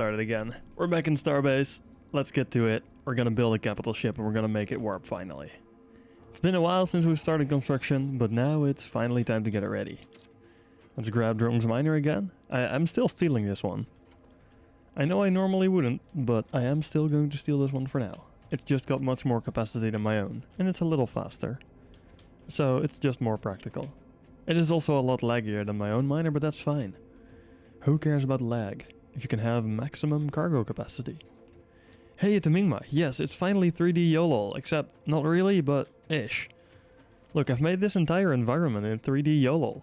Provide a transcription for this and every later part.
Start it again. We're back in Starbase. Let's get to it. We're gonna build a capital ship and we're gonna make it warp finally. It's been a while since we've started construction, but now it's finally time to get it ready. Let's grab Drone's Miner again. I'm still stealing this one. I know I normally wouldn't, but I am still going to steal this one for now. It's just got much more capacity than my own, and it's a little faster. So it's just more practical. It is also a lot laggier than my own miner, but that's fine. Who cares about lag, if you can have maximum cargo capacity? Hey, it's Mingma. Yes, it's finally 3D YOLO, except not really, but ish. Look, I've made this entire environment in 3D YOLO.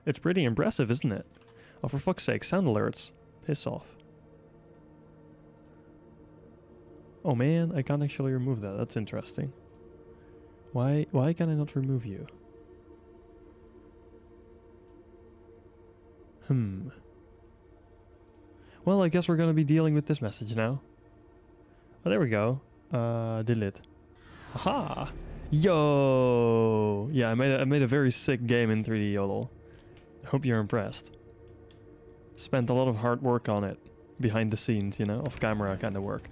It's pretty impressive, isn't it? Oh, for fuck's sake, sound alerts. Piss off. Oh man, I can't actually remove that. That's interesting. Why can I not remove you? Well, I guess we're gonna be dealing with this message now. Oh, there we go. Delete. Haha! Yo! Yeah, I made a very sick game in 3D YOLO. Hope you're impressed. Spent a lot of hard work on it. Behind the scenes, you know, off camera kind of work.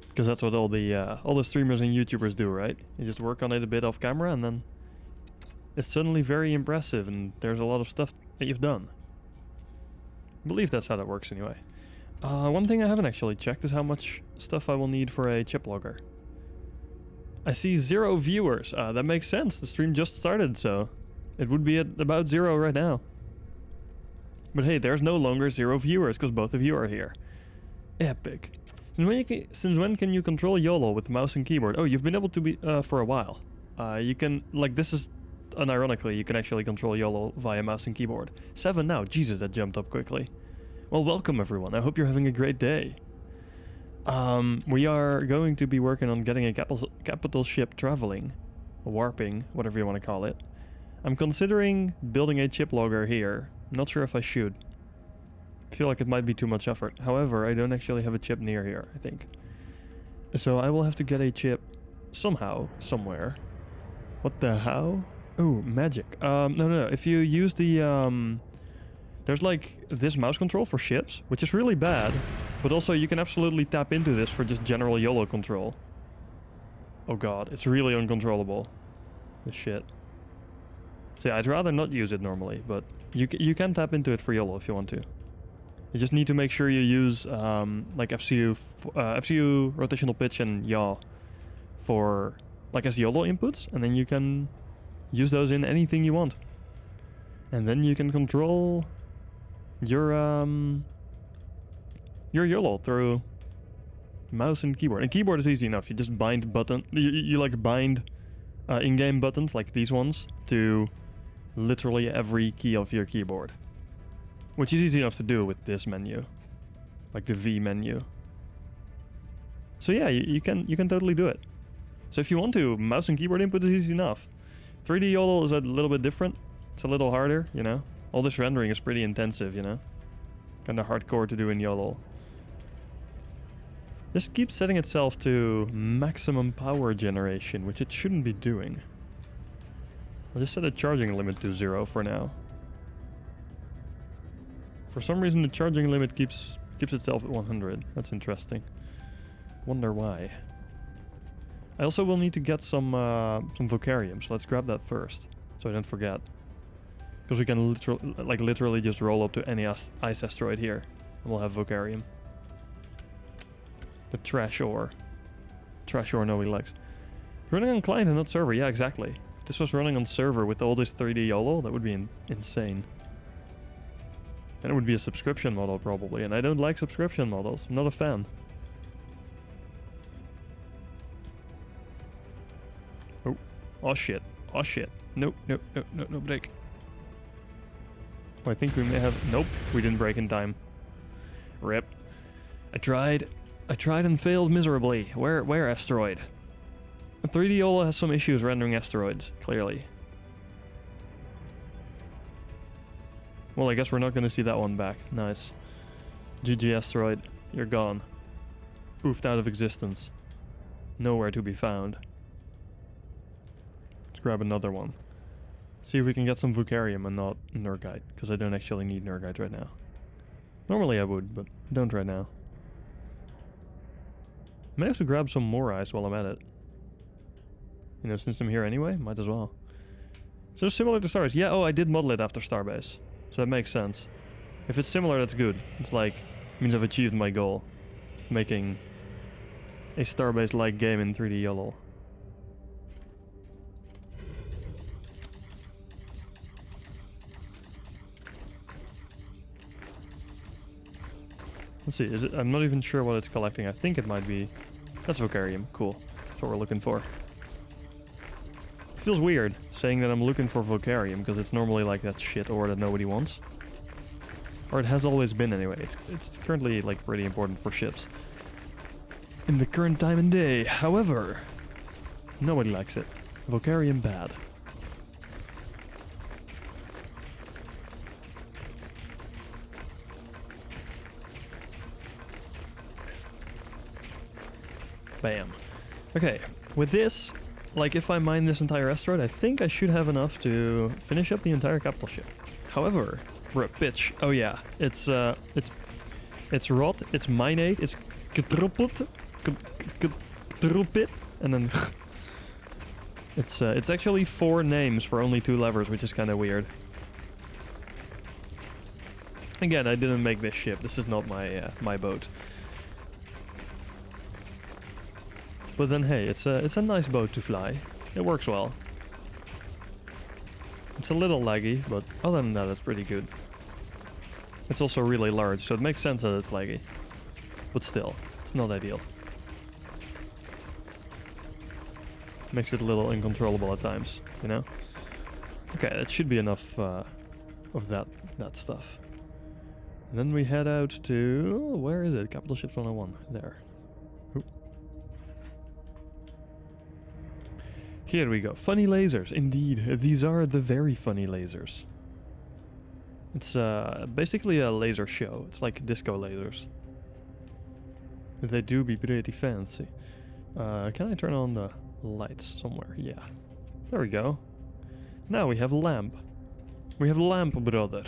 Because that's what all the streamers and YouTubers do, right? You just work on it a bit off camera and then it's suddenly very impressive and there's a lot of stuff that you've done. I believe that's how that works anyway. One thing I haven't actually checked is how much stuff I will need for a chip logger. I see 0 viewers. That makes sense. The stream just started, so it would be at about 0 right now. But hey, there's no longer 0 viewers because both of you are here. Epic. Since when can you control YOLO with mouse and keyboard? Oh, you've been able to be for a while. You can, like, this is unironically, you can actually control YOLO via mouse and keyboard. 7 now. Jesus, that jumped up quickly. Well, welcome everyone. I hope you're having a great day. We are going to be working on getting a capital ship traveling, warping, whatever you want to call it. I'm considering building a chip logger here. Not sure if I should. I feel like it might be too much effort. However, I don't actually have a chip near here, I think. So I will have to get a chip somehow, somewhere. What the how? Oh, magic. No. If you use the, there's like this mouse control for ships, which is really bad. But also you can absolutely tap into this for just general YOLO control. Oh god, it's really uncontrollable. This shit. So yeah, I'd rather not use it normally, but you can tap into it for YOLO if you want to. You just need to make sure you use like FCU rotational pitch and yaw for like as YOLO inputs, and then you can use those in anything you want. And then you can control your YOLO through mouse and keyboard. And keyboard is easy enough. You just bind button. You like bind in-game buttons like these ones to literally every key of your keyboard. Which is easy enough to do with this menu, like the V menu. So yeah, you can totally do it. So if you want to, mouse and keyboard input is easy enough. 3D YOLO is a little bit different. It's a little harder, you know. All this rendering is pretty intensive, you know. Kind of hardcore to do in YOLO. This keeps setting itself to maximum power generation, which it shouldn't be doing. I'll just set a charging limit to 0 for now. For some reason the charging limit keeps itself at 100. That's interesting. Wonder why. I also will need to get some vocarium, so let's grab that first, so I don't forget. Because we can literally just roll up to any ice asteroid here, and we'll have vocarium. The trash ore. Trash ore nobody likes. Running on client and not server, yeah, exactly. If this was running on server with all this 3D YOLO, that would be insane. And it would be a subscription model probably, and I don't like subscription models. I'm not a fan. Oh. Oh shit. Oh shit. No, break. Oh, I think we may have... Nope, we didn't break in time. Rip. I tried and failed miserably. Where asteroid? 3D YOLO has some issues rendering asteroids, clearly. Well, I guess we're not going to see that one back. Nice. GG asteroid, you're gone. Poofed out of existence. Nowhere to be found. Let's grab another one. See if we can get some vocarium and not Nergite, because I don't actually need Nergite right now. Normally I would, but don't right now. May have to grab some more ice while I'm at it. You know, since I'm here anyway, might as well. So similar to Starbase. Yeah, oh, I did model it after Starbase. So that makes sense. If it's similar, that's good. It's like, means I've achieved my goal. Making a Starbase-like game in 3D YOLO. Let's see, is it? I'm not even sure what it's collecting. I think it might be... That's Vocarium. Cool. That's what we're looking for. It feels weird saying that I'm looking for Vocarium, because it's normally like that shit ore that nobody wants. Or it has always been anyway. It's currently like pretty important for ships. In the current time and day. However, nobody likes it. Vocarium bad. Bam. Okay, with this, like if I mine this entire asteroid, I think I should have enough to finish up the entire capital ship. However, bitch. Oh yeah, it's rot, it's minate, it's gedruppelt, and then it's actually 4 names for only 2 levers, which is kind of weird. Again, I didn't make this ship. This is not my boat. But then hey, it's a nice boat to fly. It works well. It's a little laggy, but other than that, it's pretty good. It's also really large, so it makes sense that it's laggy. But still, it's not ideal. Makes it a little uncontrollable at times, you know? Okay, that should be enough of that stuff. And then we head out to... Where is it? Capital Ships 101. There. Oop. Here we go. Funny lasers. Indeed, these are the very funny lasers. It's basically a laser show. It's like disco lasers. They do be pretty fancy. Can I turn on the lights somewhere? Yeah. There we go. Now we have lamp. We have lamp, brother.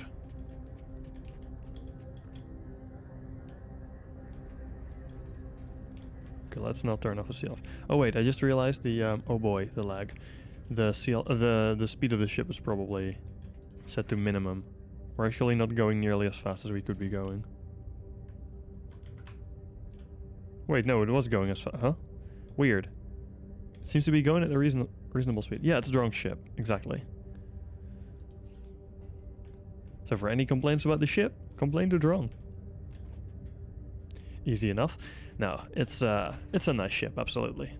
Okay, let's not turn off the seal. Oh wait, I just realized the oh boy, the lag. The speed of the ship is probably set to minimum. We're actually not going nearly as fast as we could be going. Wait, no, it was going as fast, huh? Weird. It seems to be going at a reasonable speed. Yeah, it's a drunk ship, exactly. So for any complaints about the ship, complain to drone. Easy enough. No, it's a nice ship, absolutely.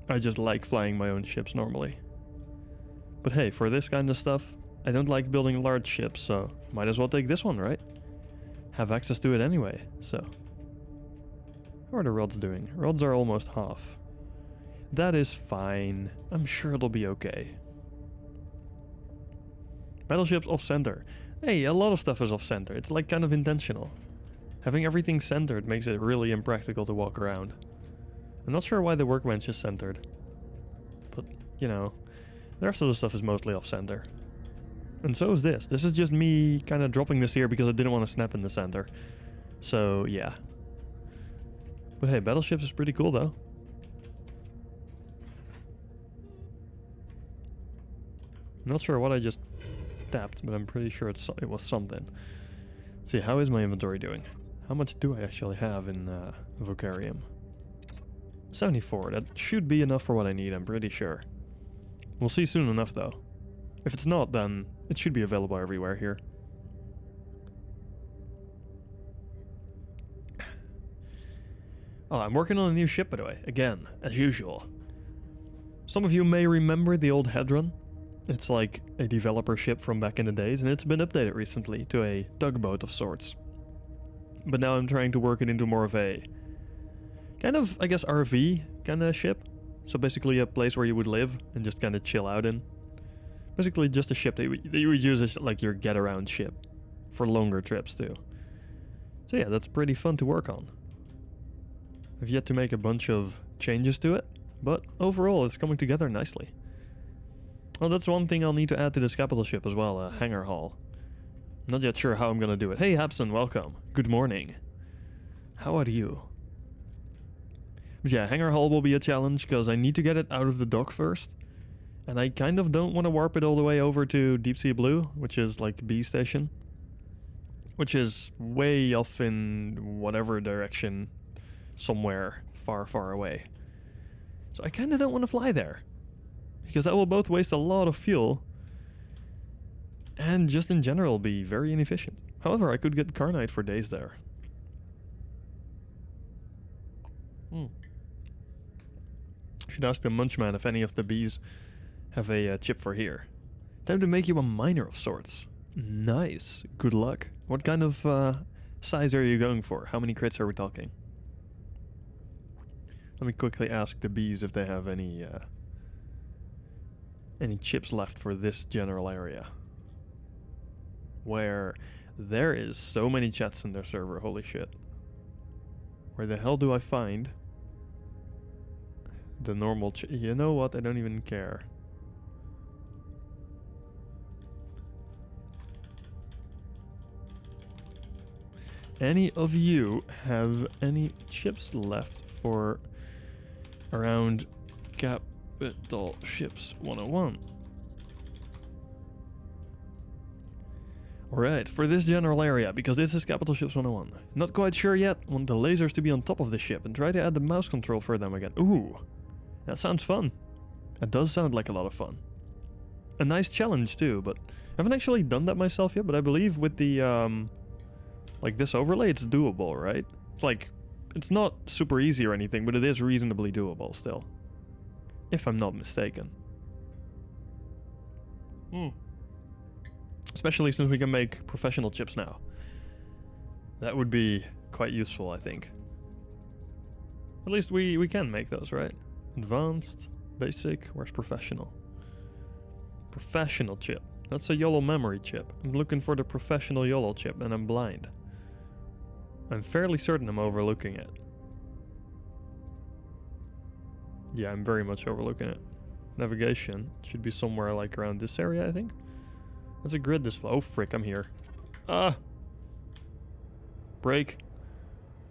I just like flying my own ships normally. But hey, for this kind of stuff, I don't like building large ships, so might as well take this one, right? Have access to it anyway, so. How are the rods doing? Rods are almost half. That is fine. I'm sure it'll be okay. Battleships off-center. Hey, a lot of stuff is off-center. It's like kind of intentional. Having everything centered makes it really impractical to walk around. I'm not sure why the workbench is centered. But, you know, the rest of the stuff is mostly off-center. And so is this. This is just me kind of dropping this here because I didn't want to snap in the center. So, yeah. But hey, battleships is pretty cool though. I'm not sure what I just tapped, but I'm pretty sure it was something. Let's see, how is my inventory doing? How much do I actually have in Vocarium? 74. That should be enough for what I need, I'm pretty sure. We'll see soon enough though. If it's not, then it should be available everywhere here. Oh, I'm working on a new ship, by the way. Again, as usual. Some of you may remember the old Hedron. It's like a developer ship from back in the days, and it's been updated recently to a tugboat of sorts. But now I'm trying to work it into more of a kind of, I guess, RV kind of ship. So basically a place where you would live and just kind of chill out in. Basically just a ship that you would use as like your get-around ship for longer trips too. So yeah, that's pretty fun to work on. I've yet to make a bunch of changes to it, but overall it's coming together nicely. Well, that's one thing I'll need to add to this capital ship as well, a hangar hall. Not yet sure how I'm gonna do it. Hey Habson, welcome. Good morning. How are you? But yeah, hangar hull will be a challenge because I need to get it out of the dock first. And I kind of don't want to warp it all the way over to Deep Sea Blue, which is like B station. Which is way off in whatever direction, somewhere far, far away. So I kind of don't want to fly there. Because that will both waste a lot of fuel and just in general be very inefficient. However, I could get Carnite for days there. Should ask the Munchman if any of the bees have a chip for here. Time to make you a miner of sorts. Nice. Good luck. What kind of size are you going for? How many crits are we talking? Let me quickly ask the bees if they have any chips left for this general area. Where there is so many chats in their server, holy shit. Where the hell do I find the normal you know what, I don't even care. Any of you have any chips left for around Capital Ships 101? Alright, for this general area, because this is Capital Ships 101. Not quite sure yet, want the lasers to be on top of the ship and try to add the mouse control for them again. Ooh, that sounds fun. That does sound like a lot of fun. A nice challenge too, but I haven't actually done that myself yet, but I believe with the, like this overlay, it's doable, right? It's like, it's not super easy or anything, but it is reasonably doable still. If I'm not mistaken. Especially since we can make professional chips now. That would be quite useful, I think. At least we can make those, right? Advanced, basic, where's professional? Professional chip. That's a YOLO memory chip. I'm looking for the professional YOLO chip and I'm blind. I'm fairly certain I'm overlooking it. Yeah, I'm very much overlooking it. Navigation should be somewhere like around this area, I think. That's a grid display. Oh frick, I'm here. Ah! Brake.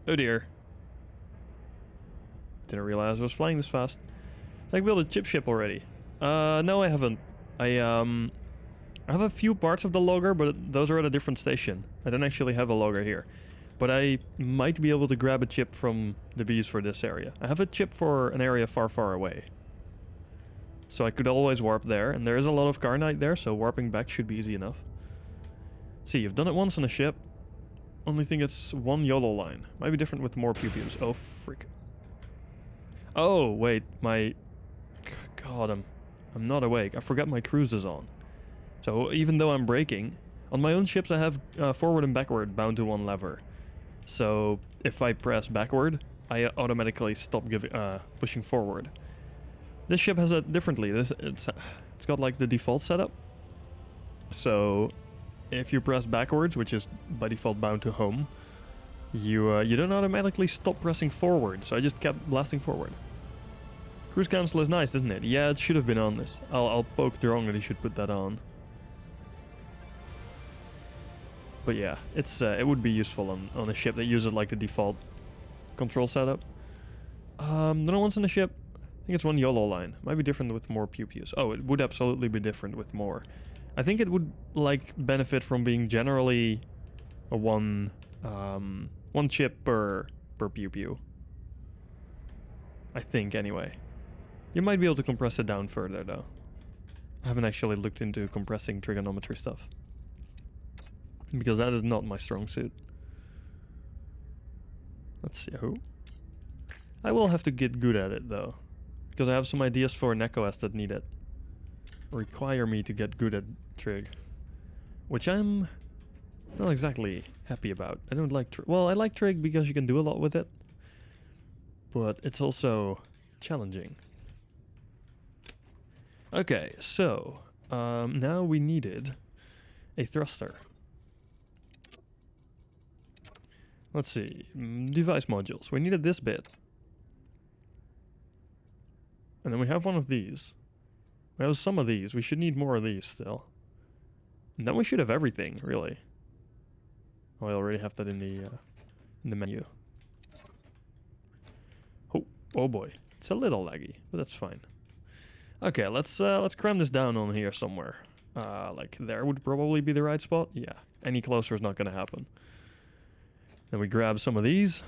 Oh dear. Didn't realize I was flying this fast. Did I build a chip ship already? No I haven't. I have a few parts of the logger, but those are at a different station. I don't actually have a logger here. But I might be able to grab a chip from the bees for this area. I have a chip for an area far, far away. So I could always warp there, and there is a lot of Carnite there, so warping back should be easy enough. See, you've done it once on a ship. Only thing it's one YOLO line. Might be different with more pew-pews. Oh, frick. Oh, wait, my... God, I'm not awake. I forgot my cruise is on. So even though I'm braking, on my own ships I have forward and backward bound to one lever. So if I press backward, I automatically stop pushing forward. This ship has it differently. It's got like the default setup. So if you press backwards, which is by default bound to home, you don't automatically stop pressing forward. So I just kept blasting forward. Cruise cancel is nice, isn't it? Yeah, it should have been on this. I'll poke the wrong that he should put that on. But yeah, it would be useful on a ship that uses like the default control setup. The other ones on the ship, I think it's one YOLO line. Might be different with more pew-pews. Oh, it would absolutely be different with more. I think it would like benefit from being generally a one chip per pew-pew. I think anyway. You might be able to compress it down further though. I haven't actually looked into compressing trigonometry stuff. Because that is not my strong suit. Let's see. Who? I will have to get good at it though. Because I have some ideas for NecoS that need it. Require me to get good at trig. Which I'm not exactly happy about. I don't like trig. Well, I like trig because you can do a lot with it. But it's also challenging. Okay, so now we needed a thruster. Let's see, device modules. We needed this bit. And then we have one of these. We have some of these. We should need more of these still. And then we should have everything, really. Oh, I already have that in the menu. Oh, Oh boy, it's a little laggy, but that's fine. Okay, let's cram this down on here somewhere. Like there would probably be the right spot. Yeah, any closer is not gonna happen. Then we grab some of these.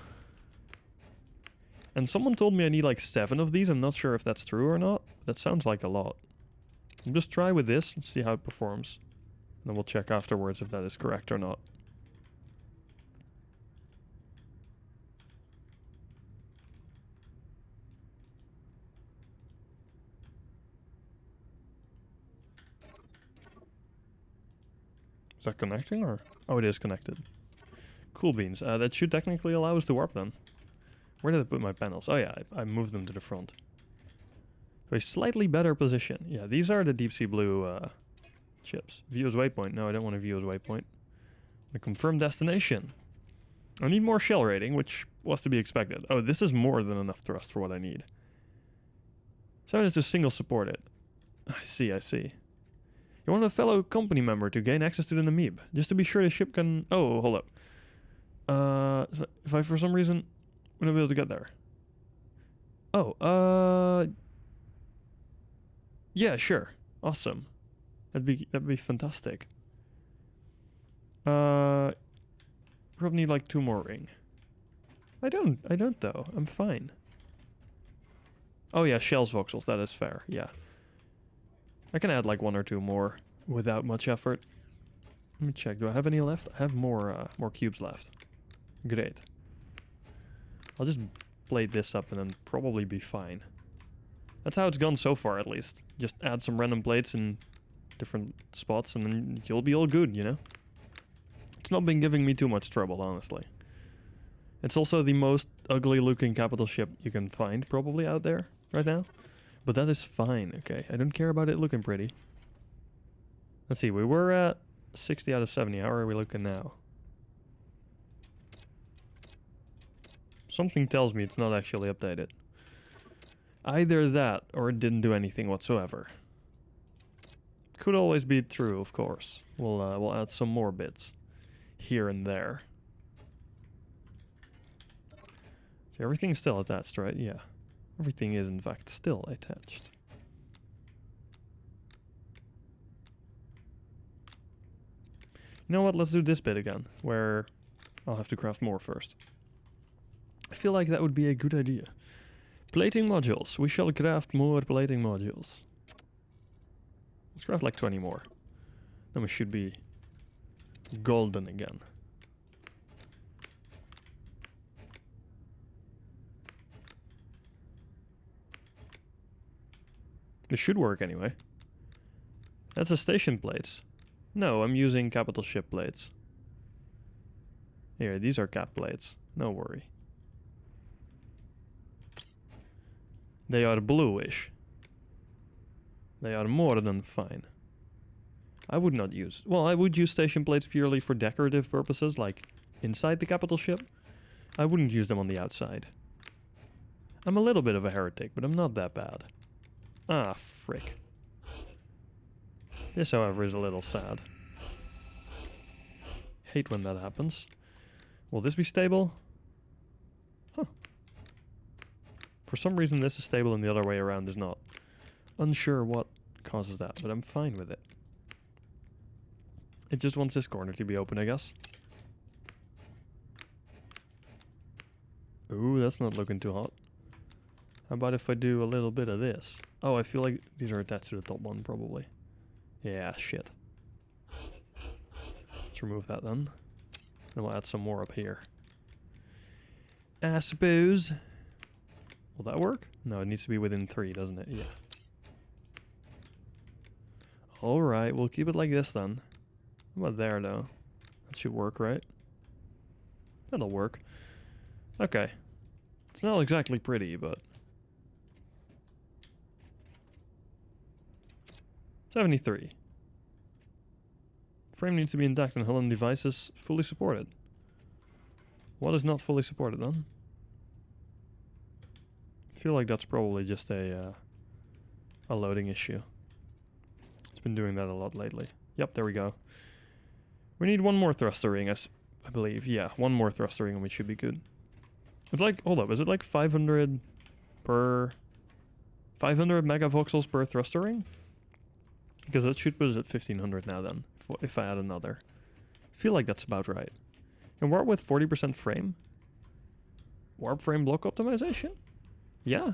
And someone told me I need like 7 of these. I'm not sure if that's true or not. That sounds like a lot. We'll just try with this and see how it performs. And then we'll check afterwards if that is correct or not. Is that connecting or? Oh, it is connected. Cool beans. That should technically allow us to warp then. Where did I put my panels? Oh yeah, I moved them to the front. So a slightly better position. Yeah, these are the deep sea blue chips. View as waypoint. No, I don't want to view as waypoint. The confirmed destination. I need more shell rating, which was to be expected. Oh, this is more than enough thrust for what I need. So it is just single supported. I see, I see. You want a fellow company member to gain access to the Namib, just to be sure the ship can... Oh, hold up. So if I for some reason wouldn't be able to get there. Oh, yeah, sure. Awesome. That'd be fantastic. Probably need like 2 more ring. I don't though. I'm fine. Oh yeah, shells voxels, that is fair, yeah. I can add like 1 or 2 more without much effort. Let me check, do I have any left? I have more cubes left. Great. I'll just plate this up and then probably be fine. That's how it's gone so far at least. Just add some random plates in different spots and then you'll be all good, you know? It's not been giving me too much trouble, honestly. It's also the most ugly looking capital ship you can find probably out there right now. But that is fine, okay? I don't care about it looking pretty. Let's see, we were at 60 out of 70. How are we looking now? Something tells me it's not actually updated. Either that, or it didn't do anything whatsoever. Could always be true, of course. We'll add some more bits here and there. So everything's still attached, right? Yeah. Everything is, in fact, still attached. You know what? Let's do this bit again, where I'll have to craft more first. I feel like that would be a good idea. Plating modules. We shall craft more plating modules. Let's craft like 20 more. Then we should be golden again. This should work anyway. That's a station plates. No, I'm using capital ship plates. Here, these are cap plates. No worry. They are bluish. They are more than fine. I would not use... Well, I would use station plates purely for decorative purposes, like inside the capital ship. I wouldn't use them on the outside. I'm a little bit of a heretic, but I'm not that bad. Ah, frick. This, however, is a little sad. Hate when that happens. Will this be stable? Huh. For some reason this is stable and the other way around is not. Unsure what causes that, but I'm fine with it. It just wants this corner to be open, I guess. Ooh, that's not looking too hot. How about if I do a little bit of this? Oh, I feel like these are attached to the top one, probably. Yeah, shit. Let's remove that then. Then we'll add some more up here. I suppose. Will that work? No, it needs to be within 3, doesn't it? Yeah. Alright, we'll keep it like this then. How about there, though? That should work, right? That'll work. Okay. It's not exactly pretty, but... 73. Frame needs to be intact and hull and devices fully supported. What is not fully supported then? I feel like that's probably just a loading issue. It's been doing that a lot lately. Yep, there we go. We need 1 more thruster ring, I believe. Yeah, 1 more thruster ring and we should be good. It's like, hold up, is it like 500 per 500 megavoxels per thruster ring? Because that should put us at 1500 now then, if I add another. I feel like that's about right. And warp with 40% frame? Warp frame block optimization? Yeah.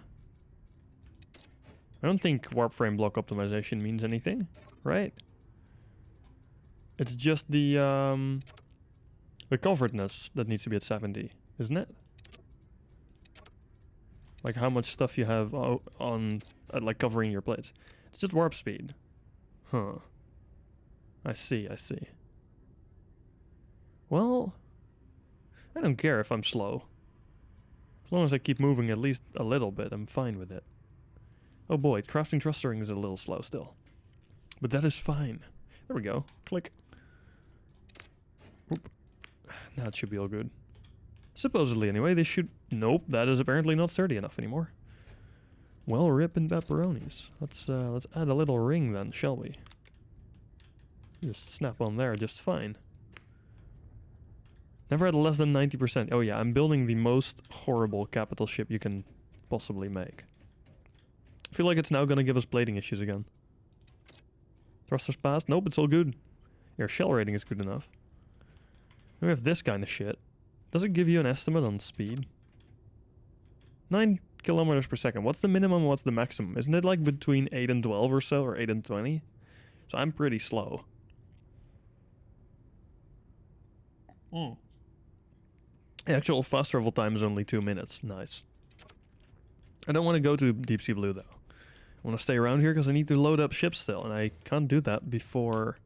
I don't think warp frame block optimization means anything, right? It's just the coveredness that needs to be at 70, isn't it? Like how much stuff you have on, like covering your plates. It's just warp speed. Huh. I see, I see. Well, I don't care if I'm slow. As long as I keep moving at least a little bit, I'm fine with it. Oh boy, crafting thrustering is a little slow still. But that is fine. There we go. Click. Oop. Now it should be all good. Supposedly anyway, they should... Nope, that is apparently not sturdy enough anymore. Well, ripping pepperonis. Let's add a little ring then, shall we? Just snap on there just fine. Never had less than 90%. Oh yeah, I'm building the most horrible capital ship you can possibly make. I feel like it's now gonna give us plating issues again. Thrusters passed? Nope, it's all good. Your shell rating is good enough. Then we have this kind of shit. Does it give you an estimate on speed? 9 kilometers per second. What's the minimum? What's the maximum? Isn't it like between 8 and 12 or so, or 8 and 20? So I'm pretty slow. The actual fast travel time is only 2 minutes. Nice. I don't want to go to Deep Sea Blue though. I want to stay around here because I need to load up ships still, and I can't do that before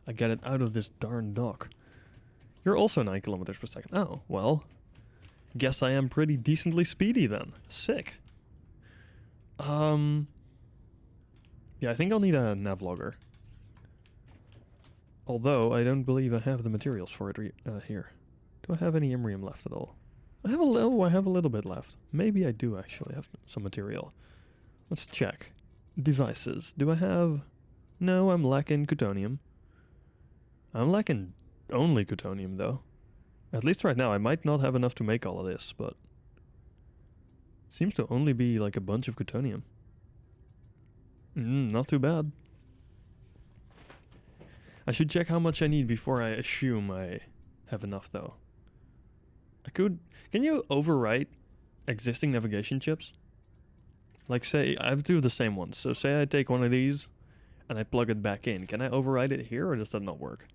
I get it out of this darn dock. You're also 9 kilometers per second. Oh, well. Guess I am pretty decently speedy then. Sick. Yeah, I think I'll need a navlogger. Although, I don't believe I have the materials for it here. Do I have any Imrium left at all? I have a little bit left. Maybe I do actually have some material. Let's check. Devices. Do I have... No, I'm lacking Cutonium. I'm lacking only Cutonium though. At least right now, I might not have enough to make all of this, but... Seems to only be like a bunch of Cutonium. Not too bad. I should check how much I need before I assume I have enough though. I could... Can you overwrite existing navigation chips? Like say, I have two of the same ones. So say I take one of these and I plug it back in. Can I overwrite it here or does that not work?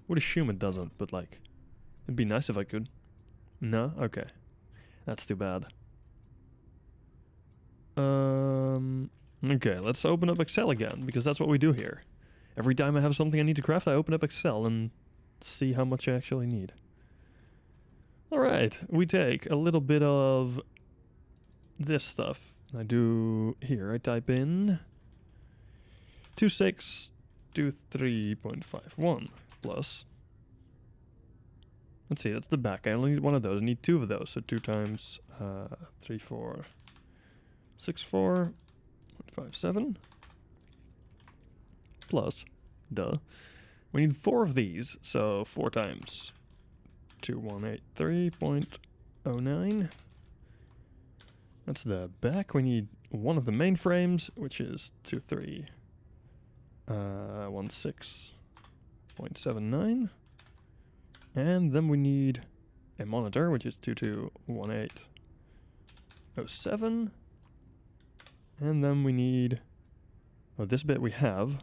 Would assume it doesn't, but like... It'd be nice if I could. No? Okay. That's too bad. Okay, let's open up Excel again, because that's what we do here. Every time I have something I need to craft, I open up Excel and see how much I actually need. Alright, we take a little bit of this stuff. I do here, I type in 2623.51 plus... Let's see, that's the back. I only need one of those. I need two of those. So 2 times 3464.57 plus, duh. We need 4 of these. So 4 times 2183.09. That's the back. We need one of the main frames, which is 2316.79. And then we need a monitor, which is 2218.07. And then we need... Oh, this bit we have.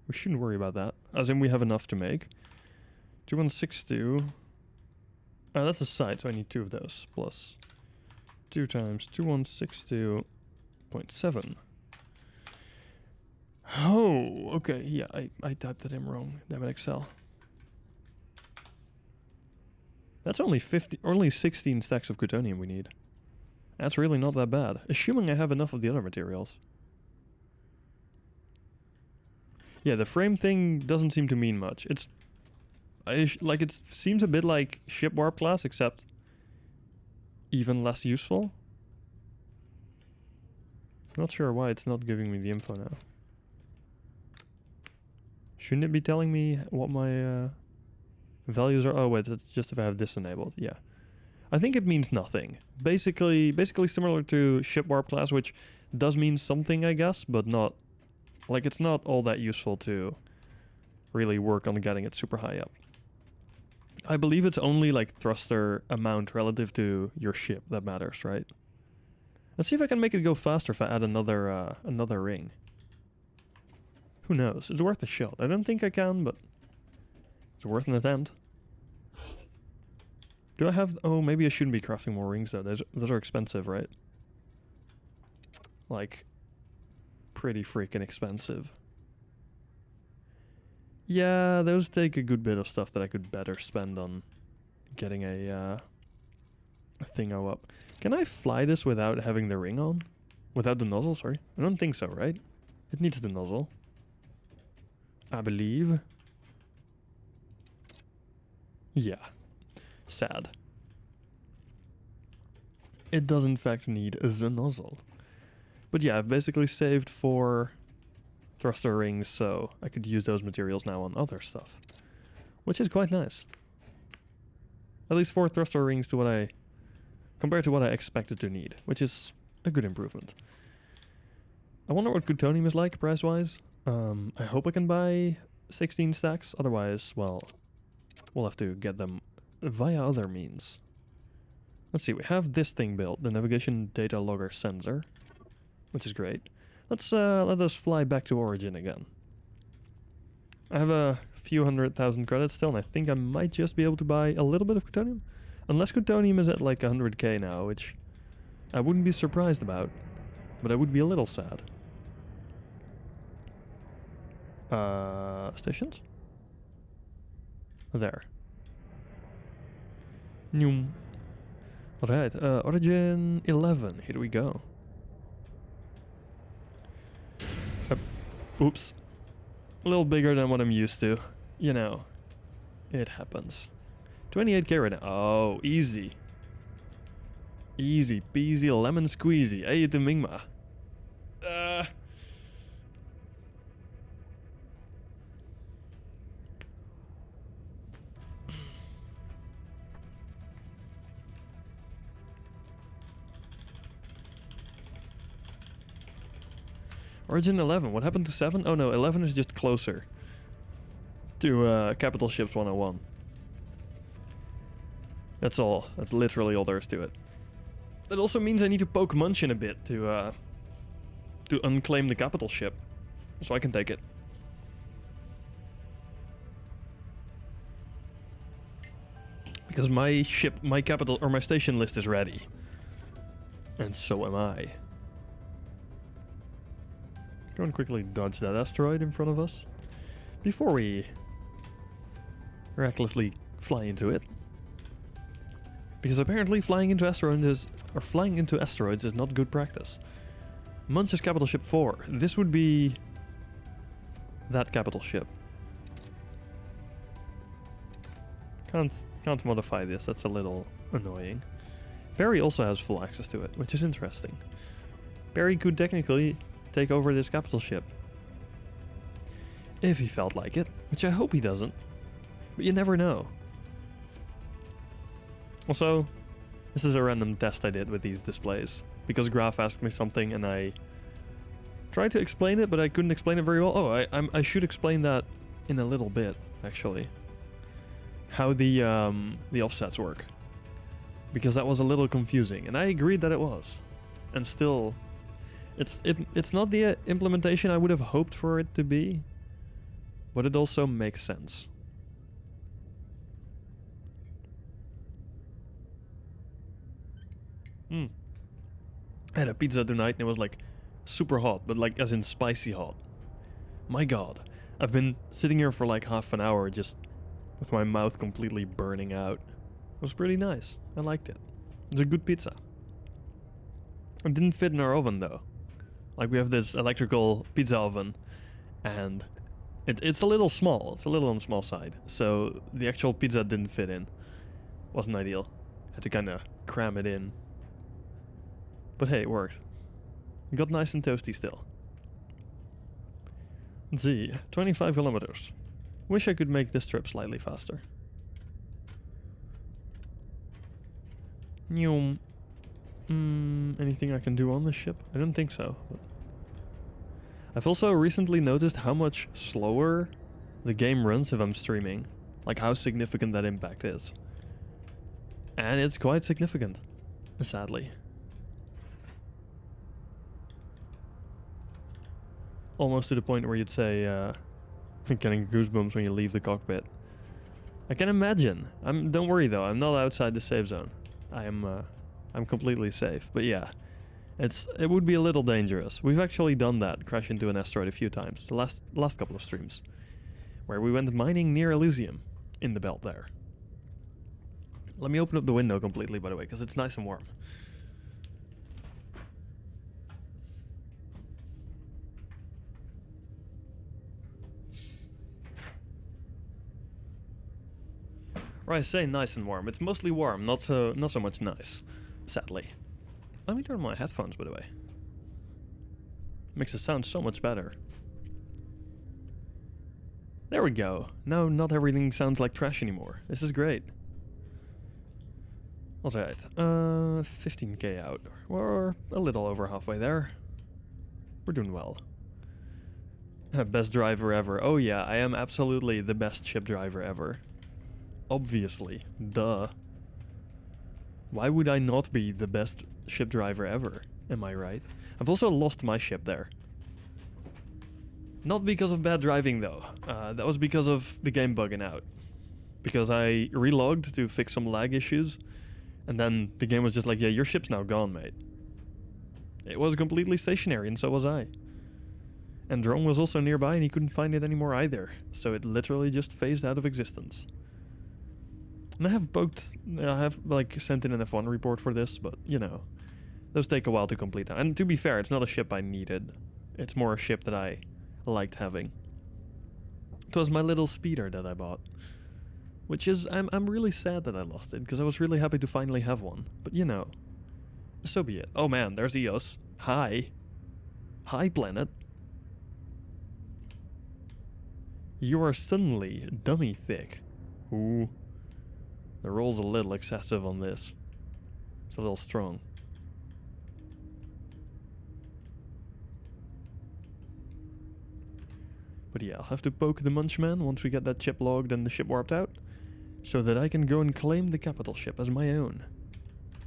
We shouldn't worry about that. As in, we have enough to make. 2162. That's a side, so I need 2 of those. Plus 2 times 2162.7. Oh, okay. Yeah, I typed that in wrong. Damn it, Excel. That's only 16 stacks of Cutonium we need. That's really not that bad, assuming I have enough of the other materials. Yeah, the frame thing doesn't seem to mean much. It seems a bit like ship warp class, except even less useful. Not sure why it's not giving me the info now. Shouldn't it be telling me what my values are? Oh wait, that's just if I have this enabled. Yeah. I think it means nothing. Basically similar to ship warp class, which does mean something, I guess, but not... Like, it's not all that useful to really work on getting it super high up. I believe it's only, like, thruster amount relative to your ship that matters, right? Let's see if I can make it go faster if I add another ring. Who knows? It's worth a shot. I don't think I can, but it's worth an attempt. Do I have... Oh, maybe I shouldn't be crafting more rings, though. Those are expensive, right? Like, pretty freaking expensive. Yeah, those take a good bit of stuff that I could better spend on getting a thingo up. Can I fly this without having the ring on? Without the nozzle, sorry? I don't think so, right? It needs the nozzle, I believe. Yeah. Sad. It does in fact need the nozzle. But yeah, I've basically saved 4 thruster rings, so I could use those materials now on other stuff. Which is quite nice. At least 4 thruster rings to what I... compared to what I expected to need, which is a good improvement. I wonder what plutonium is like price-wise. I hope I can buy 16 stacks, otherwise, well, we'll have to get them via other means. Let's see, we have this thing built, the navigation data logger sensor, which is great. Let us fly back to Origin again. I have a few 100,000 credits still, and I think I might just be able to buy a little bit of plutonium. Unless plutonium is at like 100k now, which I wouldn't be surprised about, but I would be a little sad. Stations? There. Noom. Alright, Origin 11, here we go. Oops. A little bigger than what I'm used to. You know, it happens. 28k right now. Oh, easy. Easy peasy lemon squeezy. Hey, the Mingma. Origin 11. What happened to 7? Oh no, 11 is just closer to Capital Ships 101. That's all. That's literally all there is to it. That also means I need to poke Munchin a bit to unclaim the capital ship, so I can take it. Because my ship, my capital, or my station list is ready. And so am I. Go and quickly dodge that asteroid in front of us before we recklessly fly into it. Because apparently flying into asteroids is not good practice. Munch is capital ship 4. This would be that capital ship. Can't modify this. That's a little annoying. Barry also has full access to it, which is interesting. Barry could technically take over this capital ship if he felt like it, which I hope he doesn't, but you never know. Also, this is a random test I did with these displays because Graf asked me something and I tried to explain it, but I couldn't explain it very well. Oh, I should explain that in a little bit, actually, how the offsets work, because that was a little confusing, and I agreed that it was, and still. It's not the implementation I would have hoped for it to be, but it also makes sense. I had a pizza tonight and it was like super hot, but like as in spicy hot. My god, I've been sitting here for like half an hour just with my mouth completely burning out. It was pretty nice. I liked it. It's a good pizza. It didn't fit in our oven though. Like, we have this electrical pizza oven, and it's a little small. It's a little on the small side. So the actual pizza didn't fit in. Wasn't ideal. Had to kind of cram it in. But hey, it worked. It got nice and toasty still. Let's see, 25 kilometers. Wish I could make this trip slightly faster. Nyum. Anything I can do on this ship? I don't think so. But I've also recently noticed how much slower the game runs if I'm streaming. Like how significant that impact is. And it's quite significant, sadly. Almost to the point where you'd say, getting goosebumps when you leave the cockpit. I can imagine. Don't worry though, I'm not outside the safe zone. I'm completely safe. But yeah, it would be a little dangerous. We've actually done that, crash into an asteroid a few times. The last couple of streams, where we went mining near Elysium, in the belt there. Let me open up the window completely, by the way, because it's nice and warm. Right, I say nice and warm. It's mostly warm, not so much nice, sadly. Let me turn on my headphones, by the way. Makes it sound so much better. There we go. Now not everything sounds like trash anymore. This is great. Alright, 15k out. We're a little over halfway there. We're doing well. Best driver ever. Oh yeah, I am absolutely the best ship driver ever. Obviously. Duh. Why would I not be the best ship driver ever? Am I right? I've also lost my ship there. Not because of bad driving though. That was because of the game bugging out. Because I relogged to fix some lag issues. And then the game was just like, yeah, your ship's now gone, mate. It was completely stationary, and so was I. And Drone was also nearby, and he couldn't find it anymore either. So it literally just phased out of existence. And I have like sent in an F1 report for this, but you know, those take a while to complete. And to be fair, it's not a ship I needed. It's more a ship that I liked having. It was my little speeder that I bought. Which is, I'm really sad that I lost it, because I was really happy to finally have one. But you know, so be it. Oh man, there's Eos. Hi. Hi, planet. You are suddenly dummy thick. Ooh. The roll's a little excessive on this. It's a little strong. But yeah, I'll have to poke the Munchman once we get that chip logged and the ship warped out, so that I can go and claim the capital ship as my own.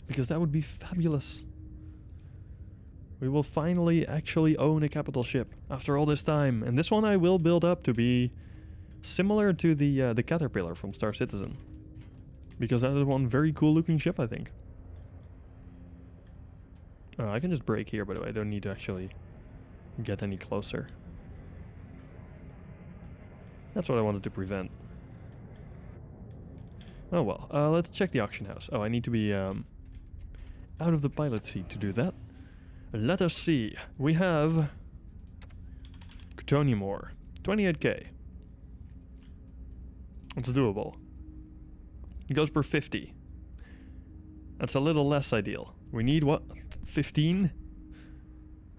Because that would be fabulous. We will finally actually own a capital ship after all this time. And this one I will build up to be similar to the Caterpillar from Star Citizen. Because that is one very cool looking ship, I think. I can just brake here, by the way. I don't need to actually get any closer. That's what I wanted to prevent. Oh well, let's check the auction house. Oh, I need to be out of the pilot seat to do that. Let us see. We have Plutonium ore, 28k. It's doable. It goes per 50. That's a little less ideal. We need what? 15?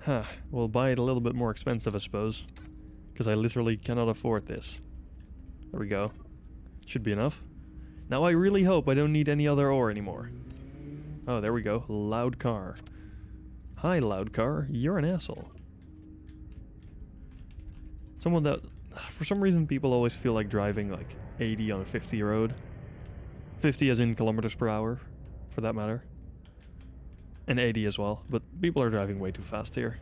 Huh. We'll buy it a little bit more expensive, I suppose. Because I literally cannot afford this. There we go. Should be enough. Now I really hope I don't need any other ore anymore. Oh, there we go. Loud car. Hi, loud car. You're an asshole. Someone that... For some reason, people always feel like driving like 80 on a 50 road. 50 as in kilometers per hour, for that matter. And 80 as well. But people are driving way too fast here.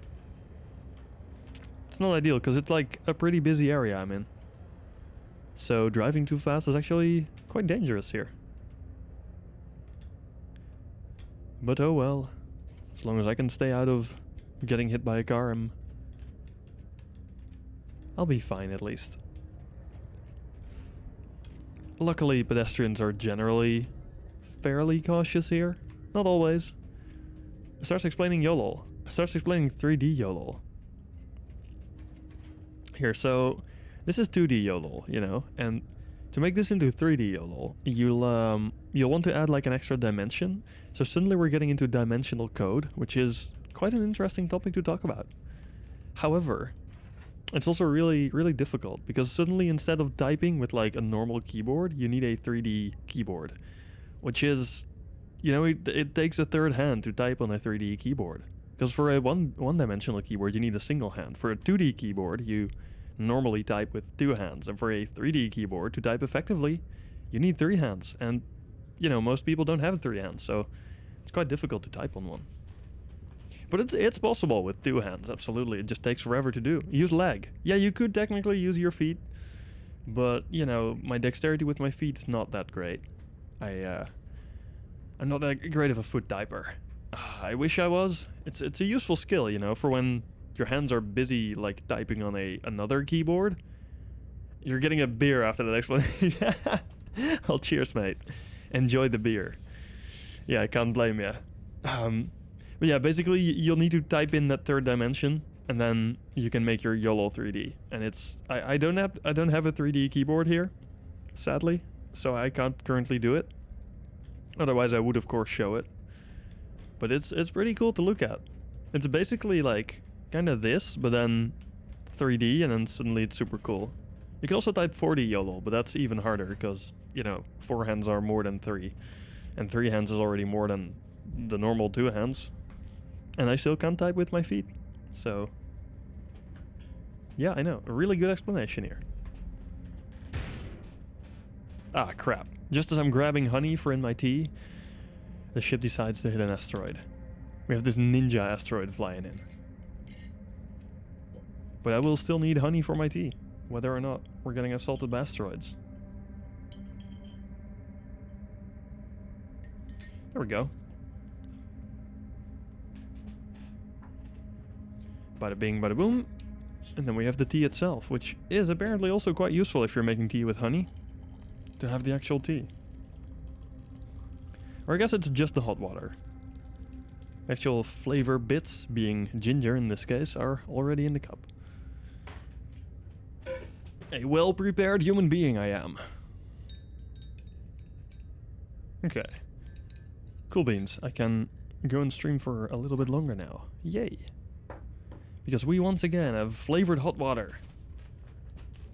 It's not ideal, because it's like a pretty busy area I'm in. So driving too fast is actually quite dangerous here. But oh well. As long as I can stay out of getting hit by a car, I'll be fine at least. Luckily, pedestrians are generally fairly cautious here. Not always. It starts explaining YOLO. It starts explaining 3D YOLO. Here, so this is 2D YOLO, you know, and to make this into 3D YOLO, you'll want to add like an extra dimension. So suddenly we're getting into dimensional code, which is quite an interesting topic to talk about. However, it's also really, really difficult, because suddenly instead of typing with like a normal keyboard, you need a 3D keyboard, which is you know, it takes a third hand to type on a 3D keyboard. Because for a one-dimensional keyboard, you need a single hand. For a 2D keyboard, you normally type with 2 hands. And for a 3D keyboard, to type effectively, you need 3 hands. And, you know, most people don't have 3 hands, so it's quite difficult to type on one. But it's possible with 2 hands, absolutely. It just takes forever to do. Use leg. Yeah, you could technically use your feet, but, you know, my dexterity with my feet is not that great. I'm not that great of a foot typer. I wish I was. It's a useful skill, you know, for when your hands are busy, like, typing on another keyboard. You're getting a beer after that explanation. Oh, cheers, mate. Enjoy the beer. Yeah, I can't blame you. But yeah, basically, you'll need to type in that third dimension, and then you can make your YOLO 3D. And it's I don't have a 3D keyboard here, sadly, so I can't currently do it. Otherwise, I would of course show it. But it's pretty cool to look at. It's basically like kind of this, but then 3D, and then suddenly it's super cool. You can also type 4D YOLO, but that's even harder because, you know, 4 hands are more than 3, and 3 hands is already more than the normal 2 hands. And I still can't type with my feet. So, yeah, I know. A really good explanation here. Ah, crap. Just as I'm grabbing honey for in my tea, the ship decides to hit an asteroid. We have this ninja asteroid flying in. But I will still need honey for my tea, whether or not we're getting assaulted by asteroids. There we go. Bada bing, bada boom. And then we have the tea itself, which is apparently also quite useful if you're making tea with honey, to have the actual tea. Or I guess it's just the hot water. Actual flavor bits, being ginger in this case, are already in the cup. A well-prepared human being I am. Okay. Cool beans. I can go and stream for a little bit longer now. Yay. Because we once again have flavored hot water.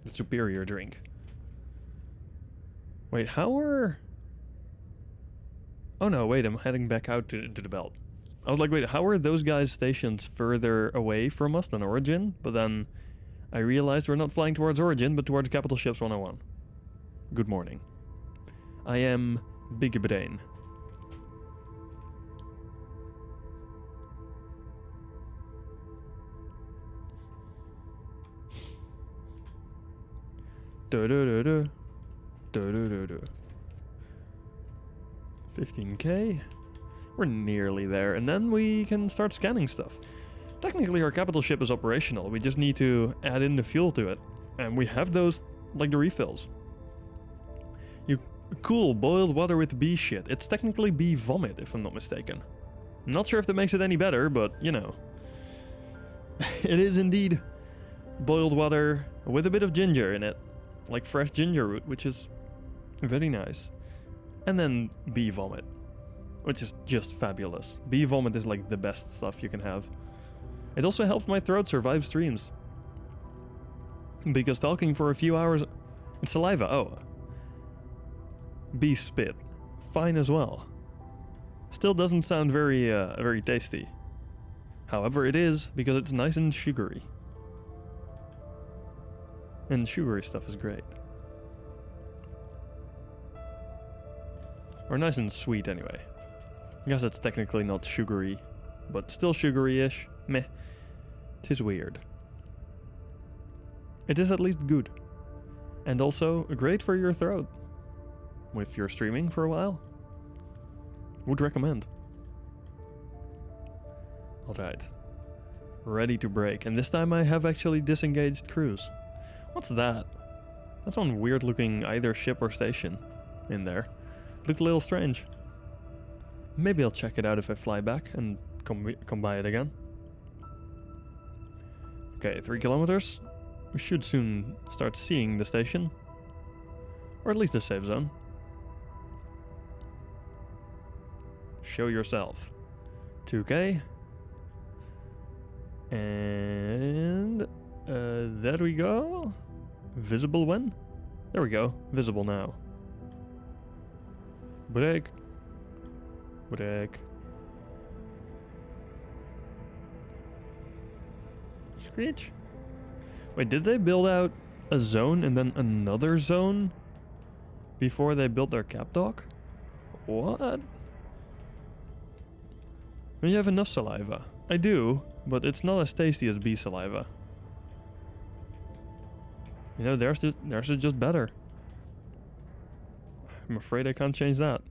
The superior drink. Wait, how are... Oh no, wait, I'm heading back out into the belt. I was like, wait, how are those guys stationed further away from us than Origin? But then I realized we're not flying towards Origin, but towards Capital Ships 101. Good morning. I am Big Brain. Da-da-da-da. Da-da-da-da. 15k. We're nearly there, and then we can start scanning stuff. Technically, our capital ship is operational. We just need to add in the fuel to it. And we have those, like the refills. Cool, boiled water with bee shit. It's technically bee vomit, if I'm not mistaken. I'm not sure if that makes it any better, but, you know. It is indeed boiled water with a bit of ginger in it. Like fresh ginger root, which is very nice. And then bee vomit, which is just fabulous. Bee vomit is like the best stuff you can have. It also helps my throat survive streams. Because talking for a few hours... It's saliva, oh. Bee spit. Fine as well. Still doesn't sound very, very tasty. However, it is, because it's nice and sugary. And sugary stuff is great. Or nice and sweet, anyway. I guess it's technically not sugary, but still sugary-ish. Meh. 'Tis weird. It is at least good. And also great for your throat. If you're streaming for a while. Would recommend. Alright. Ready to break. And this time I have actually disengaged cruise. What's that? That's one weird looking either ship or station in there. Looked a little strange. Maybe I'll check it out if I fly back and come by it again. Okay, 3 kilometers. We should soon start seeing the station. Or at least the safe zone. Show yourself. 2k. And... there we go. Visible when? There we go. Visible now. Break. Brick. Screech? Wait, did they build out a zone and then another zone before they built their cap dock? What? When you have enough saliva. I do, but it's not as tasty as bee saliva. You know, theirs is just better. I'm afraid I can't change that.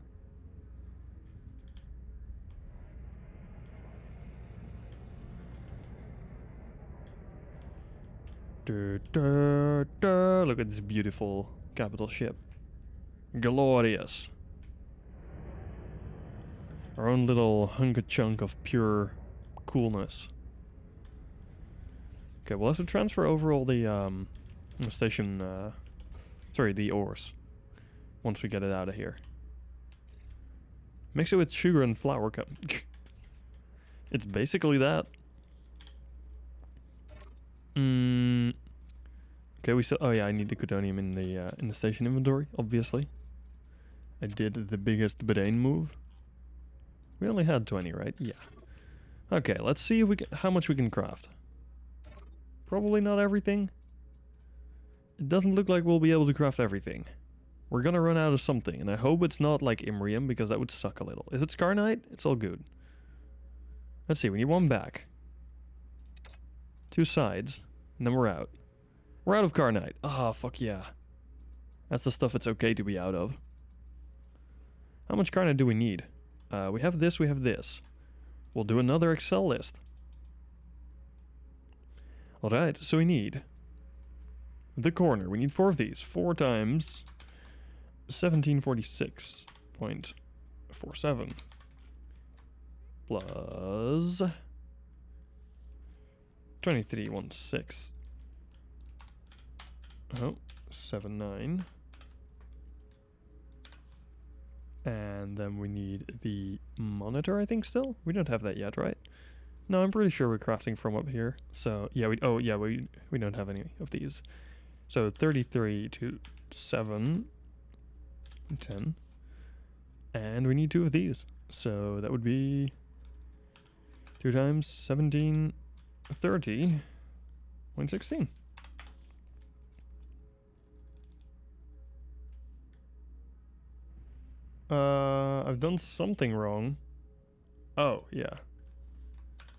Look at this beautiful capital ship. Glorious. Our own little hunk of chunk of pure coolness. Okay, we'll have to transfer over all the station, sorry, the ores. Once we get it out of here. Mix it with sugar and flour. It's basically that. Okay, we still. Oh yeah, I need the plutonium in the station inventory. Obviously, I did the biggest brain move. We only had 20, right? Yeah. Okay, let's see if how much we can craft. Probably not everything. It doesn't look like we'll be able to craft everything. We're gonna run out of something, and I hope it's not like Imrium, because that would suck a little. If it's Scarnite, it's all good. Let's see, we need one back. 2 sides, and then we're out. We're out of Carnite. Ah, oh, fuck yeah. That's the stuff it's okay to be out of. How much Carnite do we need? We have this, we have this. We'll do another Excel list. Alright, so we need the corner. We need 4 of these. 4 times 1746.47 plus 2316. Oh, 79. And then we need the monitor, I think, still? We don't have that yet, right? No, I'm pretty sure we're crafting from up here. So, yeah, we don't have any of these. So, 33 to 7, 10. And we need 2 of these. So, that would be 2 times 17, 30, 116. I've done something wrong. Oh, yeah.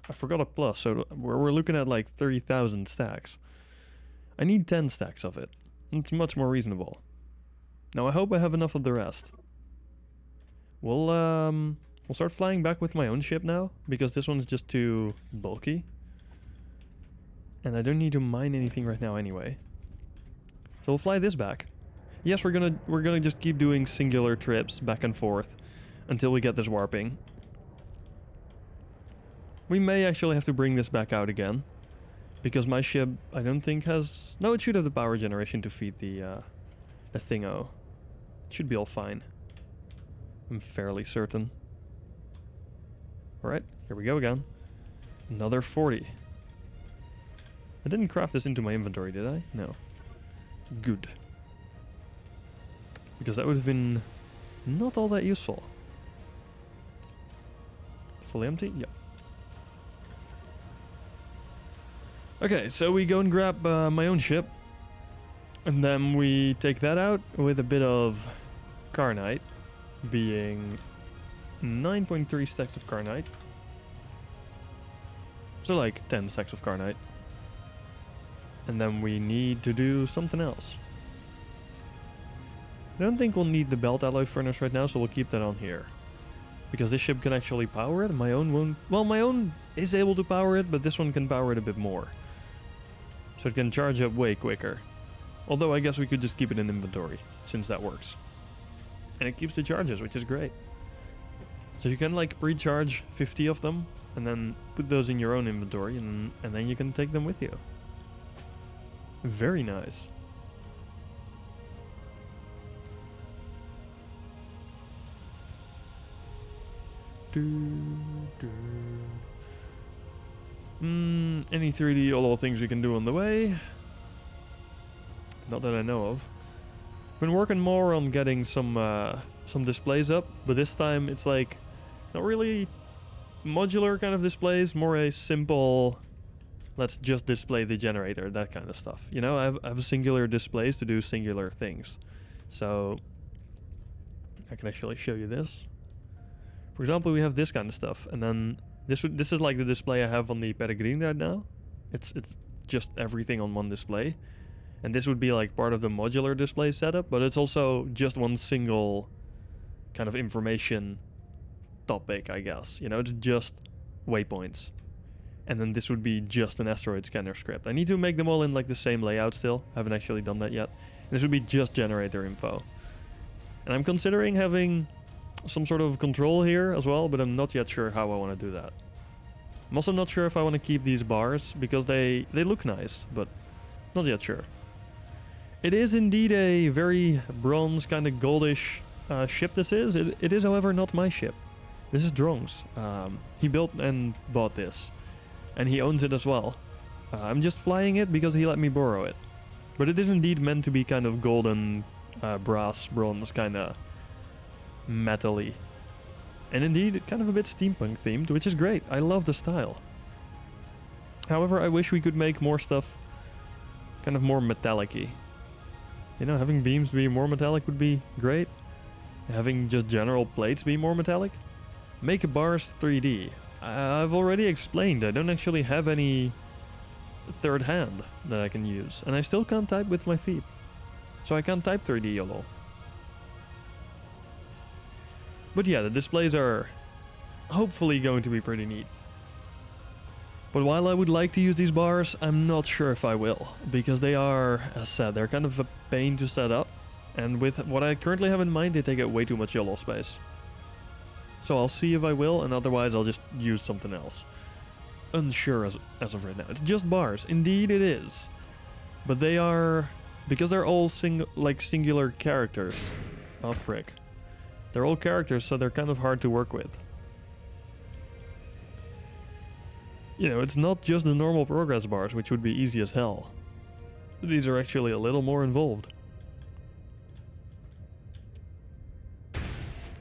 I forgot a plus, so we're looking at like 30,000 stacks. I need 10 stacks of it. It's much more reasonable. Now I hope I have enough of the rest. We'll start flying back with my own ship now, because this one's just too bulky. And I don't need to mine anything right now anyway. So we'll fly this back. Yes, we're gonna just keep doing singular trips back and forth until we get this warping. We may actually have to bring this back out again, because my ship I don't think has. No, it should have the power generation to feed the thingo. It should be all fine. I'm fairly certain. All right, here we go again. Another 40. I didn't craft this into my inventory, did I? No. Good. Because that would have been not all that useful. Fully empty? Yep. Okay, so we go and grab my own ship. And then we take that out with a bit of Carnite, being 9.3 stacks of Carnite. So like 10 stacks of Carnite. And then we need to do something else. I don't think we'll need the belt alloy furnace right now, so we'll keep that on here. Because this ship can actually power it, and my own won't. Well, my own is able to power it, but this one can power it a bit more. So it can charge up way quicker. Although I guess we could just keep it in inventory, since that works. And it keeps the charges, which is great. So you can like pre-charge 50 of them, and then put those in your own inventory, and then you can take them with you. Very nice. Any 3D little things we can do on the way? Not that I know of. Been working more on getting some displays up, but this time it's like Not really modular kind of displays, more a simple, let's just display the generator, that kind of stuff. You know, I have singular displays to do singular things. So I can actually show you this. For example, we have this kind of stuff, and then this is like the display I have on the Peregrine right now. It's just everything on one display. And this would be like part of the modular display setup, but it's also just one single kind of information topic, I guess. You know, it's just waypoints. And then this would be just an asteroid scanner script. I need to make them all in like the same layout still. I haven't actually done that yet. This would be just generator info. And I'm considering having some sort of control here as well, but I'm not yet sure how I want to do that. I'm also not sure if I want to keep these bars, because they look nice, but not yet sure. It is indeed a very bronze, kind of goldish ship this is. It is, however, not my ship. This is Drong's. He built and bought this, and he owns it as well. I'm just flying it because he let me borrow it. But it is indeed meant to be kind of golden, brass, bronze, kind of metal-y. And indeed, kind of a bit steampunk themed, which is great. I love the style. However, I wish we could make more stuff kind of more metallic-y. You know, having beams be more metallic would be great. Having just general plates be more metallic. Make bars 3D. I've already explained, I don't actually have any third hand that I can use. And I still can't type with my feet. So I can't type 3D YOLO. But yeah, the displays are hopefully going to be pretty neat. But while I would like to use these bars, I'm not sure if I will. Because they are, as said, they're kind of a pain to set up. And with what I currently have in mind, they take up way too much YOLO space. So I'll see if I will, and otherwise I'll just use something else. Unsure as of right now. It's just bars. Indeed it is. But they are, because they're all singular characters. Oh frick. They're all characters, so they're kind of hard to work with. You know, it's not just the normal progress bars, which would be easy as hell. These are actually a little more involved.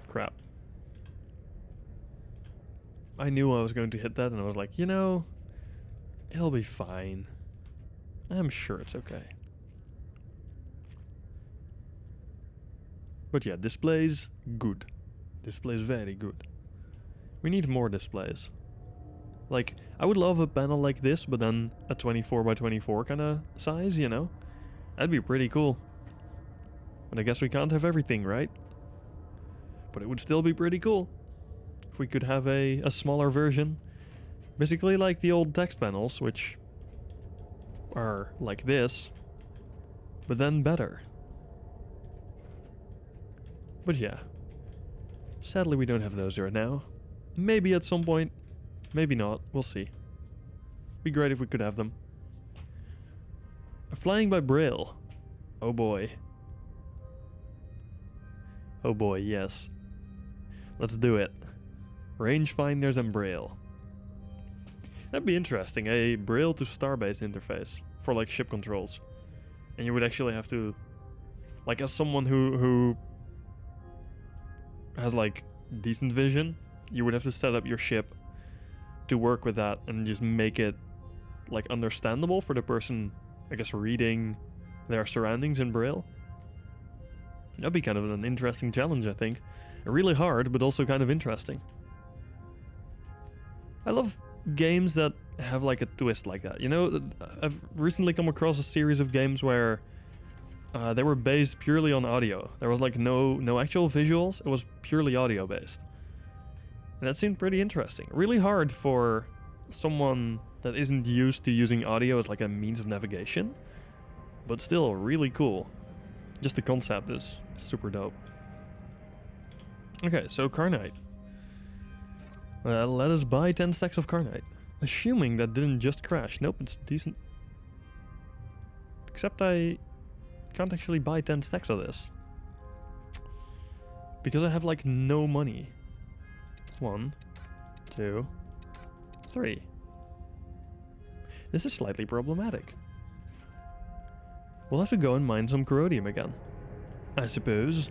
Crap. I knew I was going to hit that, and I was like, you know, it'll be fine. I'm sure it's okay. But yeah, displays, good. Displays very good. We need more displays. Like, I would love a panel like this, but then a 24 by 24 kind of size, you know? That'd be pretty cool. But I guess we can't have everything, right? But it would still be pretty cool if we could have a smaller version. Basically like the old text panels, which are like this, but then better. But yeah, sadly we don't have those right now. Maybe at some point, maybe not, we'll see. Be great if we could have them. Flying by Braille. Oh boy. Oh boy, yes. Let's do it. Rangefinders and Braille. That'd be interesting, a Braille to Starbase interface for like ship controls. And you would actually have to, like, as someone who has like decent vision, you would have to set up your ship to work with that and just make it like understandable for the person, I guess, reading their surroundings in Braille. That'd be kind of an interesting challenge, I think. Really hard, but also kind of interesting. I love games that have like a twist like that. You know, I've recently come across a series of games where they were based purely on audio. There was like no actual visuals. It was purely audio based. And that seemed pretty interesting. Really hard for someone that isn't used to using audio as like a means of navigation, but still really cool. Just the concept is super dope. Okay, so Carnite. Let us buy 10 stacks of Carnite. Assuming that didn't just crash. Nope, it's decent. Except I can't actually buy 10 stacks of this. Because I have like no money. 1, 2, 3. This is slightly problematic. We'll have to go and mine some corrodium again, I suppose.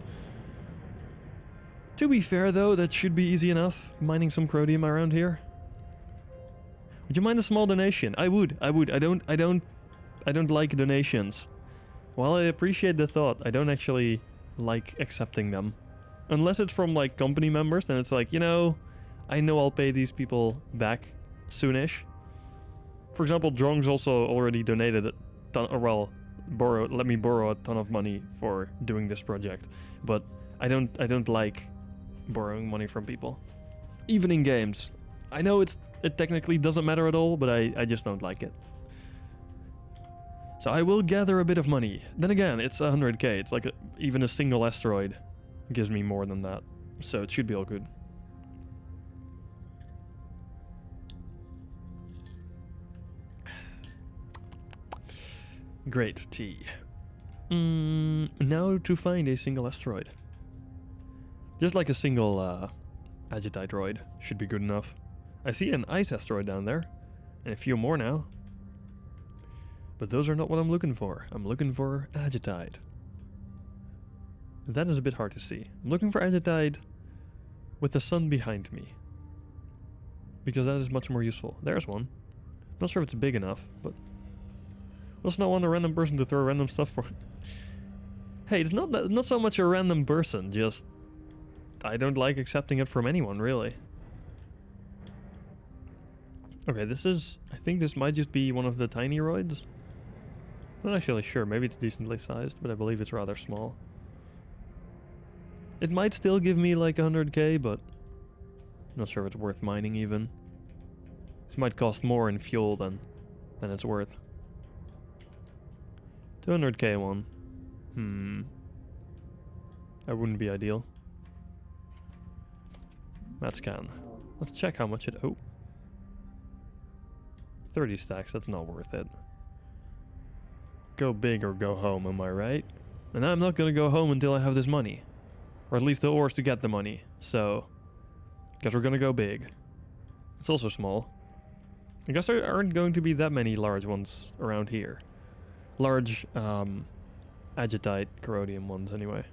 To be fair though, that should be easy enough, mining some chromium around here. Would you mind a small donation? I would. I don't like donations. While I appreciate the thought, I don't actually like accepting them. Unless it's from like company members, then it's like, you know, I know I'll pay these people back soonish. For example, Drong's also already donated a ton, or well, let me borrow a ton of money for doing this project. But I don't like borrowing money from people. Even in games. I know it technically doesn't matter at all, but I just don't like it. So I will gather a bit of money. Then again, it's 100k. It's like even a single asteroid gives me more than that. So it should be all good. Great tea. Now to find a single asteroid. Just like a single agitite should be good enough. I see an ice asteroid down there, and a few more now. But those are not what I'm looking for. I'm looking for agitite. That is a bit hard to see. I'm looking for agitite with the sun behind me, because that is much more useful. There's one. Not sure if it's big enough, but I also not want a random person to throw random stuff for. Hey, it's not so much a random person, just I don't like accepting it from anyone, really. Okay, I think this might just be one of the tiny roids. Not actually sure, maybe it's decently sized, but I believe it's rather small. It might still give me like 100k, but not sure if it's worth mining even. This might cost more in fuel than it's worth. 200k one. That wouldn't be ideal. Let's scan. Let's check how much it... Oh. 30 stacks, that's not worth it. Go big or go home, am I right? And I'm not gonna go home until I have this money. Or at least the ores to get the money. So, guess we're gonna go big. It's also small. I guess there aren't going to be that many large ones around here. Large, agitite, corrodium ones anyway.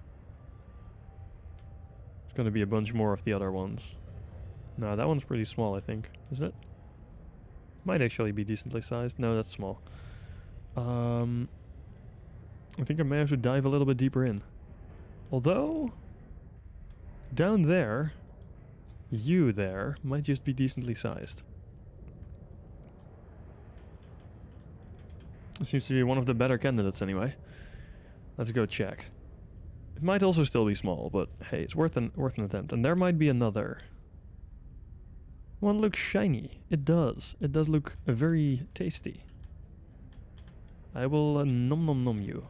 There's gonna be a bunch more of the other ones. No, that one's pretty small, I think. Is it? Might actually be decently sized. No, that's small. I think I may have to dive a little bit deeper in. Although, down there, you there, might just be decently sized. It seems to be one of the better candidates anyway. Let's go check. It might also still be small, but hey, it's worth an attempt. And there might be another. One looks shiny. It does. It does look very tasty. I will nom nom nom you.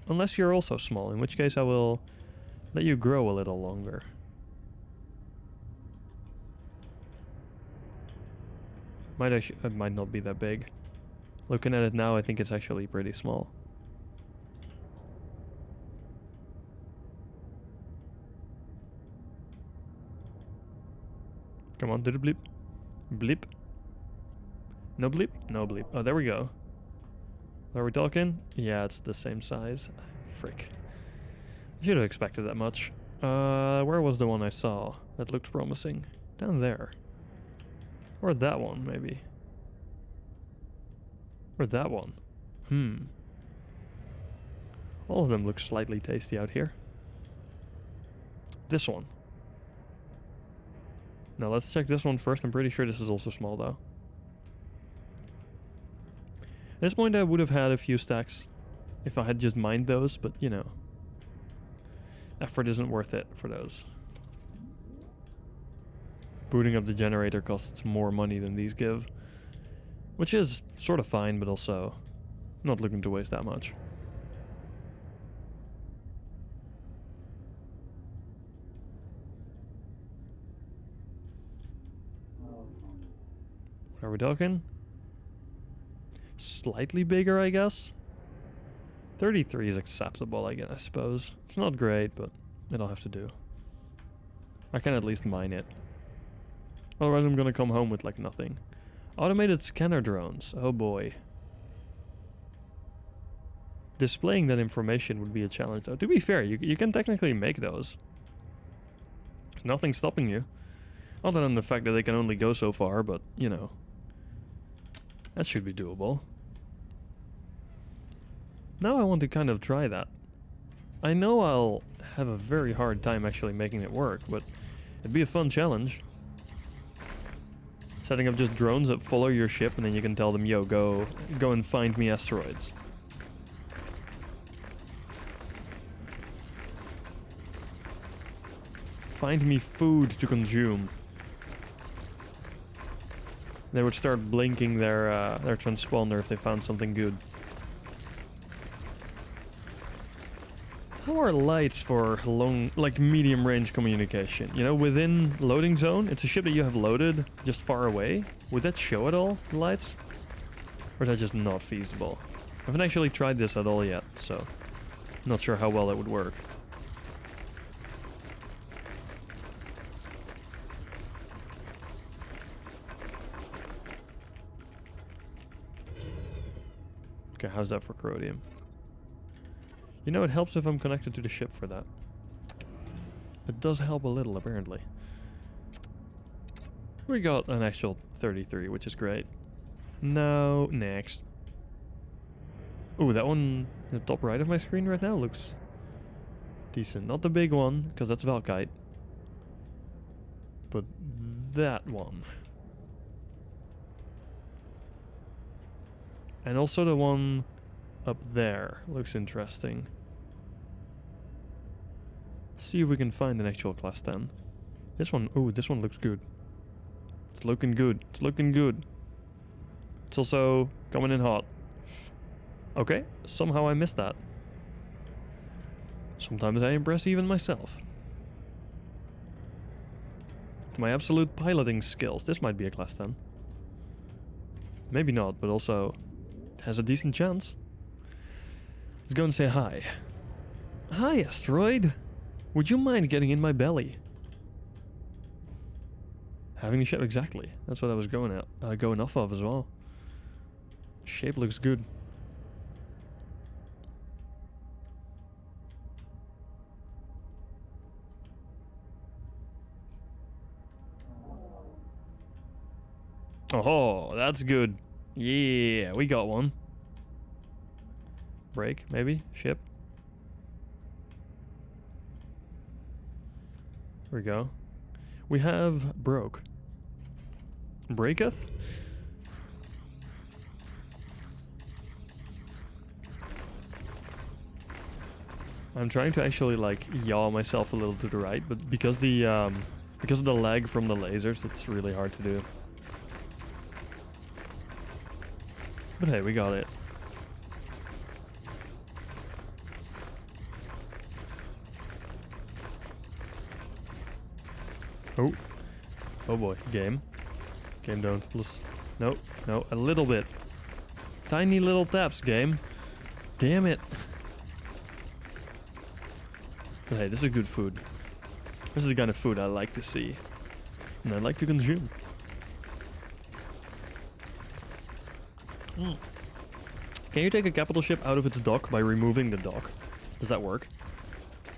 Unless you're also small, in which case I will let you grow a little longer. It might not be that big. Looking at it now, I think it's actually pretty small. Come on, did it bleep? Bleep? No bleep? No bleep. Oh, there we go. Are we talking? Yeah, it's the same size. Frick. I should have expected that much. Where was the one I saw that looked promising? Down there. Or that one, maybe. Or that one. All of them look slightly tasty out here. This one. Now let's check this one first. I'm pretty sure this is also small though. At this point I would have had a few stacks if I had just mined those, but you know. Effort isn't worth it for those. Booting up the generator costs more money than these give. Which is sort of fine, but also not looking to waste that much. What are we talking? Slightly bigger, I guess? 33 is acceptable, I suppose. It's not great, but it'll have to do. I can at least mine it. Otherwise I'm gonna come home with like nothing. Automated scanner drones. Oh boy. Displaying that information would be a challenge though. To be fair, you can technically make those. Nothing's stopping you. Other than the fact that they can only go so far, but, you know. That should be doable. Now I want to kind of try that. I know I'll have a very hard time actually making it work, but it'd be a fun challenge. Setting up just drones that follow your ship, and then you can tell them, yo, go and find me asteroids. Find me food to consume. They would start blinking their transponder if they found something good. How are lights for long, like medium range communication? You know, within loading zone, it's a ship that you have loaded just far away. Would that show at all, the lights? Or is that just not feasible? I haven't actually tried this at all yet, so not sure how well that would work. Okay, how's that for corrodium? You know, it helps if I'm connected to the ship for that. It does help a little, apparently. We got an actual 33, which is great. Now, next. Ooh, that one in the top right of my screen right now looks decent. Not the big one, because that's Valkite. But that one. And also the one up there looks interesting. See if we can find an actual class 10. This one, ooh, this one looks good. It's looking good. It's looking good. It's also coming in hot. Okay, somehow I missed that. Sometimes I impress even myself. With my absolute piloting skills, this might be a class 10. Maybe not, but also it has a decent chance. Let's go and say hi. Hi, asteroid. Would you mind getting in my belly? Having the ship, exactly. That's what I was going off of as well. Shape looks good. Oh, that's good. Yeah, we got one. Break, maybe? Ship? There we go. We have broke. Breaketh? I'm trying to actually like yaw myself a little to the right, but because of the lag from the lasers, it's really hard to do. But hey, we got it. Oh. Oh boy. Game. Game don't. Plus. No. No. A little bit. Tiny little taps, game. Damn it. But hey, this is good food. This is the kind of food I like to see. And I like to consume. Can you take a capital ship out of its dock by removing the dock? Does that work?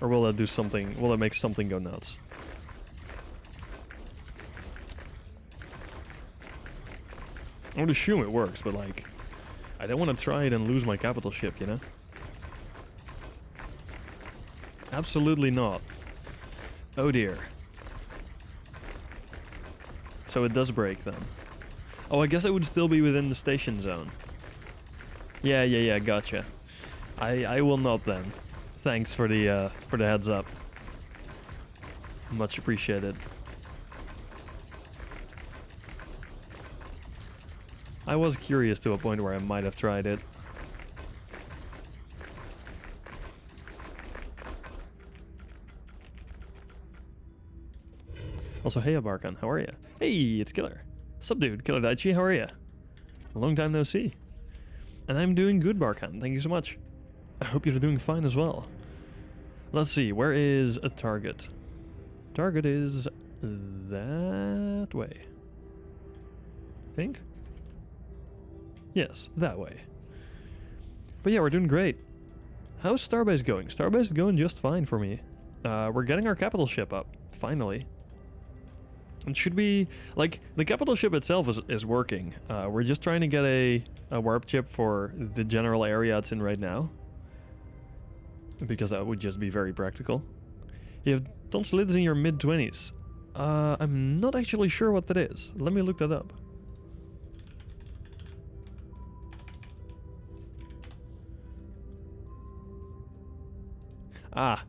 Or will that do something? Will it make something go nuts? I would assume it works, but like, I don't want to try it and lose my capital ship, you know? Absolutely not. Oh dear. So it does break then. Oh, I guess it would still be within the station zone. Yeah, gotcha. I will not then. Thanks for the heads up. Much appreciated. I was curious to a point where I might have tried it. Also, hey Abarkan, how are you? Hey, it's Killer. Sup dude, Killer Daichi, how are you? Long time no see. And I'm doing good, Barkan, thank you so much. I hope you're doing fine as well. Let's see, where is a target? Target is that way. I think? Yes, that way. But yeah, we're doing great. How's Starbase going? Starbase is going just fine for me. We're getting our capital ship up. Finally. And should we... Like, the capital ship itself is working. We're just trying to get a warp chip for the general area it's in right now. Because that would just be very practical. You have tonsilitis in your mid-20s. I'm not actually sure what that is. Let me look that up. Ah.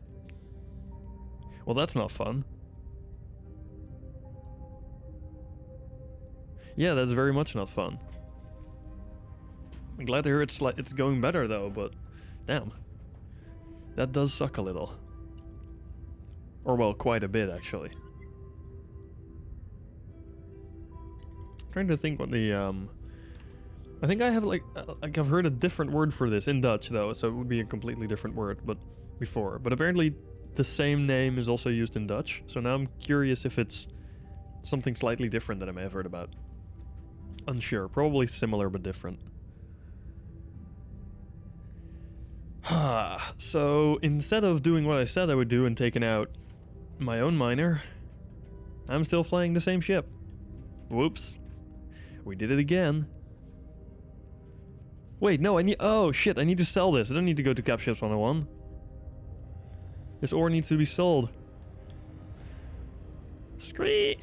Well, that's not fun. Yeah, that's very much not fun. I'm glad to hear it's going better though, but damn. That does suck a little. Or well, quite a bit actually. Trying to think what the I think I have like I've heard a different word for this in Dutch though, so it would be a completely different word, but before. But apparently the same name is also used in Dutch. So now I'm curious if it's something slightly different that I may have heard about. Unsure, probably similar but different. So instead of doing what I said I would do and taking out my own miner, I'm still flying the same ship. Whoops. We did it again. Wait, no, oh shit, I need to sell this. I don't need to go to Cap Ships 101. This ore needs to be sold. Screet!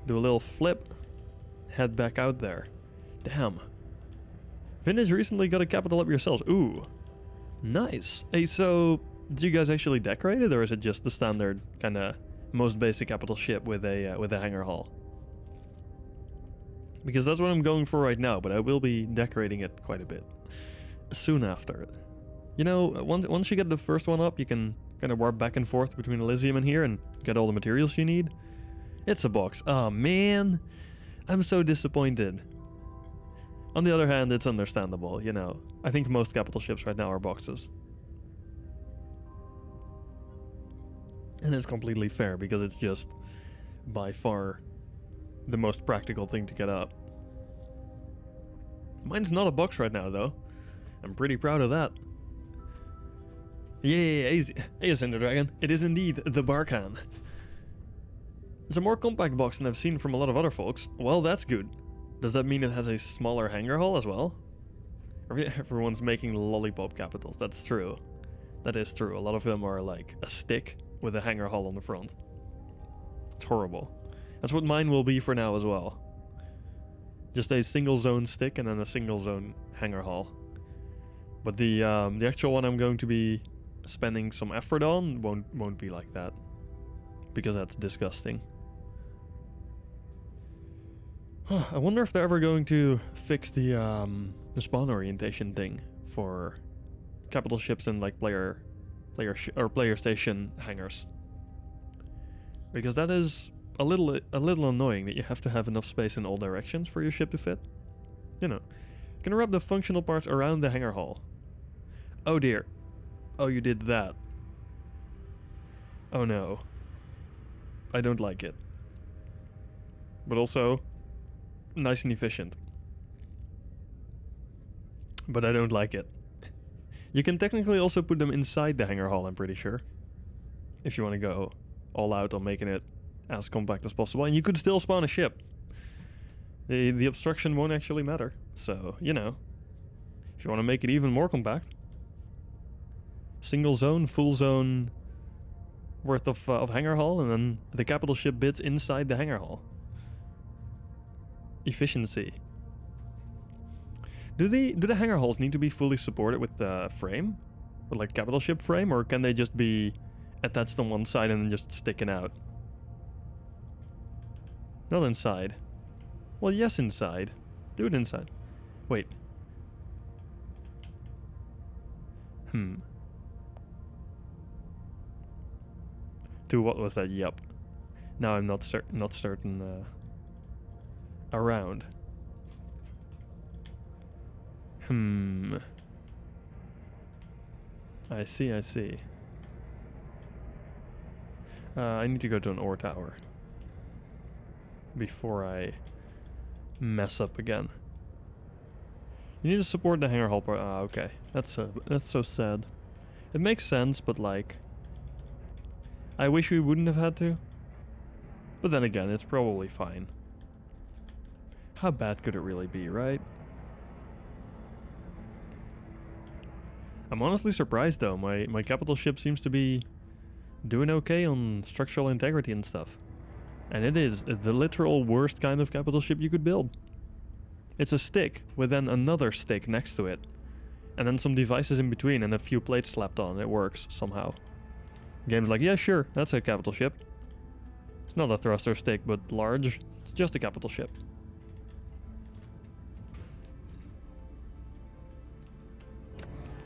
Do a little flip. Head back out there. Damn. Vintage recently got a capital up yourselves. Ooh. Nice. Hey, so do you guys actually decorate it, or is it just the standard kind of most basic capital ship with a hangar hull? Because that's what I'm going for right now, but I will be decorating it quite a bit soon after. You know, once you get the first one up, you can kind of warp back and forth between Elysium and here and get all the materials you need. It's a box. Oh man, I'm so disappointed. On the other hand, it's understandable, you know. I think most capital ships right now are boxes. And it's completely fair because it's just by far the most practical thing to get up. Mine's not a box right now though. I'm pretty proud of that. Yeah, easy. Hey, Cinder Dragon. It is indeed the Barkhan. It's a more compact box than I've seen from a lot of other folks. Well, that's good. Does that mean it has a smaller hangar hull as well? Everyone's making lollipop capitals. That's true. That is true. A lot of them are like a stick with a hangar hull on the front. It's horrible. That's what mine will be for now as well. Just a single zone stick and then a single zone hangar hull. But the actual one I'm going to be spending some effort on won't be like that, because that's disgusting. I wonder if they're ever going to fix the spawn orientation thing for capital ships and like player station hangars, because that is a little annoying that you have to have enough space in all directions for your ship to fit. You know, you can wrap the functional parts around the hangar hull. Oh dear. Oh, you did that. Oh no. I don't like it. But also, nice and efficient. But I don't like it. You can technically also put them inside the hangar hull, I'm pretty sure. If you want to go all out on making it as compact as possible. And you could still spawn a ship. The obstruction won't actually matter. So, you know, if you want to make it even more compact, single zone, full zone worth of hangar hull, and then the capital ship bits inside the hangar hull. Efficiency. Do the hangar hulls need to be fully supported with the frame? With like capital ship frame, or can they just be attached on one side and then just sticking out? Not inside. Well, yes, inside. Do it inside. Wait. To what was that? Yup. Now I'm not certain. Around. I see. I need to go to an ore tower before I mess up again. You need to support the hangar hull part. Ah, okay. That's so sad. It makes sense, but like, I wish we wouldn't have had to. But then again, it's probably fine. How bad could it really be, right? I'm honestly surprised though. My capital ship seems to be doing okay on structural integrity and stuff. And it is the literal worst kind of capital ship you could build. It's a stick with then another stick next to it. And then some devices in between and a few plates slapped on. It works somehow. Game's like, yeah, sure, that's a capital ship. It's not a thruster stick, but large. It's just a capital ship.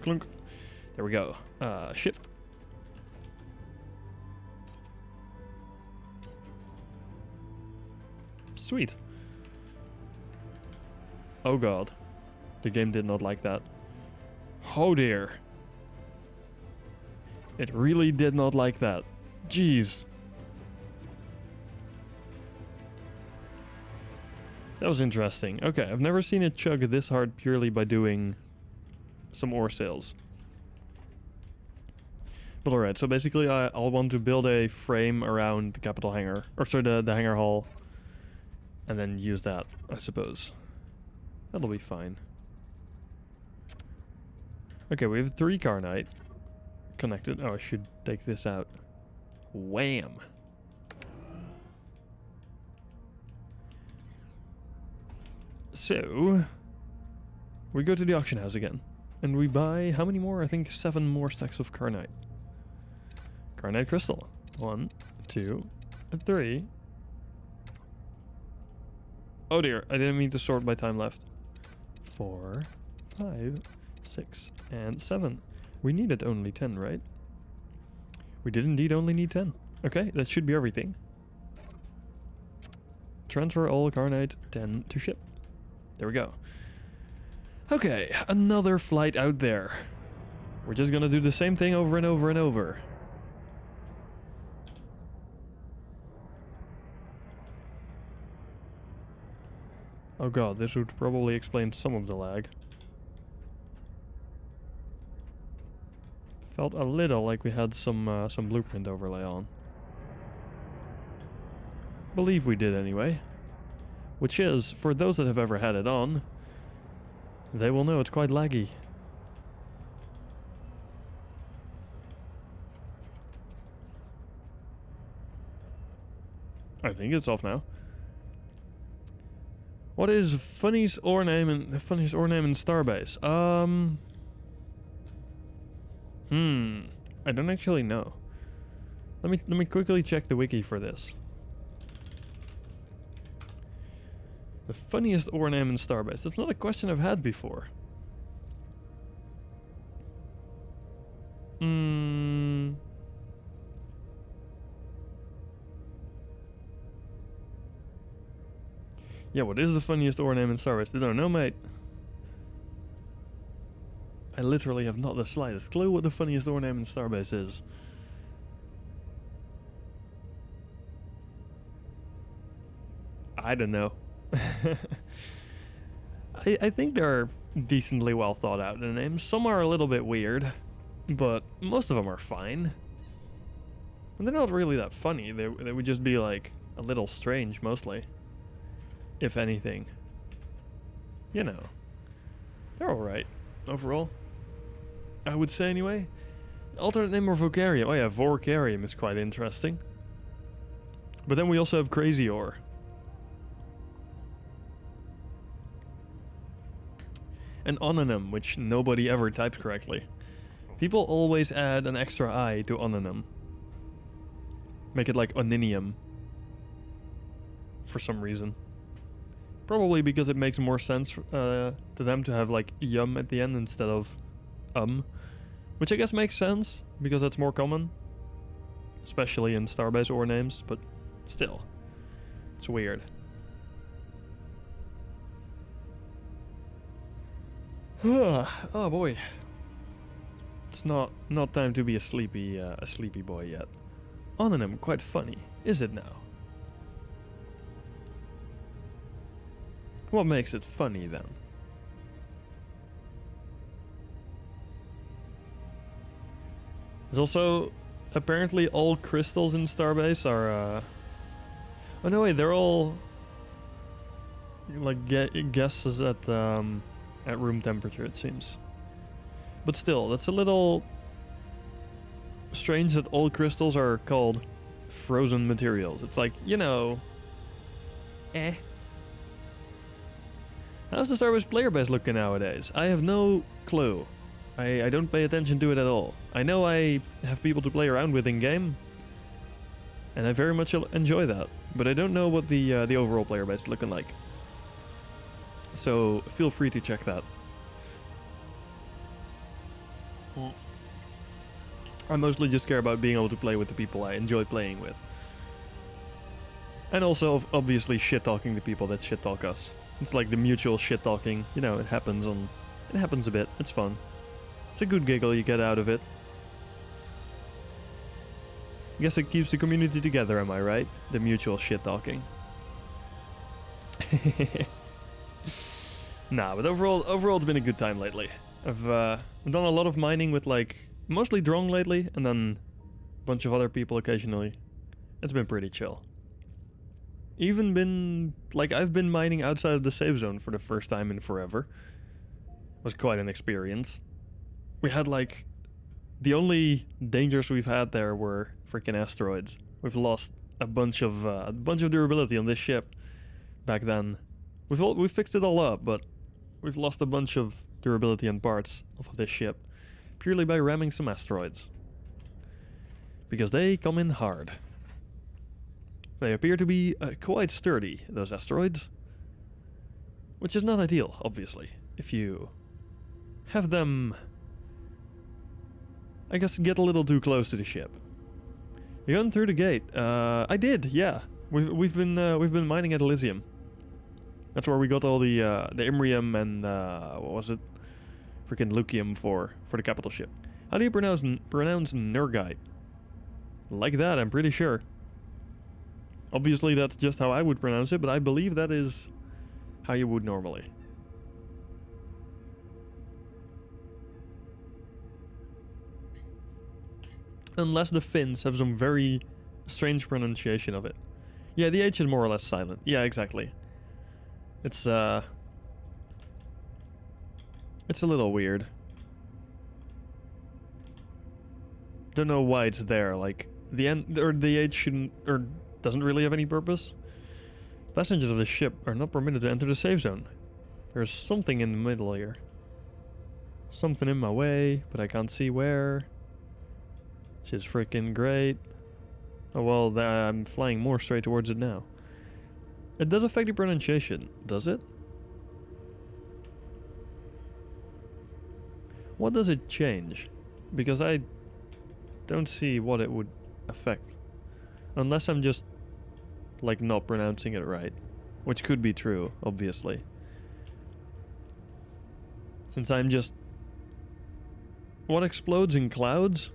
Clunk. There we go. Ship. Sweet. Oh god. The game did not like that. Oh dear. It really did not like that. Jeez. That was interesting. Okay, I've never seen it chug this hard purely by doing some ore sales. But alright, so basically I'll want to build a frame around the capital hangar. Or sorry, the hangar hall. And then use that, I suppose. That'll be fine. Okay, we have 3 Carnite connected. Oh, I should take this out. Wham! So, we go to the auction house again. And we buy, how many more? I think 7 more stacks of Carnite. Carnite crystal. 1, 2, and 3. Oh dear, I didn't mean to sort by time left. 4, 5, 6, and 7. We needed only 10, right? We did indeed only need 10. Okay, that should be everything. Transfer all Carnite 10 to ship. There we go. Okay, another flight out there. We're just gonna do the same thing over and over and over. Oh god, this would probably explain some of the lag. Felt a little like we had some blueprint overlay on. Believe we did anyway. Which is, for those that have ever had it on, they will know it's quite laggy. I think it's off now. What is funniest ore name in Starbase? I don't actually know. Let me quickly check the wiki for this. The funniest ore name in Starbase. That's not a question I've had before. Yeah, what is the funniest ore name in Starbase? I don't know, mate. I literally have not the slightest clue what the funniest ore name in Starbase is. I don't know. I think they're decently well thought out, the names. Some are a little bit weird, but most of them are fine. And they're not really that funny. They would just be like a little strange mostly. If anything. You know. They're alright overall. I would say anyway. Alternate name of Vocarium. Oh yeah, Vorcarium is quite interesting. But then we also have Crazy Ore. And Ononym, which nobody ever types correctly. People always add an extra I to Ononym. Make it like Oninium. For some reason. Probably because it makes more sense to them to have like yum at the end instead of which I guess makes sense because that's more common, especially in Starbase ore names, but still, it's weird. Oh boy, it's not time to be a sleepy boy yet. Ononym, quite funny, is it now? What makes it funny then? There's also apparently all crystals in Starbase are Oh no, wait, they're all like guesses at room temperature, it seems. But still, that's a little strange that all crystals are called frozen materials. It's like, you know, eh. How's the Starbase player base looking nowadays? I have no clue. I don't pay attention to it at all. I know I have people to play around with in game, and I very much enjoy that. But I don't know what the overall player base is looking like. So feel free to check that. I mostly just care about being able to play with the people I enjoy playing with. And also, obviously, shit-talking the people that shit-talk us. It's like the mutual shit-talking. You know, it happens a bit. It's fun. It's a good giggle you get out of it. I guess it keeps the community together, am I right? The mutual shit-talking. Nah, but overall it's been a good time lately. I've done a lot of mining with like mostly Drong lately, and then a bunch of other people occasionally. It's been pretty chill. Even been like I've been mining outside of the safe zone for the first time in forever. It was quite an experience. We had like the only dangers we've had there were freaking asteroids. We've lost a bunch of durability on this ship back then. We've fixed it all up, but we've lost a bunch of durability and parts of this ship purely by ramming some asteroids. Because they come in hard. They appear to be quite sturdy, those asteroids. Which is not ideal, obviously, if you have them, I guess, get a little too close to the ship. You're going through the gate. I did, yeah. We've been mining at Elysium. That's where we got all the Imrium and what was it? Freaking Lucium for the capital ship. How do you pronounce Nergite? Like that, I'm pretty sure. Obviously, that's just how I would pronounce it, but I believe that is how you would normally. Unless the Finns have some very strange pronunciation of it. Yeah, the H is more or less silent. Yeah, exactly. It's a little weird. Don't know why it's there. Like the N or the H shouldn't or doesn't really have any purpose. Passengers of the ship are not permitted to enter the safe zone. There's something in the middle here. Something in my way, but I can't see where. Which is freaking great. Oh well, I'm flying more straight towards it now. It does affect the pronunciation, does it? What does it change? Because I don't see what it would affect. Unless I'm just, like, not pronouncing it right. Which could be true, obviously. Since I'm just... What explodes in clouds?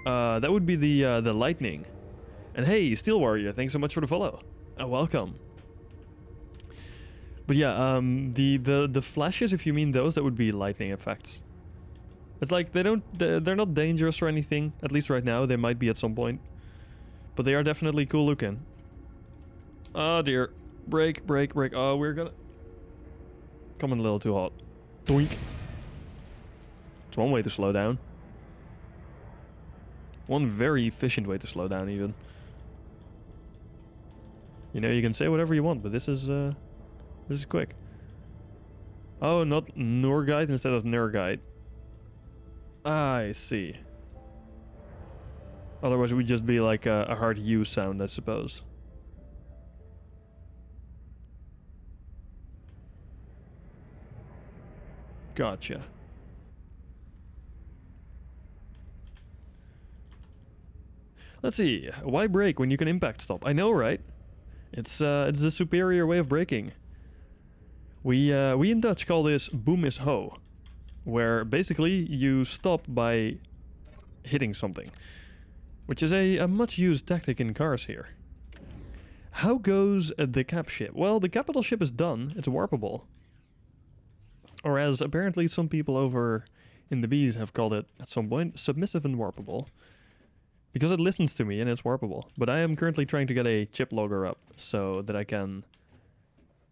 That would be the lightning. And hey, Steel Warrior, thanks so much for the follow. Welcome. But yeah, the flashes, if you mean those, that would be lightning effects. It's like they're not dangerous or anything, at least right now. They might be at some point. But they are definitely cool looking. Oh dear. Brake. Oh, we're gonna... Coming a little too hot. Doink. It's one way to slow down. One very efficient way to slow down, even. You know, you can say whatever you want, but this is quick. Oh, not Norgite instead of Nergite. I see. Otherwise it would just be like a hard U sound, I suppose. Gotcha. Let's see. Why brake when you can impact stop? I know, right? It's the superior way of braking. We in Dutch call this boom is ho, where basically you stop by hitting something, which is a much used tactic in cars here. How goes the cap ship? Well, the capital ship is done. It's warpable. Or as apparently some people over in the Bs have called it at some point, submissive and warpable. Because it listens to me and it's warpable. But I am currently trying to get a chip logger up so that I can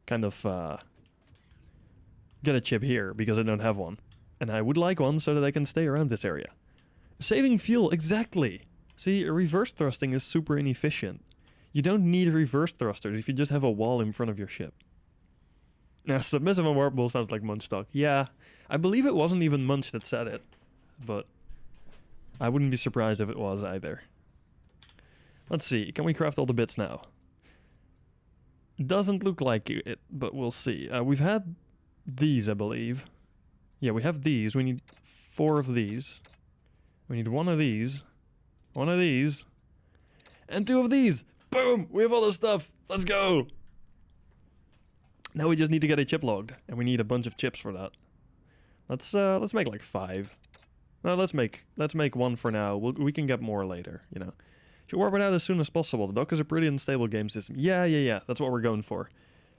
kind of get a chip here because I don't have one. And I would like one so that I can stay around this area. Saving fuel, exactly. See, reverse thrusting is super inefficient. You don't need reverse thrusters if you just have a wall in front of your ship. Now, submissive and warpable sounds like Munch talk. Yeah, I believe it wasn't even Munch that said it, but I wouldn't be surprised if it was either. Let's see, can we craft all the bits now? Doesn't look like it, but we'll see. We've had these, I believe. Yeah, we have these. We need 4 of these. We need 1 of these. 1 of these. And 2 of these! Boom! We have all the stuff! Let's go! Now we just need to get a chip logged, and we need a bunch of chips for that. Let's make like 5. No, let's make 1 for now. We can get more later, you know. Should warp it out as soon as possible. The dock is a pretty unstable game system. Yeah. That's what we're going for.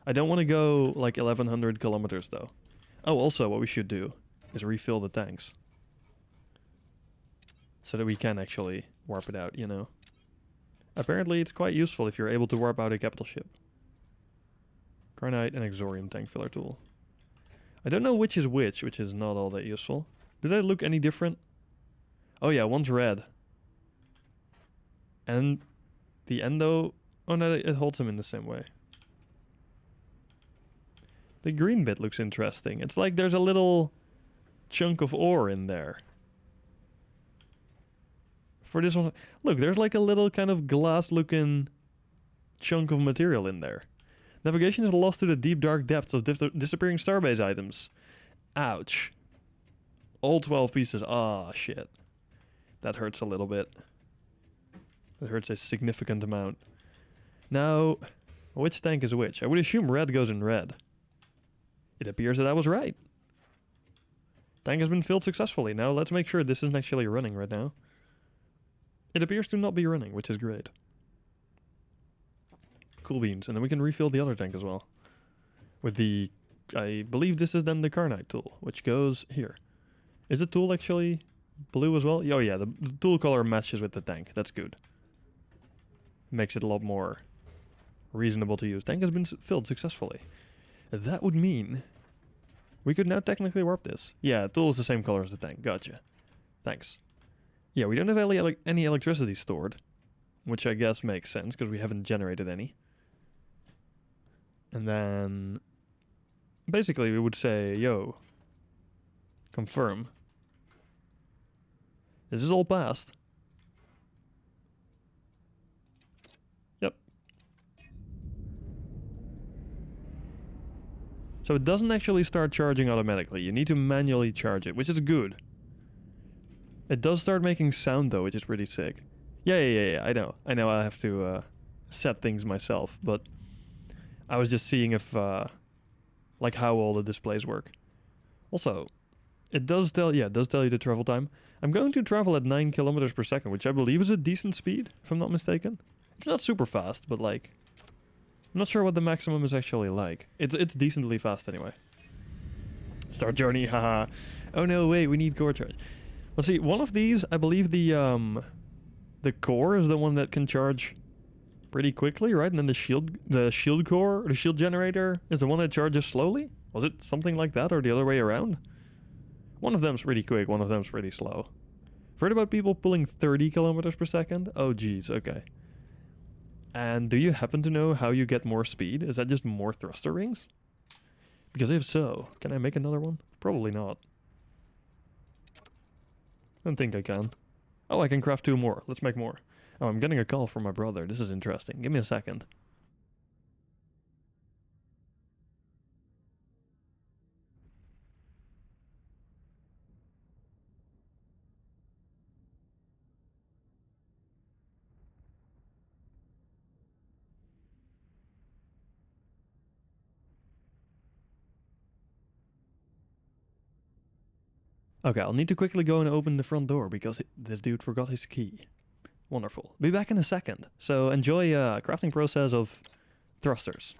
I don't want to go like 1,100 kilometers though. Oh, also what we should do is refill the tanks. So that we can actually warp it out, you know. Apparently it's quite useful if you're able to warp out a capital ship. Carnite and Exorium tank filler tool. I don't know which is not all that useful. Do they look any different? Oh yeah, one's red. And the endo... Oh no, it holds them in the same way. The green bit looks interesting. It's like there's a little chunk of ore in there. For this one... Look, there's like a little kind of glass-looking chunk of material in there. Navigation is lost to the deep dark depths of disappearing Starbase items. Ouch. All 12 pieces. Ah, shit. That hurts a little bit. That hurts a significant amount. Now, which tank is which? I would assume red goes in red. It appears that I was right. Tank has been filled successfully. Now let's make sure this isn't actually running right now. It appears to not be running, which is great. Cool beans. And then we can refill the other tank as well. With the... I believe this is then the Carnite tool, which goes here. Is the tool actually blue as well? Oh yeah, the tool color matches with the tank. That's good. Makes it a lot more reasonable to use. Tank has been filled successfully. That would mean we could now technically warp this. Yeah, tool is the same color as the tank. Gotcha. Thanks. Yeah, we don't have any electricity stored, which I guess makes sense because we haven't generated any. And then basically we would say, yo, confirm. This is all passed. Yep. So it doesn't actually start charging automatically. You need to manually charge it, which is good. It does start making sound though, which is pretty sick. Yeah, I know I have to set things myself, but I was just seeing if, like how all the displays work. Also, it does tell you the travel time. I'm going to travel at 9 kilometers per second, which I believe is a decent speed, if I'm not mistaken. It's not super fast, but like, I'm not sure what the maximum is actually like. It's decently fast anyway. Start journey, haha. Oh no, wait, we need core charge. Let's see, one of these, I believe the core is the one that can charge pretty quickly, right? And then the shield core, or the shield generator is the one that charges slowly? Was it something like that, or the other way around? One of them's really quick, one of them's really slow. I've heard about people pulling 30 kilometers per second? Oh geez, okay. And do you happen to know how you get more speed? Is that just more thruster rings? Because if so, can I make another one? Probably not. I don't think I can. Oh, I can craft 2 more. Let's make more. Oh, I'm getting a call from my brother. This is interesting. Give me a second. Okay, I'll need to quickly go and open the front door because this dude forgot his key. Wonderful. Be back in a second. So enjoy crafting process of thrusters,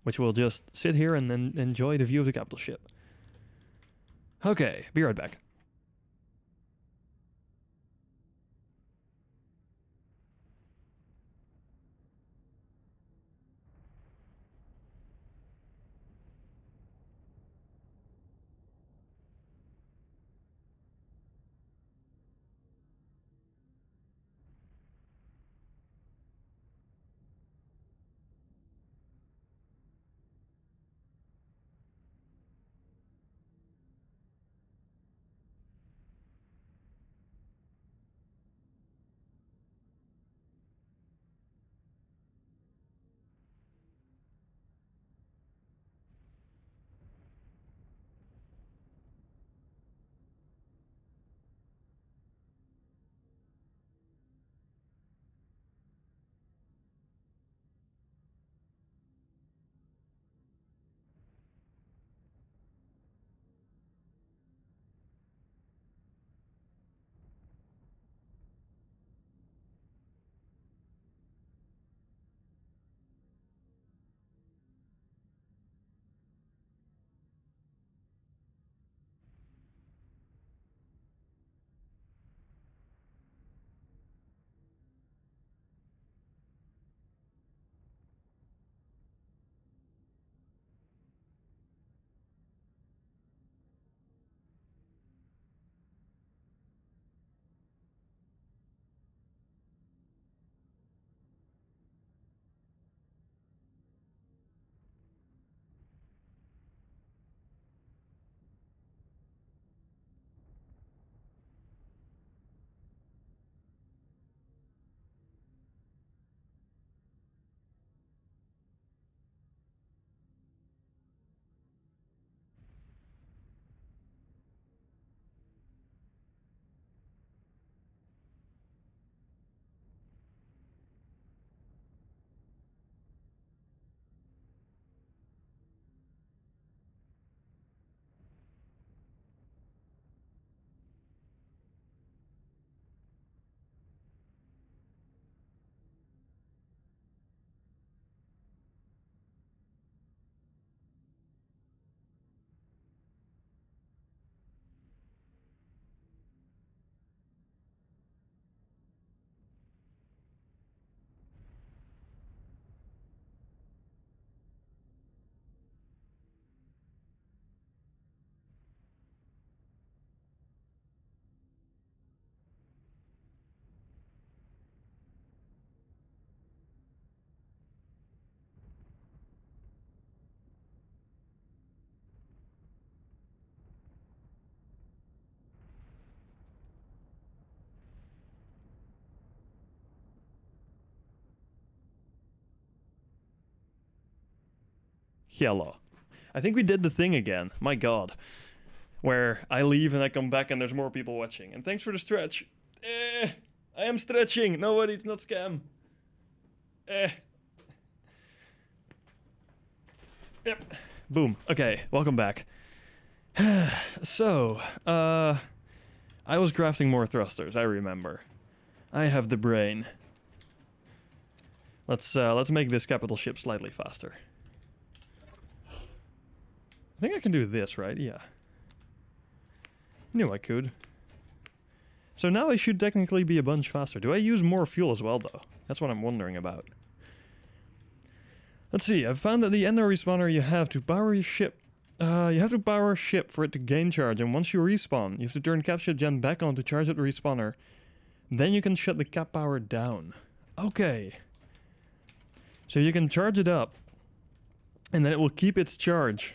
which will just sit here and then enjoy the view of the capital ship. Okay, be right back. yellow. I think we did the thing again. My god. Where I leave and I come back and there's more people watching. And thanks for the stretch. I am stretching. No, it's not scam. Yep. Boom. Okay, welcome back. So, I was crafting more thrusters, I remember. I have the brain. Let's make this capital ship slightly faster. I think I can do this, right? Yeah. Knew I could. So now I should technically be a bunch faster. Do I use more fuel as well, though? That's what I'm wondering about. Let's see. I've found that the ender respawner you have to power your ship. You have to power a ship for it to gain charge, and once you respawn, you have to turn cap ship gen back on to charge at the respawner. Then you can shut the cap power down. Okay. So you can charge it up, and then it will keep its charge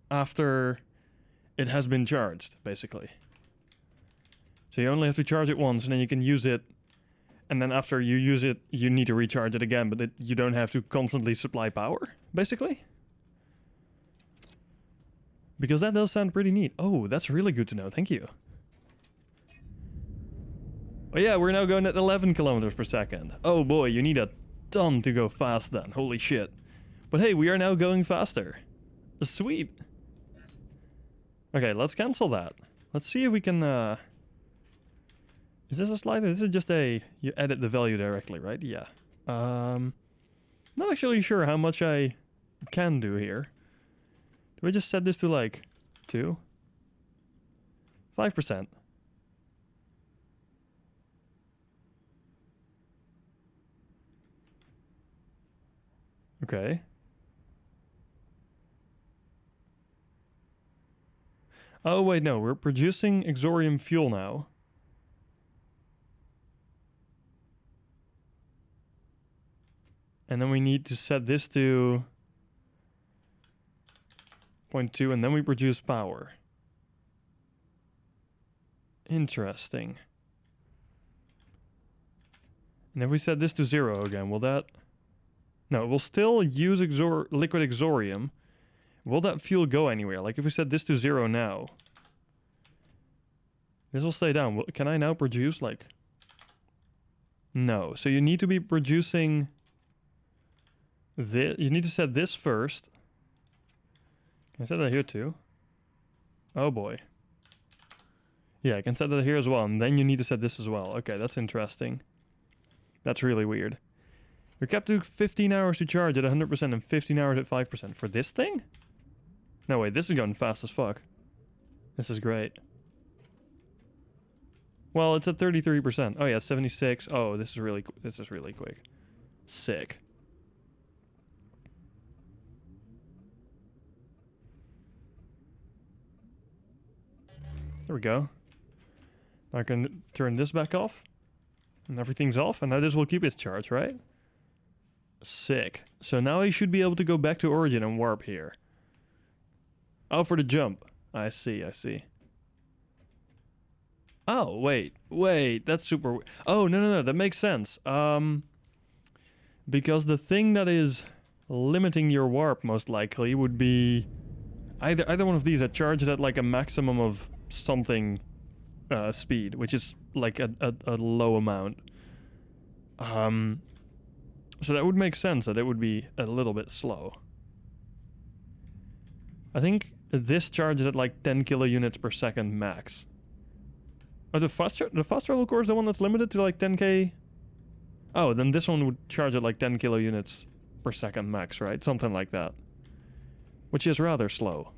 after it has been charged, basically. So you only have to charge it once, and then you can use it, and then after you use it, you need to recharge it again, but you don't have to constantly supply power, basically. Because that does sound pretty neat. Oh, that's really good to know. Thank you. Oh yeah, we're now going at 11 kilometers per second. Oh boy, you need a ton to go fast then. Holy shit. But hey, we are now going faster. Sweet. Okay, let's cancel that. Let's see if we can... Is this a slider? This is just a... You edit the value directly, right? Yeah. Not actually sure how much I can do here. Do I just set this to like 2? 5%. Okay. Oh wait, no, we're producing exorium fuel now. And then we need to set this to 0.2, and then we produce power. Interesting. And if we set this to 0 again, will that... No, it will still use liquid exorium. Will that fuel go anywhere? Like if we set this to 0 now, this will stay down. Can I now produce like... No, so you need to be producing this. You need to set this first. Can I set that here too? Oh boy. Yeah, I can set that here as well, and then you need to set this as well. Okay, that's interesting. That's really weird. You're capped to 15 hours to charge at 100% and 15 hours at 5%. For this thing? No, wait, this is going fast as fuck. This is great. Well, it's at 33%. Oh yeah, 76. Oh, this is really quick. Sick. There we go. I can turn this back off. And everything's off, and now this will keep its charge, right? Sick. So now I should be able to go back to Origin and warp here. Oh, for the jump. I see, I see. Oh, wait, that's super... Oh, no, that makes sense. Because the thing that is limiting your warp, most likely, would be either one of these that charges at like a maximum of something speed, which is like a low amount. So that would make sense that it would be a little bit slow. I think this charges at like 10 kilounits per second max. Oh, the fast travel core is the one that's limited to like 10k? Oh, then this one would charge at like 10 kilounits per second max, right? Something like that. Which is rather slow.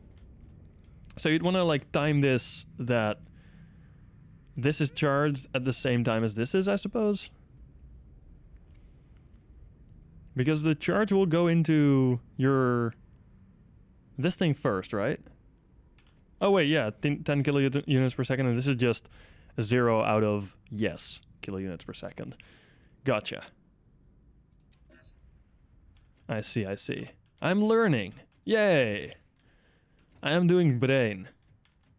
So you'd want to like time this that this is charged at the same time as this is, I suppose. Because the charge will go into your... this thing first, right? Oh wait, yeah, 10 kilounits per second, and this is just 0 out of, yes, kilounits per second. Gotcha. I see. I'm learning. Yay! I am doing brain.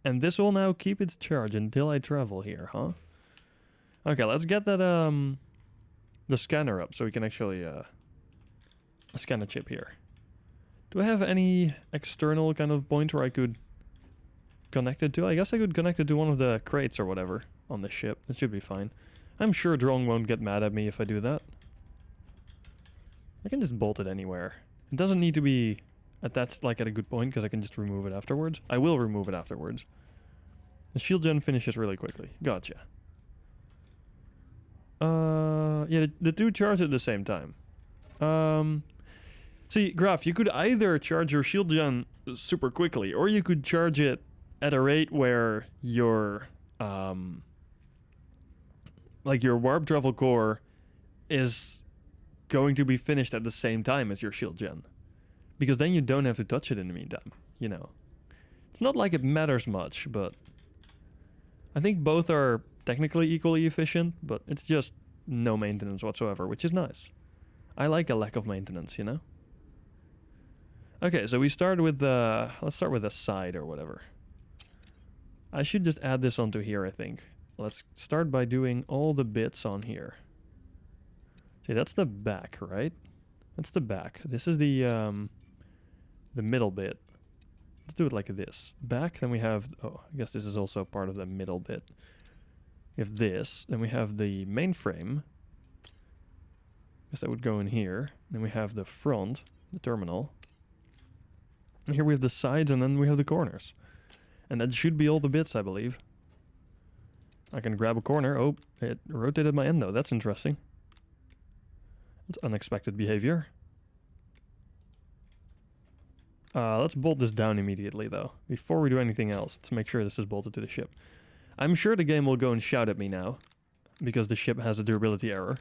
And this will now keep its charge until I travel here, huh? Okay, let's get that, the scanner up so we can actually, scan a chip here. Do I have any external kind of point where I could connect it to? I guess I could connect it to one of the crates or whatever on the ship. That should be fine. I'm sure Drone won't get mad at me if I do that. I can just bolt it anywhere. It doesn't need to be attached like at a good point because I can just remove it afterwards. I will remove it afterwards. The shield gen finishes really quickly. Gotcha. Yeah, the two charge at the same time. See, Graph, you could either charge your shield gen super quickly, or you could charge it at a rate where your like your warp travel core is going to be finished at the same time as your shield gen, because then you don't have to touch it in the meantime. You know, it's not like it matters much, but I think both are technically equally efficient, but it's just no maintenance whatsoever, which is nice. I like a lack of maintenance, you know? Okay, so we start with the... Let's start with the side or whatever. I should just add this onto here, I think. Let's start by doing all the bits on here. See, that's the back, right? That's the back. This is the middle bit. Let's do it like this. Back, then we have... Oh, I guess this is also part of the middle bit. We have this, then we have the mainframe. I guess that would go in here. Then we have the front, the terminal. And here we have the sides, and then we have the corners. And that should be all the bits, I believe. I can grab a corner. Oh, it rotated my end, though. That's interesting. That's unexpected behavior. Let's bolt this down immediately, though. Before we do anything else, let's make sure this is bolted to the ship. I'm sure the game will go and shout at me now, because the ship has a durability error.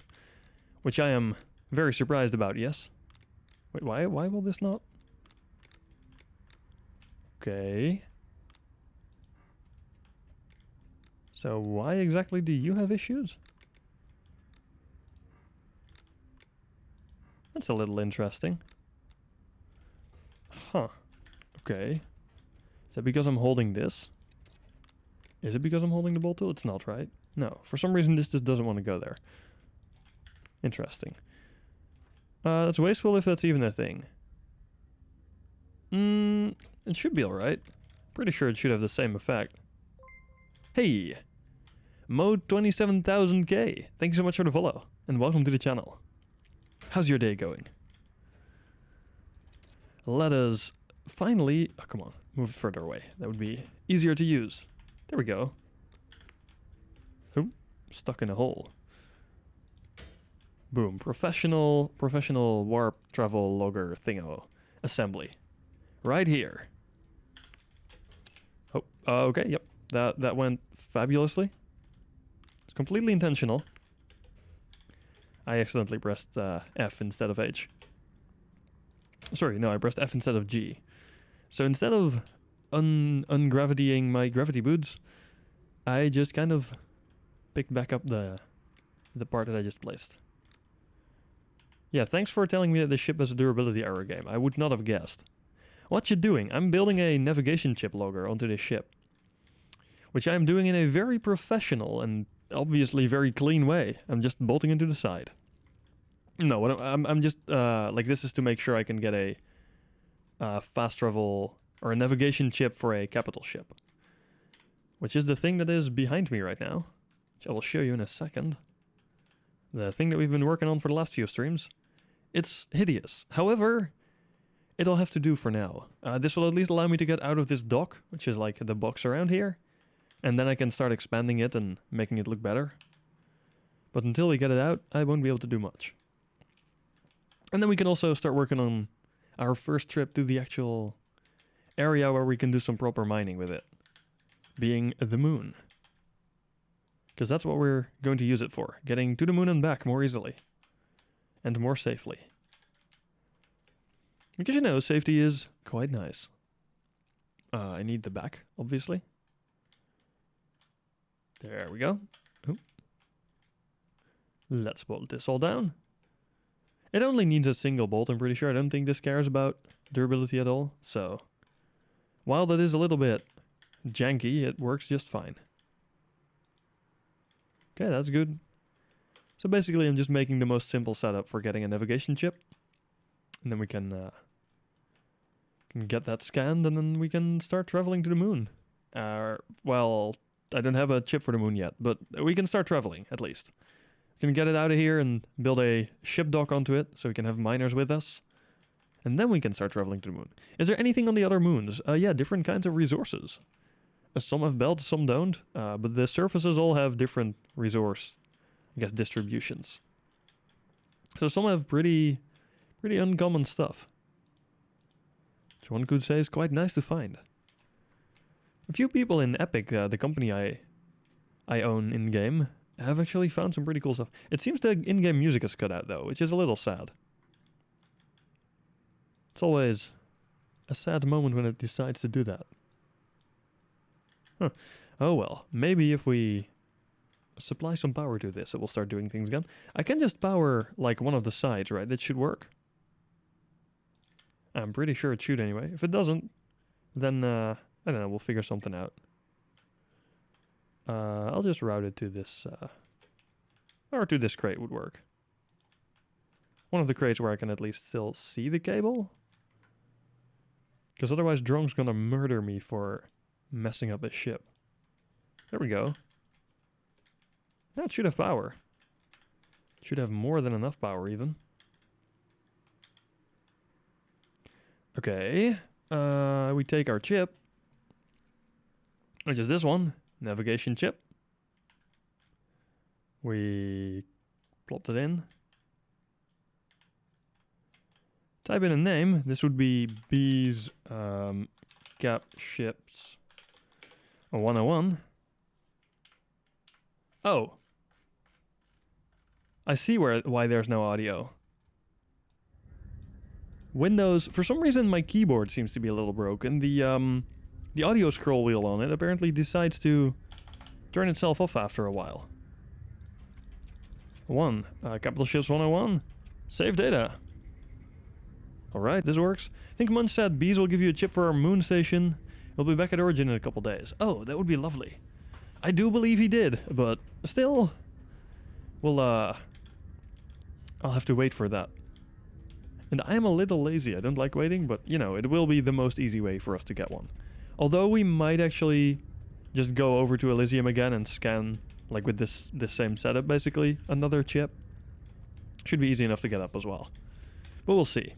Which I am very surprised about, yes? Wait, why will this not? Okay. So why exactly do you have issues? That's a little interesting. Huh. Okay. Is that because I'm holding this? Is it because I'm holding the bolt tool? It's not, right? No. For some reason this just doesn't want to go there. Interesting. That's wasteful if that's even a thing. It should be alright. Pretty sure it should have the same effect. Hey! Mode 27,000k! Thank you so much for the follow, and welcome to the channel. How's your day going? Let us finally... Oh, come on. Move it further away. That would be easier to use. There we go. Oh, stuck in a hole. Boom. Professional warp travel logger thingo. Assembly. Right here. Oh, okay, yep. That went fabulously. It's completely intentional. I accidentally pressed F instead of H. Sorry, no, I pressed F instead of G. So instead of ungravitying my gravity boots, I just kind of picked back up the part that I just placed. Yeah, thanks for telling me that the ship has a durability error game. I would not have guessed. What you doing? I'm building a navigation chip logger onto this ship, which I'm doing in a very professional and obviously very clean way. I'm just bolting into the side. No, what I'm just like, this is to make sure I can get a fast travel or a navigation chip for a capital ship, which is the thing that is behind me right now, which I will show you in a second. The thing that we've been working on for the last few streams. It's hideous. However, it'll have to do for now. This will at least allow me to get out of this dock, which is like the box around here, and then I can start expanding it and making it look better. But until we get it out, I won't be able to do much. And then we can also start working on our first trip to the actual area where we can do some proper mining with it, being the moon. Because that's what we're going to use it for, getting to the moon and back more easily. And more safely. Because, you know, safety is quite nice. I need the back, obviously. There we go. Ooh. Let's bolt this all down. It only needs a single bolt, I'm pretty sure. I don't think this cares about durability at all. So, while that is a little bit janky, it works just fine. Okay, that's good. So basically I'm just making the most simple setup for getting a navigation chip. And then we can Can get that scanned, and then we can start traveling to the moon. Well, I don't have a chip for the moon yet, but we can start traveling, at least. We can get it out of here and build a ship dock onto it, so we can have miners with us. And then we can start traveling to the moon. Is there anything on the other moons? Yeah, different kinds of resources. Some have belts, some don't. But the surfaces all have different resource, I guess, distributions. So some have pretty uncommon stuff. Which one could say is quite nice to find. A few people in Epic, the company I own in-game, have actually found some pretty cool stuff. It seems the in-game music is cut out, though, which is a little sad. It's always a sad moment when it decides to do that. Huh. Oh well, maybe if we supply some power to this, it will start doing things again. I can just power, like, one of the sides, right? That should work. I'm pretty sure it should anyway. If it doesn't, then, I don't know, we'll figure something out. I'll just route it to this, or to this crate would work. One of the crates where I can at least still see the cable. Because otherwise Drone's gonna murder me for messing up his ship. There we go. Now it should have power. Should have more than enough power even. Okay. We take our chip. Which is this one. Navigation chip. We plopped it in. Type in a name. This would be B's Cap Ships 101. Oh. I see why there's no audio. Windows, for some reason my keyboard seems to be a little broken. The audio scroll wheel on it apparently decides to turn itself off after a while. Capital Ships 101. Save data. Alright, this works. I think Munch said Bees will give you a chip for our moon station. We'll be back at Origin in a couple days. Oh, that would be lovely. I do believe he did, but still, we'll, I'll have to wait for that. And I am a little lazy. I don't like waiting, but, you know, it will be the most easy way for us to get one. Although we might actually just go over to Elysium again and scan, like with this same setup, basically, another chip. Should be easy enough to get up as well. But we'll see.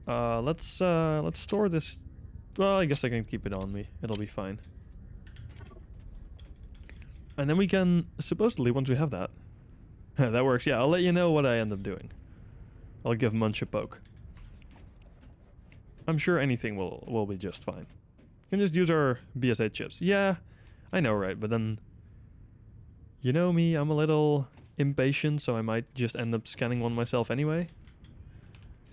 Let's store this. Well, I guess I can keep it on me. It'll be fine. And then we can, supposedly, once we have that, that works. Yeah, I'll let you know what I end up doing. I'll give Munch a poke. I'm sure anything will be just fine. We can just use our BS8 chips. Yeah, I know, right? But then, you know me, I'm a little impatient, so I might just end up scanning one myself anyway.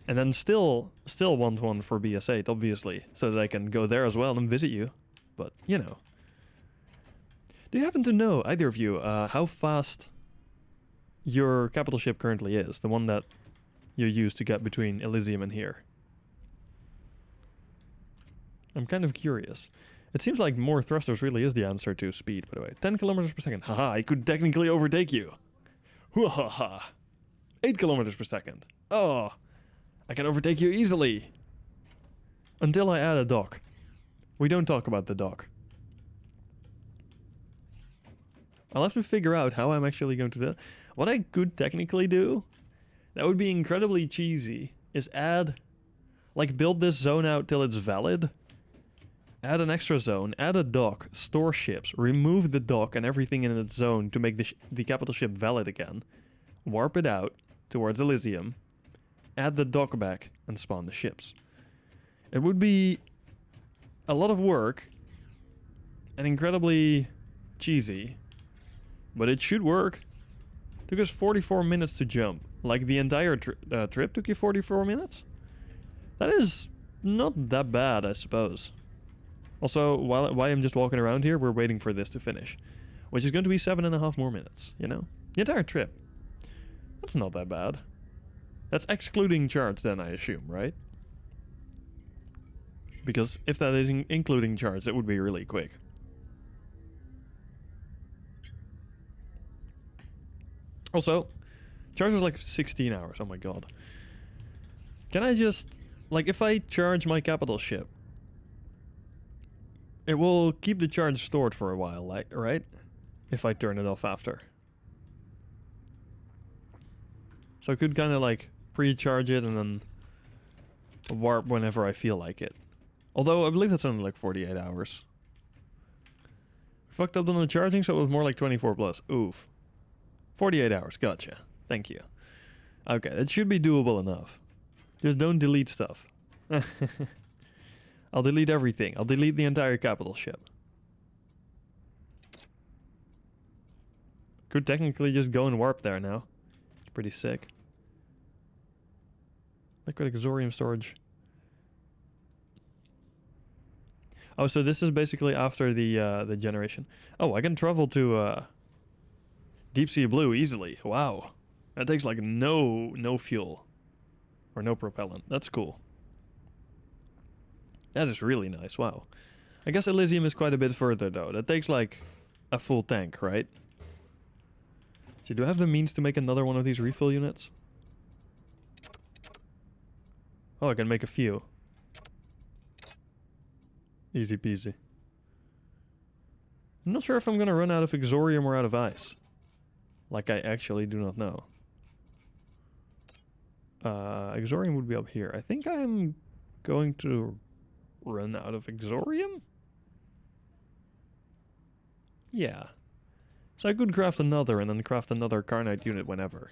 And then still want one for BS8, obviously, so that I can go there as well and visit you. But, you know. Do you happen to know, either of you, how fast your capital ship currently is? The one that you use to get between Elysium and here? I'm kind of curious. It seems like more thrusters really is the answer to speed, by the way. 10 kilometers per second. Haha, I could technically overtake you. Hoo-ha-ha. 8 kilometers per second. Oh, I can overtake you easily. Until I add a dock. We don't talk about the dock. I'll have to figure out how I'm actually going to do that. What I could technically do, that would be incredibly cheesy, is add, like, build this zone out till it's valid. Add an extra zone, add a dock, store ships, remove the dock and everything in its zone to make the capital ship valid again. Warp it out towards Elysium. Add the dock back and spawn the ships. It would be a lot of work and incredibly cheesy, but it should work. It took us 44 minutes to jump. Like the entire trip took you 44 minutes? That is not that bad, I suppose. Also, while I'm just walking around here, we're waiting for this to finish. Which is going to be 7.5 more minutes, you know? The entire trip. That's not that bad. That's excluding charge then, I assume, right? Because if that is including charge, it would be really quick. Also, charge is like 16 hours, oh my god. Can I just like if I charge my capital ship, it will keep the charge stored for a while, like, right? If I turn it off after. So I could kind of like pre-charge it and then warp whenever I feel like it. Although I believe that's only like 48 hours. Fucked up on the charging, so it was more like 24 plus. Oof. 48 hours, gotcha. Thank you. Okay, that should be doable enough. Just don't delete stuff. I'll delete everything. I'll delete the entire capital ship. Could technically just go and warp there now. It's pretty sick. Liquid exorium storage. Oh, so this is basically after the generation. Oh, I can travel to Deep Sea Blue easily. Wow. That takes like no fuel. Or no propellant. That's cool. That is really nice. Wow. I guess Elysium is quite a bit further though. That takes like a full tank, right? So do I have the means to make another one of these refill units? Oh, I can make a few. Easy peasy. I'm not sure if I'm gonna run out of exorium or out of ice. Like, I actually do not know. Exorium would be up here. I think I'm going to run out of exorium? Yeah. So I could craft another and then craft another Carnite unit whenever.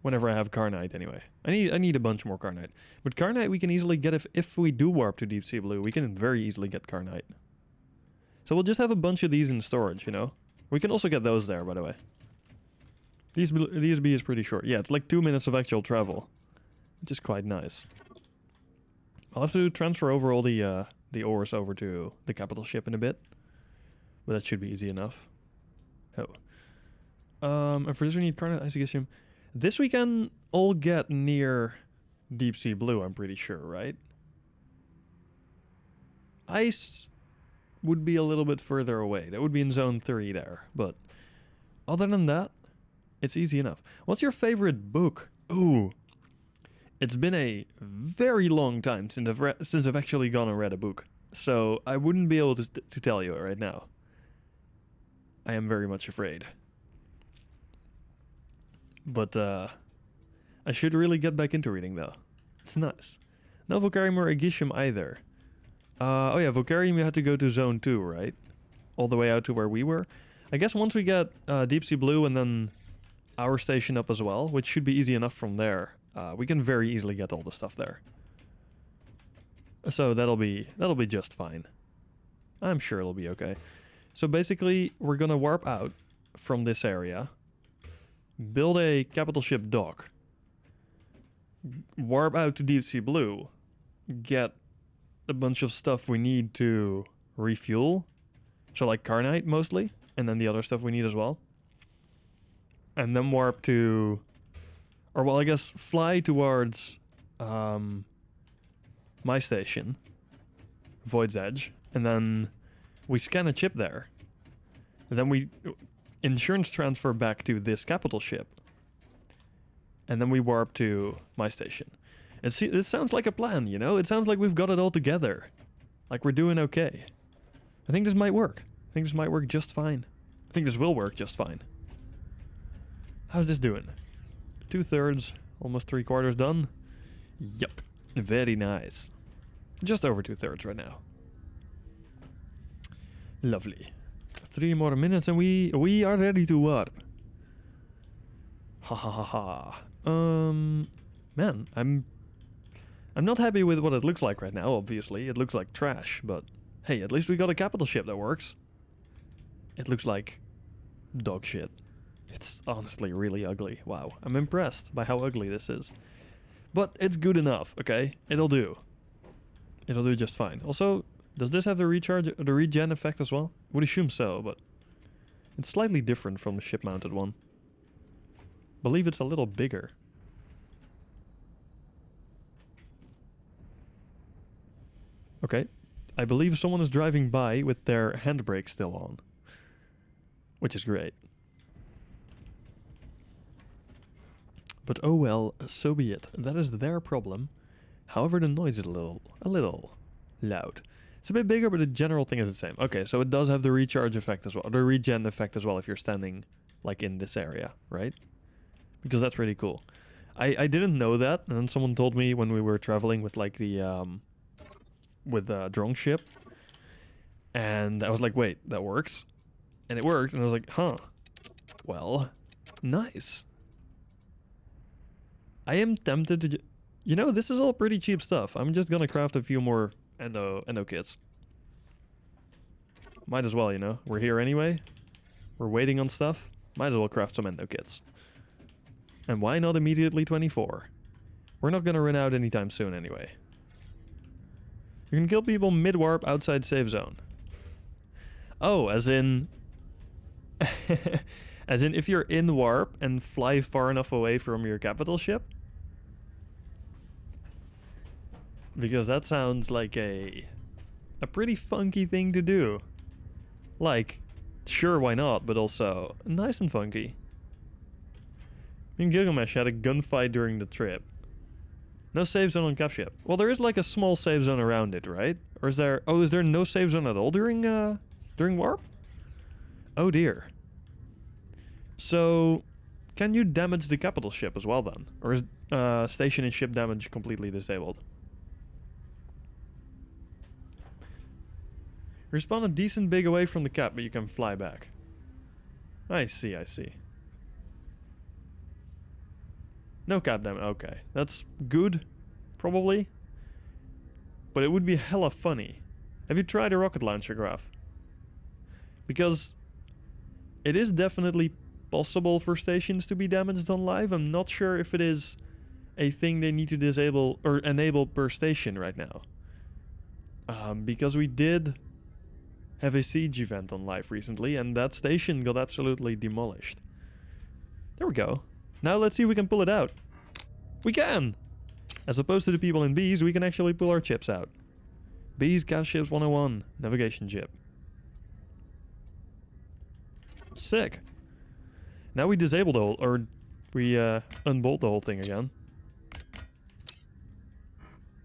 Whenever I have Carnite, anyway. I need a bunch more Carnite. But Carnite we can easily get if we do warp to Deep Sea Blue. We can very easily get Carnite. So we'll just have a bunch of these in storage, you know? We can also get those there, by the way. These B is pretty short. Yeah, it's like 2 minutes of actual travel. Which is quite nice. I'll have to transfer over all the ores over to the capital ship in a bit. But that should be easy enough. Oh. And for this we need Carnite, Isigisium. This we can all get near Deep Sea Blue, I'm pretty sure, right? Ice would be a little bit further away. That would be in Zone 3 there. But other than that, it's easy enough. What's your favorite book? Ooh. It's been a very long time since I've actually gone and read a book. So I wouldn't be able to tell you it right now. I am very much afraid. But I should really get back into reading though. It's nice. No Vocarium or Aegisium either. Oh yeah, Vocarium you had to go to Zone 2, right? All the way out to where we were. I guess once we get Deep Sea Blue and then our station up as well, which should be easy enough from there, we can very easily get all the stuff there. So that'll be just fine. I'm sure it'll be okay. So basically, we're gonna warp out from this area, build a capital ship dock, warp out to Deep Sea Blue, get a bunch of stuff we need to refuel, so like Carnite mostly, and then the other stuff we need as well, and then warp to, or well, I guess fly towards my station, Void's Edge, and then we scan a chip there, and then we insurance transfer back to this capital ship, and then we warp to my station. And see, this sounds like a plan, you know? It sounds like we've got it all together. Like we're doing okay. I think this might work. I think this might work just fine. I think this will work just fine. How's this doing? 2/3, almost 3/4 done. Yup. Very nice. Just over 2/3 right now. Lovely. 3 more minutes and we are ready to warp. Ha ha ha ha. Man, I'm not happy with what it looks like right now, obviously. It looks like trash, but hey, at least we got a capital ship that works. It looks like dog shit. It's honestly really ugly. Wow, I'm impressed by how ugly this is. But it's good enough, okay? It'll do. It'll do just fine. Also, does this have the regen effect as well? Would assume so, but it's slightly different from the ship-mounted one. Believe it's a little bigger. Okay. I believe someone is driving by with their handbrake still on. Which is great. But oh well, so be it. That is their problem. However, the noise is a little loud. It's a bit bigger, but the general thing is the same. Okay, so it does have the recharge effect as well, the regen effect as well if you're standing like in this area, right? Because that's really cool. I didn't know that, and then someone told me when we were traveling with like the drone ship, and I was like, wait, that works? And it worked, and I was like, huh. Well, nice. I am tempted to... You know, this is all pretty cheap stuff. I'm just gonna craft a few more endo kits. Might as well, you know. We're here anyway. We're waiting on stuff. Might as well craft some endo kits. And why not immediately 24? We're not gonna run out anytime soon anyway. You can kill people mid-warp outside safe zone. Oh, as in... as in if you're in warp and fly far enough away from your capital ship? Because that sounds like a pretty funky thing to do. Like, sure, why not, but also nice and funky. Me and Gilgamesh had a gunfight during the trip. No safe zone on cap ship. Well, there is like a small safe zone around it, right? Or is there... Oh, is there no safe zone at all during warp? Oh dear. So, can you damage the capital ship as well then? Or is station and ship damage completely disabled? Respawn a decent big away from the cap, but you can fly back. I see, I see. No cap damage, okay. That's good, probably. But it would be hella funny. Have you tried a rocket launcher, Graph? Because it is definitely possible for stations to be damaged on live. I'm not sure if it is a thing they need to disable or enable per station right now. Because we did have a siege event on live recently, and that station got absolutely demolished. There we go. Now let's see if we can pull it out. We can! As opposed to the people in Bees, we can actually pull our chips out. Bees, Gas Ships 101, navigation chip. Sick. Now we disable the whole, or we unbolt the whole thing again.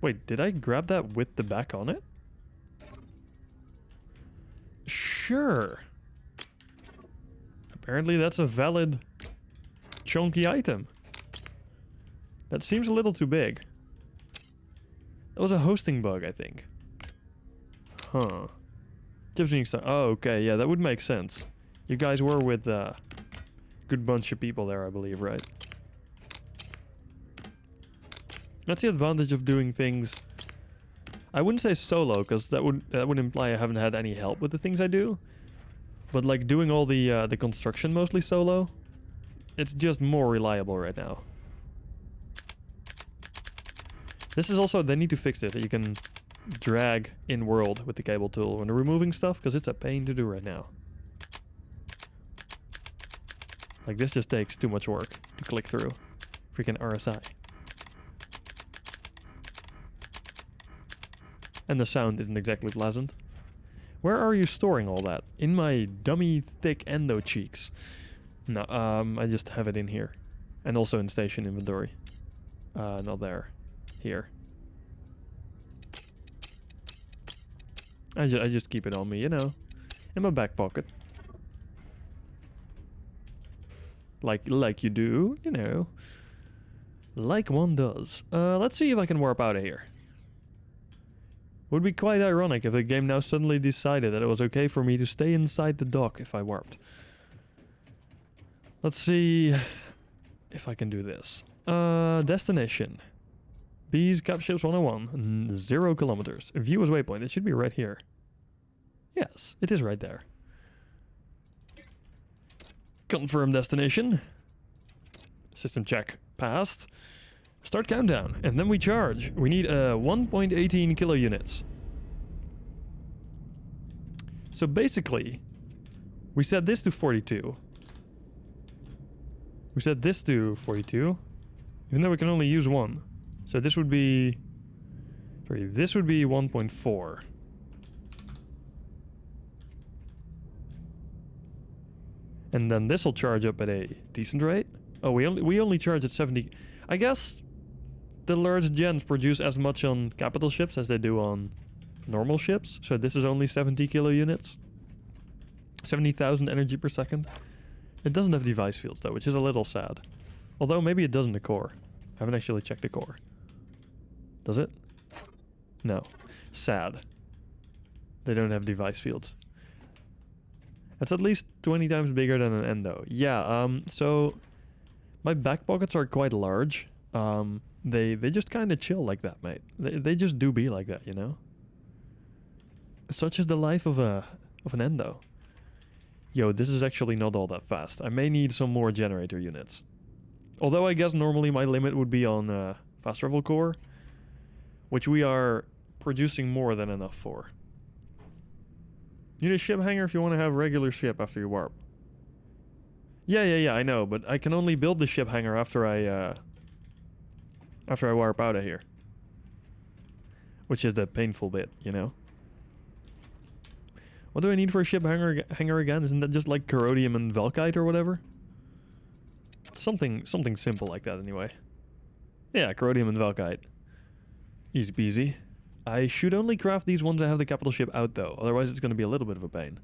Wait, did I grab that with the back on it? Sure. Apparently that's a valid chunky item. That seems a little too big. That was a hosting bug, I think. Huh. Oh, okay, yeah, that would make sense. You guys were with a good bunch of people there, I believe, right? That's the advantage of doing things... I wouldn't say solo, because that would imply I haven't had any help with the things I do. But like doing all the construction mostly solo, it's just more reliable right now. This is also, they need to fix it, that you can drag in world with the cable tool when removing stuff, because it's a pain to do right now. Like this just takes too much work to click through. Freaking RSI. And the sound isn't exactly pleasant. Where are you storing all that? In my dummy thick endo cheeks. No, I just have it in here. And also in station inventory. Not there. Here. I just keep it on me, you know. In my back pocket. Like you do, you know. Like one does. Let's see if I can warp out of here. Would be quite ironic if the game now suddenly decided that it was okay for me to stay inside the dock if I warped. Let's see if I can do this. Destination. Bees, Cap Ships 101. 0 kilometers. View as waypoint. It should be right here. Yes, it is right there. Confirm destination. System check passed. Start countdown, and then we charge. We need 1.18 kilo units. So basically, we set this to 42. We set this to 42, even though we can only use one. So this would be... Sorry, this would be 1.4. And then this will charge up at a decent rate. Oh, we only charge at 70. I guess the large gens produce as much on capital ships as they do on normal ships. So this is only 70 kilo units. 70,000 energy per second. It doesn't have device fields though, which is a little sad. Although maybe it does in the core. I haven't actually checked the core. Does it? No. Sad. They don't have device fields. That's at least 20 times bigger than an endo. Yeah, so my back pockets are quite large. They just kind of chill like that, mate. They just do be like that, you know? Such is the life of an endo. Yo, this is actually not all that fast. I may need some more generator units. Although I guess normally my limit would be on fast travel core, which we are producing more than enough for. You need a ship hangar if you want to have regular ship after you warp. Yeah, I know, but I can only build the ship hangar after I warp out of here. Which is the painful bit, you know? What do I need for a ship hangar again? Isn't that just like corrodium and velkite or whatever? Something simple like that anyway. Yeah, corrodium and velkite. Easy peasy. I should only craft these once I have the capital ship out though, otherwise it's going to be a little bit of a pain.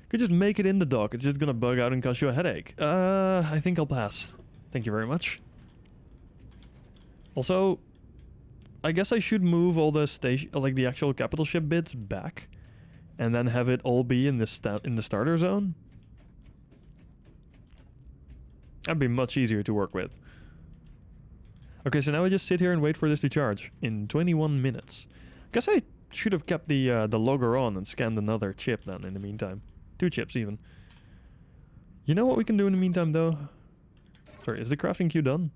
Could just make it in the dock, it's just going to bug out and cause you a headache. I think I'll pass. Thank you very much. Also, I guess I should move all the station, like the actual capital ship bits back, and then have it all be in the starter zone. That'd be much easier to work with. Okay, so now I just sit here and wait for this to charge in 21 minutes. Guess I should have kept the logger on and scanned another chip then in the meantime. 2 chips even. You know what we can do in the meantime though? Sorry, is the crafting queue done?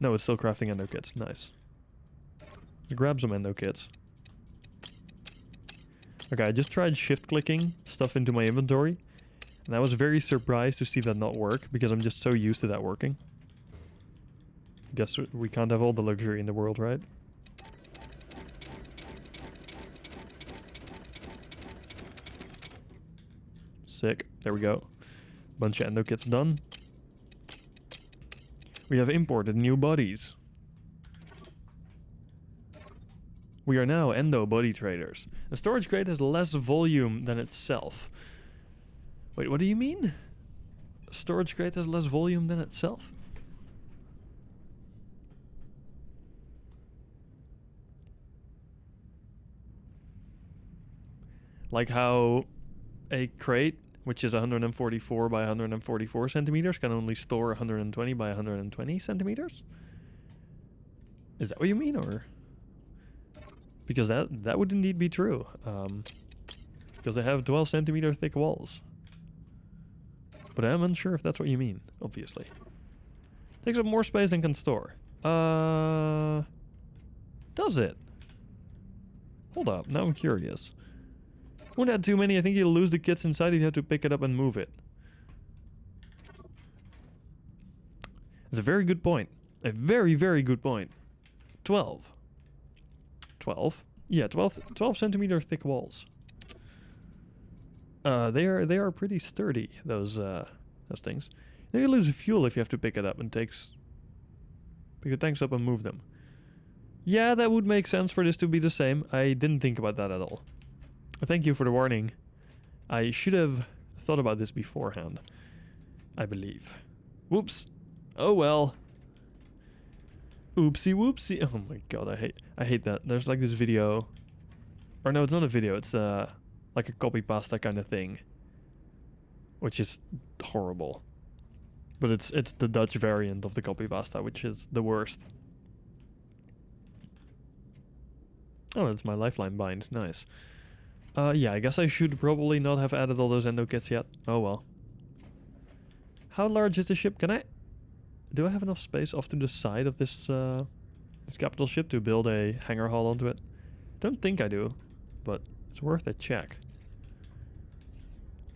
No, it's still crafting endo kits. Nice. Let's grab some endo kits. Okay, I just tried shift clicking stuff into my inventory. And I was very surprised to see that not work because I'm just so used to that working. Guess we can't have all the luxury in the world, right? Sick. There we go. Bunch of endo kits done. We have imported new bodies. We are now endo body traders. The storage crate has less volume than itself. Wait, what do you mean? Storage crate has less volume than itself? Like how a crate, which is 144 by 144 centimeters, can only store 120 by 120 centimeters? Is that what you mean, or? Because that would indeed be true. Because they have 12 centimeter thick walls. But I'm unsure if that's what you mean, obviously. Takes up more space than can store. Does it? Hold up, now I'm curious. Wouldn't have too many, I think you'll lose the kits inside if you have to pick it up and move it. It's a very good point. A very, very good point. 12. 12? Yeah, 12 centimeter thick walls. They are pretty sturdy, those things. Then you lose fuel if you have to pick it up and pick the tanks up and move them. Yeah, that would make sense for this to be the same. I didn't think about that at all. Thank you for the warning. I should have thought about this beforehand, I believe. Whoops. Oh well. Oopsie whoopsie. Oh my god, I hate that. There's like this video. Or no, it's not a video, it's like a copy pasta kind of thing. Which is horrible. But it's the Dutch variant of the copy pasta, which is the worst. Oh, that's my lifeline bind. Nice. Yeah, I guess I should probably not have added all those endo kits yet. Oh well. How large is the ship? Do I have enough space off to the side of this this capital ship to build a hangar hall onto it? Don't think I do, but it's worth a check.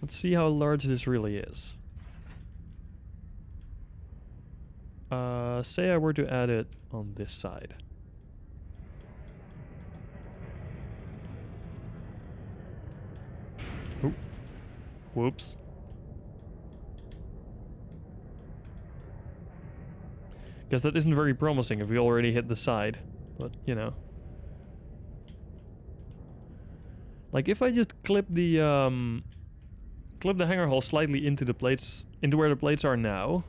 Let's see how large this really is. Say I were to add it on this side. Oop. Whoops. Guess that isn't very promising if we already hit the side. But, you know. Like, if I just clip the hangar hull slightly into the plates, into where the plates are now,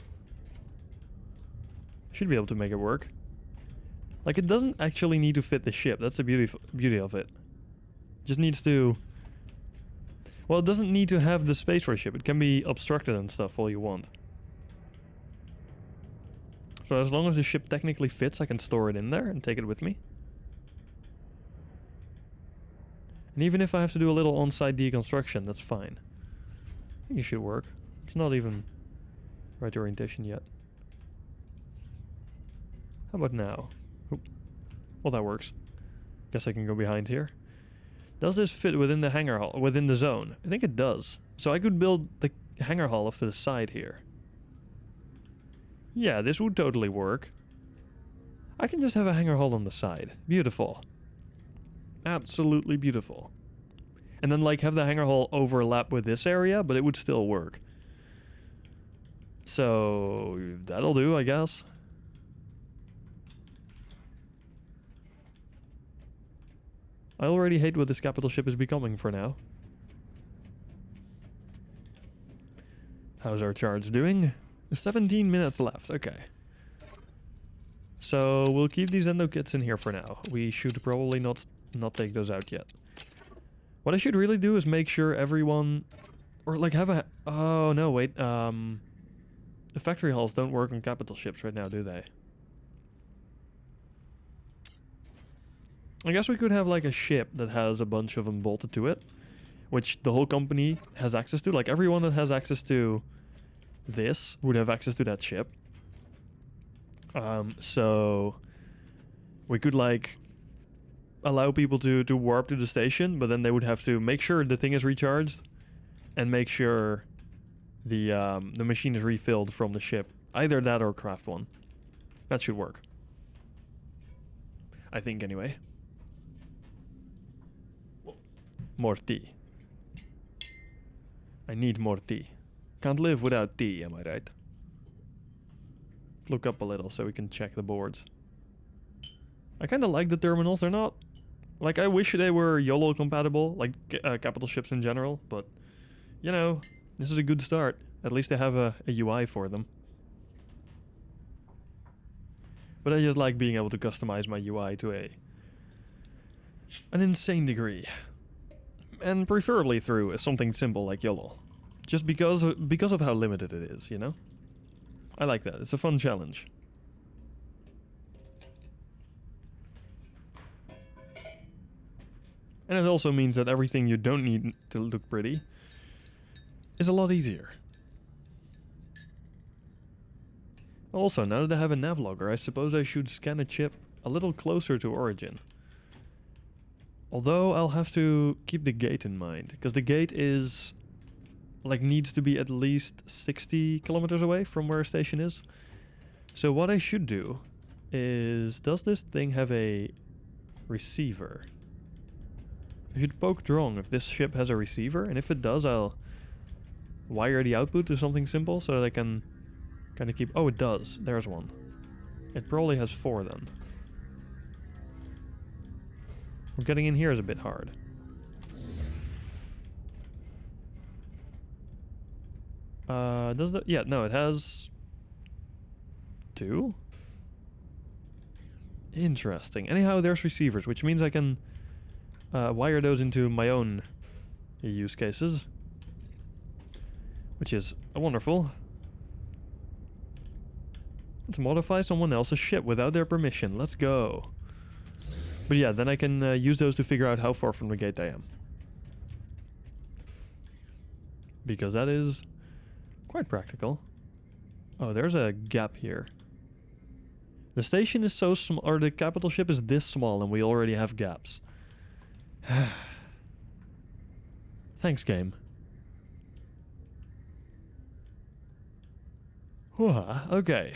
should be able to make it work. Like, it doesn't actually need to fit the ship. That's the beauty of it. Just needs to... Well, it doesn't need to have the space for a ship. It can be obstructed and stuff all you want. So as long as the ship technically fits, I can store it in there and take it with me. And even if I have to do a little on-site deconstruction, that's fine. I think it should work. It's not even right orientation yet. How about now? Oop. Well, that works. Guess I can go behind here. Does this fit within the hangar hull, within the zone? I think it does. So I could build the hangar hull off to the side here. Yeah, this would totally work. I can just have a hangar hull on the side. Beautiful. Absolutely beautiful. And then like have the hangar hull overlap with this area, but it would still work. So that'll do, I guess. I already hate what this capital ship is becoming for now. How's our charge doing? 17 minutes left, okay. So we'll keep these endo kits in here for now. We should probably not take those out yet. What I should really do is make sure everyone... Or like have a... Oh no, wait. The factory halls don't work on capital ships right now, do they? I guess we could have like a ship that has a bunch of them bolted to it, which the whole company has access to. Like everyone that has access to this would have access to that ship. So we could like allow people to warp to the station, but then they would have to make sure the thing is recharged and make sure the machine is refilled from the ship. Either that or craft one. That should work. I think anyway. More tea. I need more tea. Can't live without tea, am I right? Look up a little so we can check the boards. I kind of like the terminals. They're not... Like, I wish they were YOLO compatible, like capital ships in general, but, you know, this is a good start. At least they have a UI for them. But I just like being able to customize my UI to an insane degree. And preferably through something simple like YOLO. Just because of how limited it is, you know? I like that. It's a fun challenge. And it also means that everything you don't need to look pretty is a lot easier. Also, now that I have a navlogger, I suppose I should scan a chip a little closer to origin. Although I'll have to keep the gate in mind, because the gate is... like needs to be at least 60 kilometers away from where a station is. So what I should do is... Does this thing have a receiver? I should poke Drong if this ship has a receiver, and if it does, I'll wire the output to something simple so that I can kind of keep... Oh, it does. There's one. It probably has 4 then. Well, getting in here is a bit hard. Does that... Yeah, no, it has 2? Interesting. Anyhow, there's receivers, which means I can wire those into my own use cases. Which is wonderful. Let's modify someone else's ship without their permission. Let's go. But yeah, then I can use those to figure out how far from the gate I am. Because that is quite practical. Oh, there's a gap here. The station is so small, or the capital ship is this small, and we already have gaps. Thanks, game. Okay.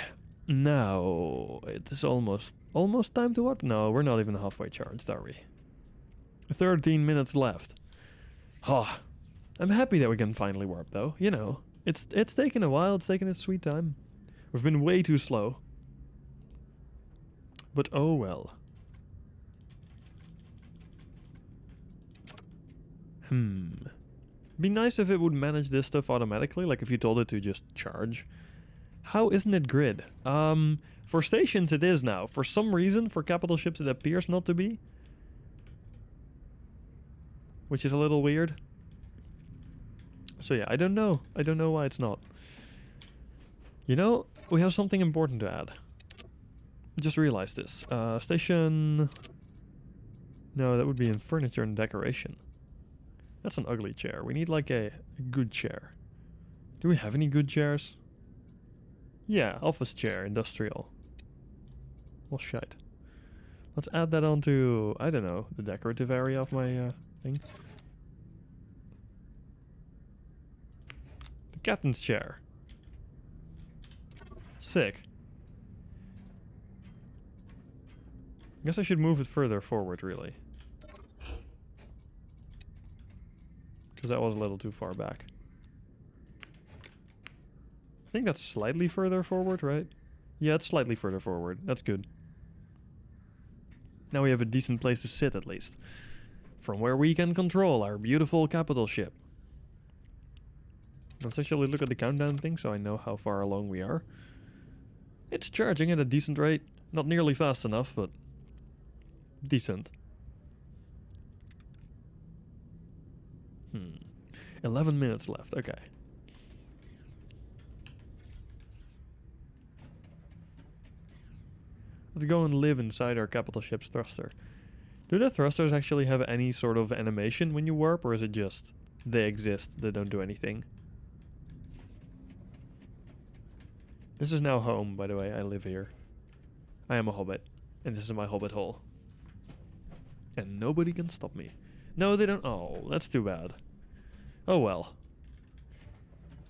Now, it is almost time to warp? No, we're not even halfway charged, are we? 13 minutes left. I'm happy that we can finally warp, though. You know, it's taken a while. It's taken its sweet time. We've been way too slow. But oh well. Be nice if it would manage this stuff automatically, like if you told it to just charge. How isn't it grid? For stations it is now. For some reason, for capital ships it appears not to be. Which is a little weird. So yeah, I don't know. I don't know why it's not. You know, we have something important to add. Just realized this. Station... No, that would be in furniture and decoration. That's an ugly chair. We need like a good chair. Do we have any good chairs? Yeah, office chair, industrial. Well, shite. Let's add that onto, I don't know, the decorative area of my thing. The captain's chair. Sick. I guess I should move it further forward, really. Because that was a little too far back. I think that's slightly further forward, right? Yeah, it's slightly further forward. That's good. Now we have a decent place to sit, at least. From where we can control our beautiful capital ship. Let's actually look at the countdown thing so I know how far along we are. It's charging at a decent rate. Not nearly fast enough, but decent. 11 minutes left, okay. Let's go and live inside our capital ship's thruster. Do the thrusters actually have any sort of animation when you warp, or is it just they exist, they don't do anything? This is now home, by the way, I live here. I am a hobbit, and this is my hobbit hole. And nobody can stop me. No, they don't. Oh, that's too bad. Oh well.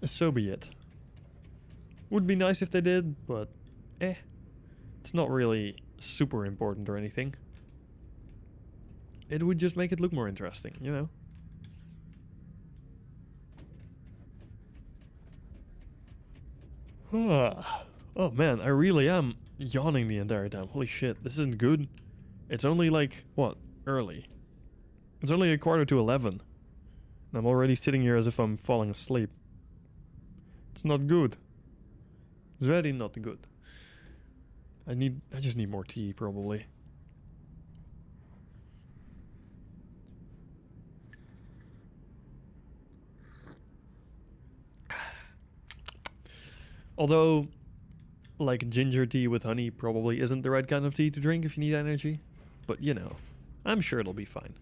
So be it. Would be nice if they did, but it's not really super important or anything. It would just make it look more interesting, you know? Oh man, I really am yawning the entire time. Holy shit, this isn't good. It's only like, what, early. It's only 11:15. And I'm already sitting here as if I'm falling asleep. It's not good. It's very not good. I just need more tea, probably. Although, like, ginger tea with honey probably isn't the right kind of tea to drink if you need energy. But, you know, I'm sure it'll be fine.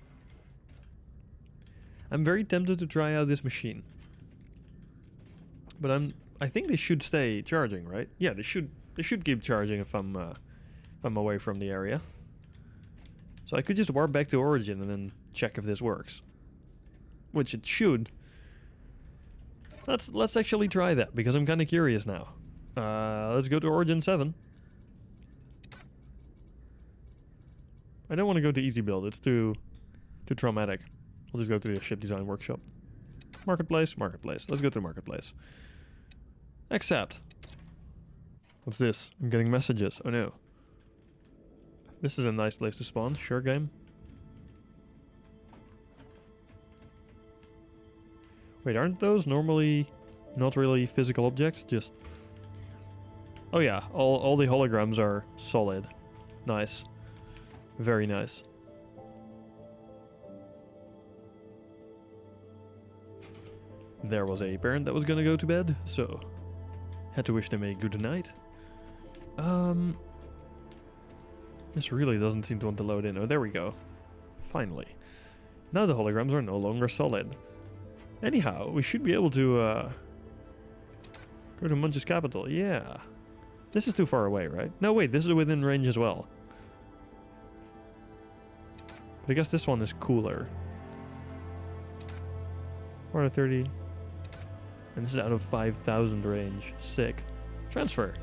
I'm very tempted to try out this machine. But I think they should stay charging, right? Yeah, they should keep charging if I'm away from the area. So I could just warp back to Origin and then check if this works. Which it should. Let's actually try that, because I'm kind of curious now. Let's go to Origin 7. I don't want to go to Easy Build. It's too traumatic. I'll just go to the Ship Design Workshop. Marketplace. Let's go to the Marketplace. Accept. What's this? I'm getting messages. Oh no. This is a nice place to spawn. Sure, game. Wait, aren't those normally not really physical objects? Just... Oh yeah, all the holograms are solid. Nice. Very nice. There was a parent that was gonna go to bed, so had to wish them a good night. This really doesn't seem to want to load in. Oh, there we go. Finally. Now the holograms are no longer solid. Anyhow, we should be able to go to Munch's capital. Yeah. This is too far away, right? No, wait, this is within range as well. But I guess this one is cooler. 430. And this is out of 5,000 range. Sick. Transfer.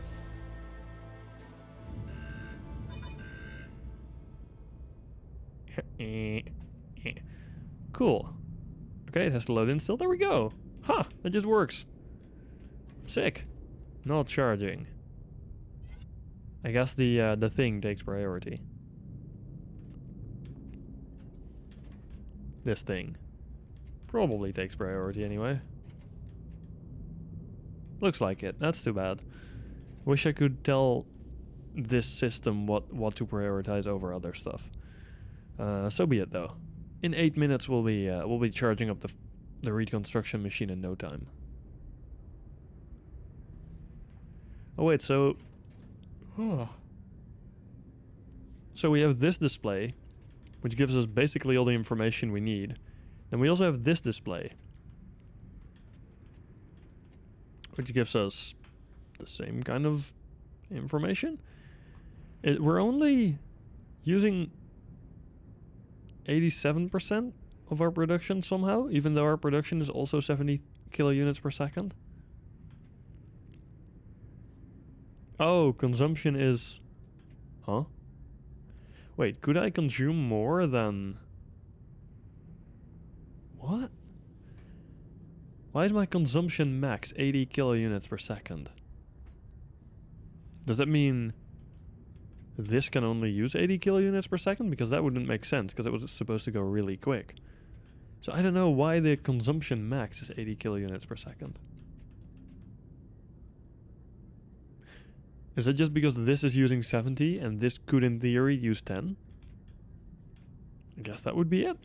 Cool. Okay, it has to load in still. There we go. Huh, that just works. Sick. Not charging. I guess the thing takes priority. This thing probably takes priority anyway. Looks like it. That's too bad. Wish I could tell this system what to prioritize over other stuff. So be it though. In 8 minutes we'll be charging up the reconstruction machine in no time. Oh wait, so so we have this display, which gives us basically all the information we need. Then we also have this display, which gives us the same kind of information. We're only using 87% of our production somehow, even though our production is also 70 kilounits per second. Oh, consumption is... Huh? Wait, could I consume more than... What? Why is my consumption max 80 kilounits per second? Does that mean this can only use 80 kilounits per second? Because that wouldn't make sense, because it was supposed to go really quick. So I don't know why the consumption max is 80 kilounits per second. Is it just because this is using 70 and this could in theory use 10? I guess that would be it.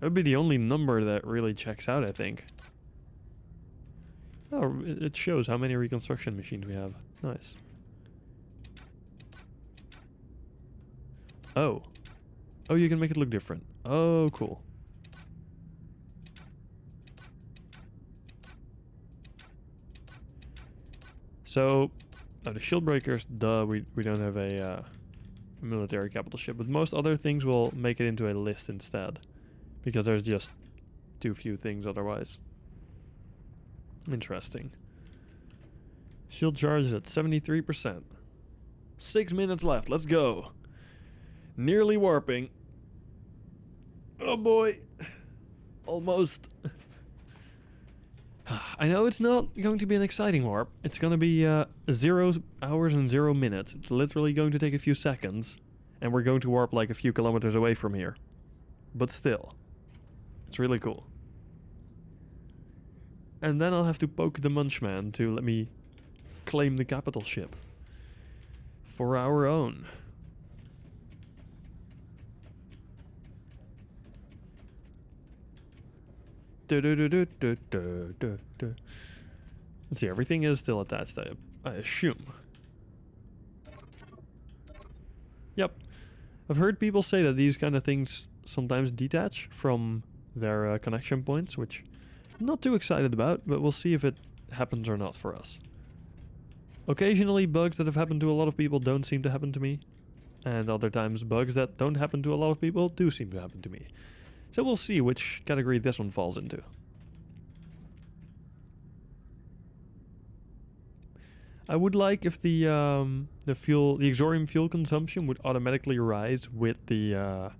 That would be the only number that really checks out, I think. Oh, it shows how many reconstruction machines we have. Nice. Oh. Oh, you can make it look different. Oh, cool. So, the shield breakers, duh, we don't have a military capital ship, but most other things will make it into a list instead, because there's just too few things otherwise. Interesting. Shield charge is at 73%. 6 minutes left, let's go. Nearly warping. Oh boy. Almost. I know it's not going to be an exciting warp. It's going to be 0 hours and 0 minutes. It's literally going to take a few seconds. And we're going to warp like a few kilometers away from here. But still. It's really cool. And then I'll have to poke the Munchman to let me claim the capital ship. For our own. Let's see, everything is still attached, I assume. Yep. I've heard people say that these kind of things sometimes detach from their connection points, which I'm not too excited about, but we'll see if it happens or not for us. Occasionally, bugs that have happened to a lot of people don't seem to happen to me. And other times, bugs that don't happen to a lot of people do seem to happen to me. So we'll see which category this one falls into. I would like if the Exorium fuel consumption would automatically rise with the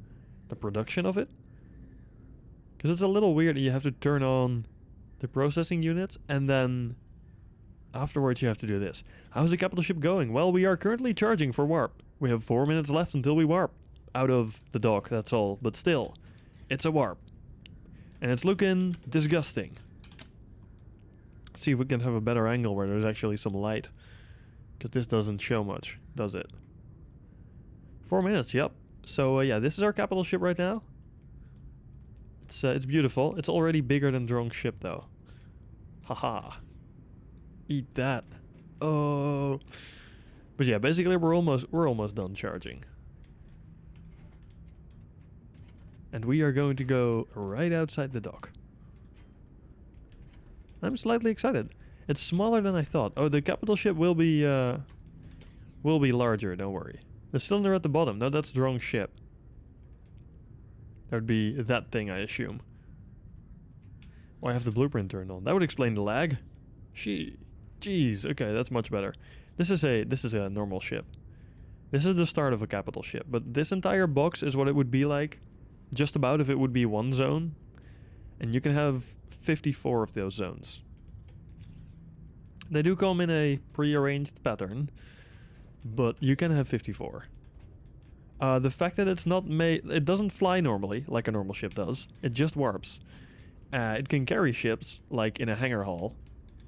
production of it. Because it's a little weird that you have to turn on the processing units and then afterwards you have to do this. How's the capital ship going? Well, we are currently charging for warp. We have 4 minutes left until we warp out of the dock, that's all. But still, it's a warp. And it's looking disgusting. Let's see if we can have a better angle where there's actually some light. Because this doesn't show much, does it? 4 minutes, yep. So yeah, this is our capital ship right now. It's beautiful. It's already bigger than Drone's ship though. Haha. Eat that. Oh. But yeah, basically we're almost done charging. And we are going to go right outside the dock. I'm slightly excited. It's smaller than I thought. Oh, the capital ship will be larger, don't worry. The cylinder at the bottom, no, that's Drone's ship. That would be that thing, I assume. Oh, I have the blueprint turned on. That would explain the lag. Jeez, okay, that's much better. This is a normal ship. This is the start of a capital ship, but this entire box is what it would be like, just about if it would be one zone, and you can have 54 of those zones. They do come in a pre-arranged pattern, but you can have 54. The fact that it's not made... It doesn't fly normally, like a normal ship does. It just warps. It can carry ships, like in a hangar hall.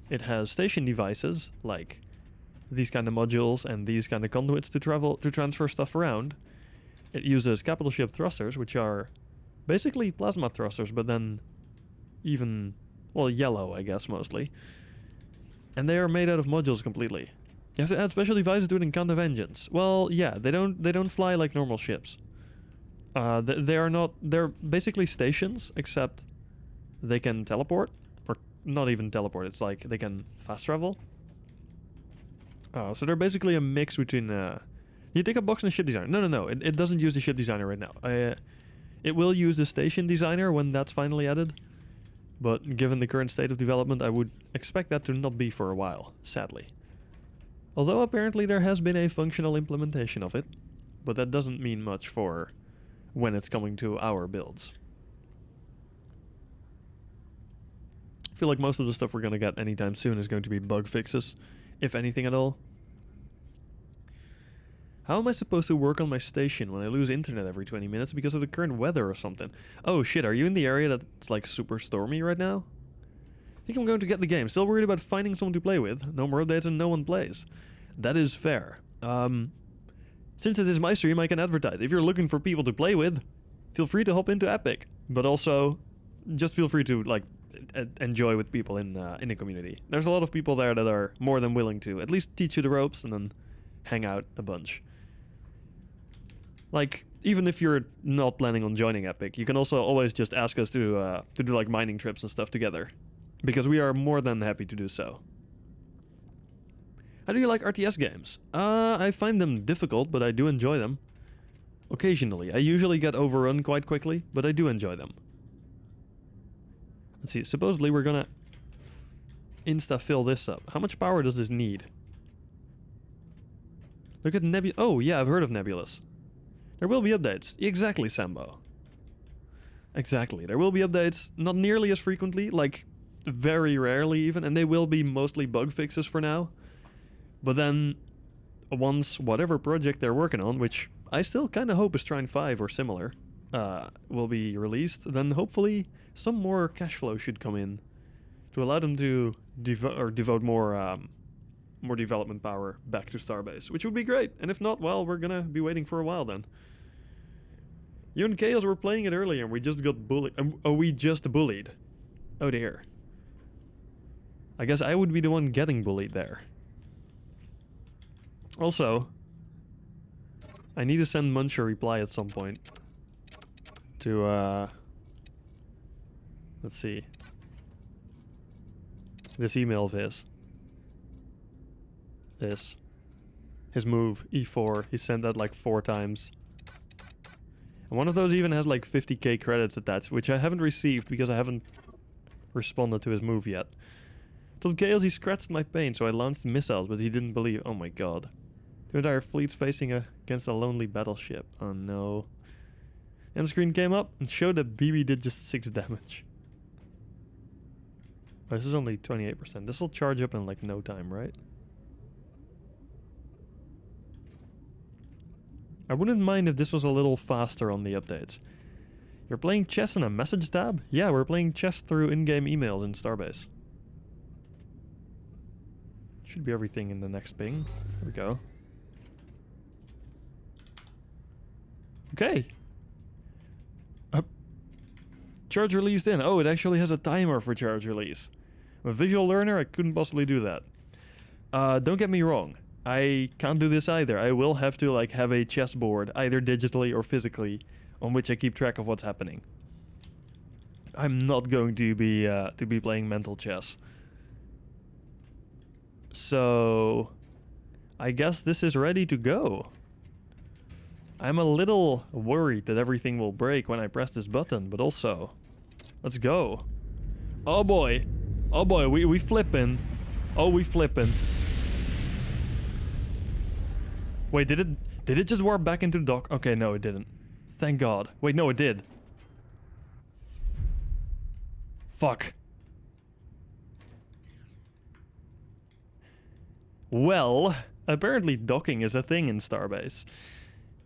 It has station devices, like these kind of modules and these kind of conduits to transfer stuff around. It uses capital ship thrusters, which are basically plasma thrusters, but then even, well, yellow, I guess, mostly. And they are made out of modules completely. You have to add special devices to it and count of engines. Well, yeah, they don't fly like normal ships. They are not. They're basically stations, except they can teleport, or not even teleport. It's like they can fast travel. So they're basically a mix between. You take a box and a ship designer. No. It doesn't use the ship designer right now. It will use the station designer when that's finally added. But given the current state of development, I would expect that to not be for a while, sadly. Although apparently there has been a functional implementation of it, but that doesn't mean much for when it's coming to our builds. I feel like most of the stuff we're going to get anytime soon is going to be bug fixes, if anything at all. How am I supposed to work on my station when I lose internet every 20 minutes because of the current weather or something? Oh shit, are you in the area that's like super stormy right now? I think I'm going to get the game. Still worried about finding someone to play with. No more updates and no one plays. That is fair. Since it is my stream, I can advertise. If you're looking for people to play with, feel free to hop into Epic. But also, just feel free to like enjoy with people in the community. There's a lot of people there that are more than willing to at least teach you the ropes and then hang out a bunch. Like, even if you're not planning on joining Epic, you can also always just ask us to do like mining trips and stuff together. Because we are more than happy to do so. How do you like RTS games? I find them difficult, but I do enjoy them. Occasionally. I usually get overrun quite quickly, but I do enjoy them. Let's see, supposedly we're gonna insta-fill this up. How much power does this need? Look at Nebulous. Oh, yeah, I've heard of Nebulous. There will be updates. Exactly, Sambo. Exactly. There will be updates, not nearly as frequently, like very rarely even, and they will be mostly bug fixes for now. But then, once whatever project they're working on, which I still kind of hope is Trine 5 or similar, will be released, then hopefully some more cash flow should come in to allow them to devote more development power back to Starbase, which would be great. And if not, well, we're gonna be waiting for a while then. You and Chaos were playing it earlier and we just got bullied. We just bullied. Oh dear. I guess I would be the one getting bullied there. Also, I need to send Munch a reply at some point. To, let's see. This email of his. This. His move, E4. He sent that like 4 times. And one of those even has like 50k credits attached, which I haven't received because I haven't responded to his move yet. Told Chaos he scratched my pain, so I launched missiles, but he didn't believe. Oh my god. The entire fleet's facing against a lonely battleship. Oh no. End screen came up and showed that BB did just 6 damage. Oh, this is only 28%. This will charge up in like no time, right? I wouldn't mind if this was a little faster on the updates. You're playing chess in a message tab? Yeah, we're playing chess through in-game emails in Starbase. Should be everything in the next ping. Here we go. Okay. Charge released in. Oh, it actually has a timer for charge release. I'm a visual learner, I couldn't possibly do that. Don't get me wrong. I can't do this either. I will have to like have a chessboard, either digitally or physically, on which I keep track of what's happening. I'm not going to be playing mental chess. So, I guess this is ready to go. I'm a little worried that everything will break when I press this button, but also, let's go. Oh boy. Oh boy, we flipping. Oh, we flipping. Wait, did it just warp back into the dock? Okay, no, it didn't. Thank God. Wait, no, it did. Fuck. Well, Apparently docking is a thing in Starbase.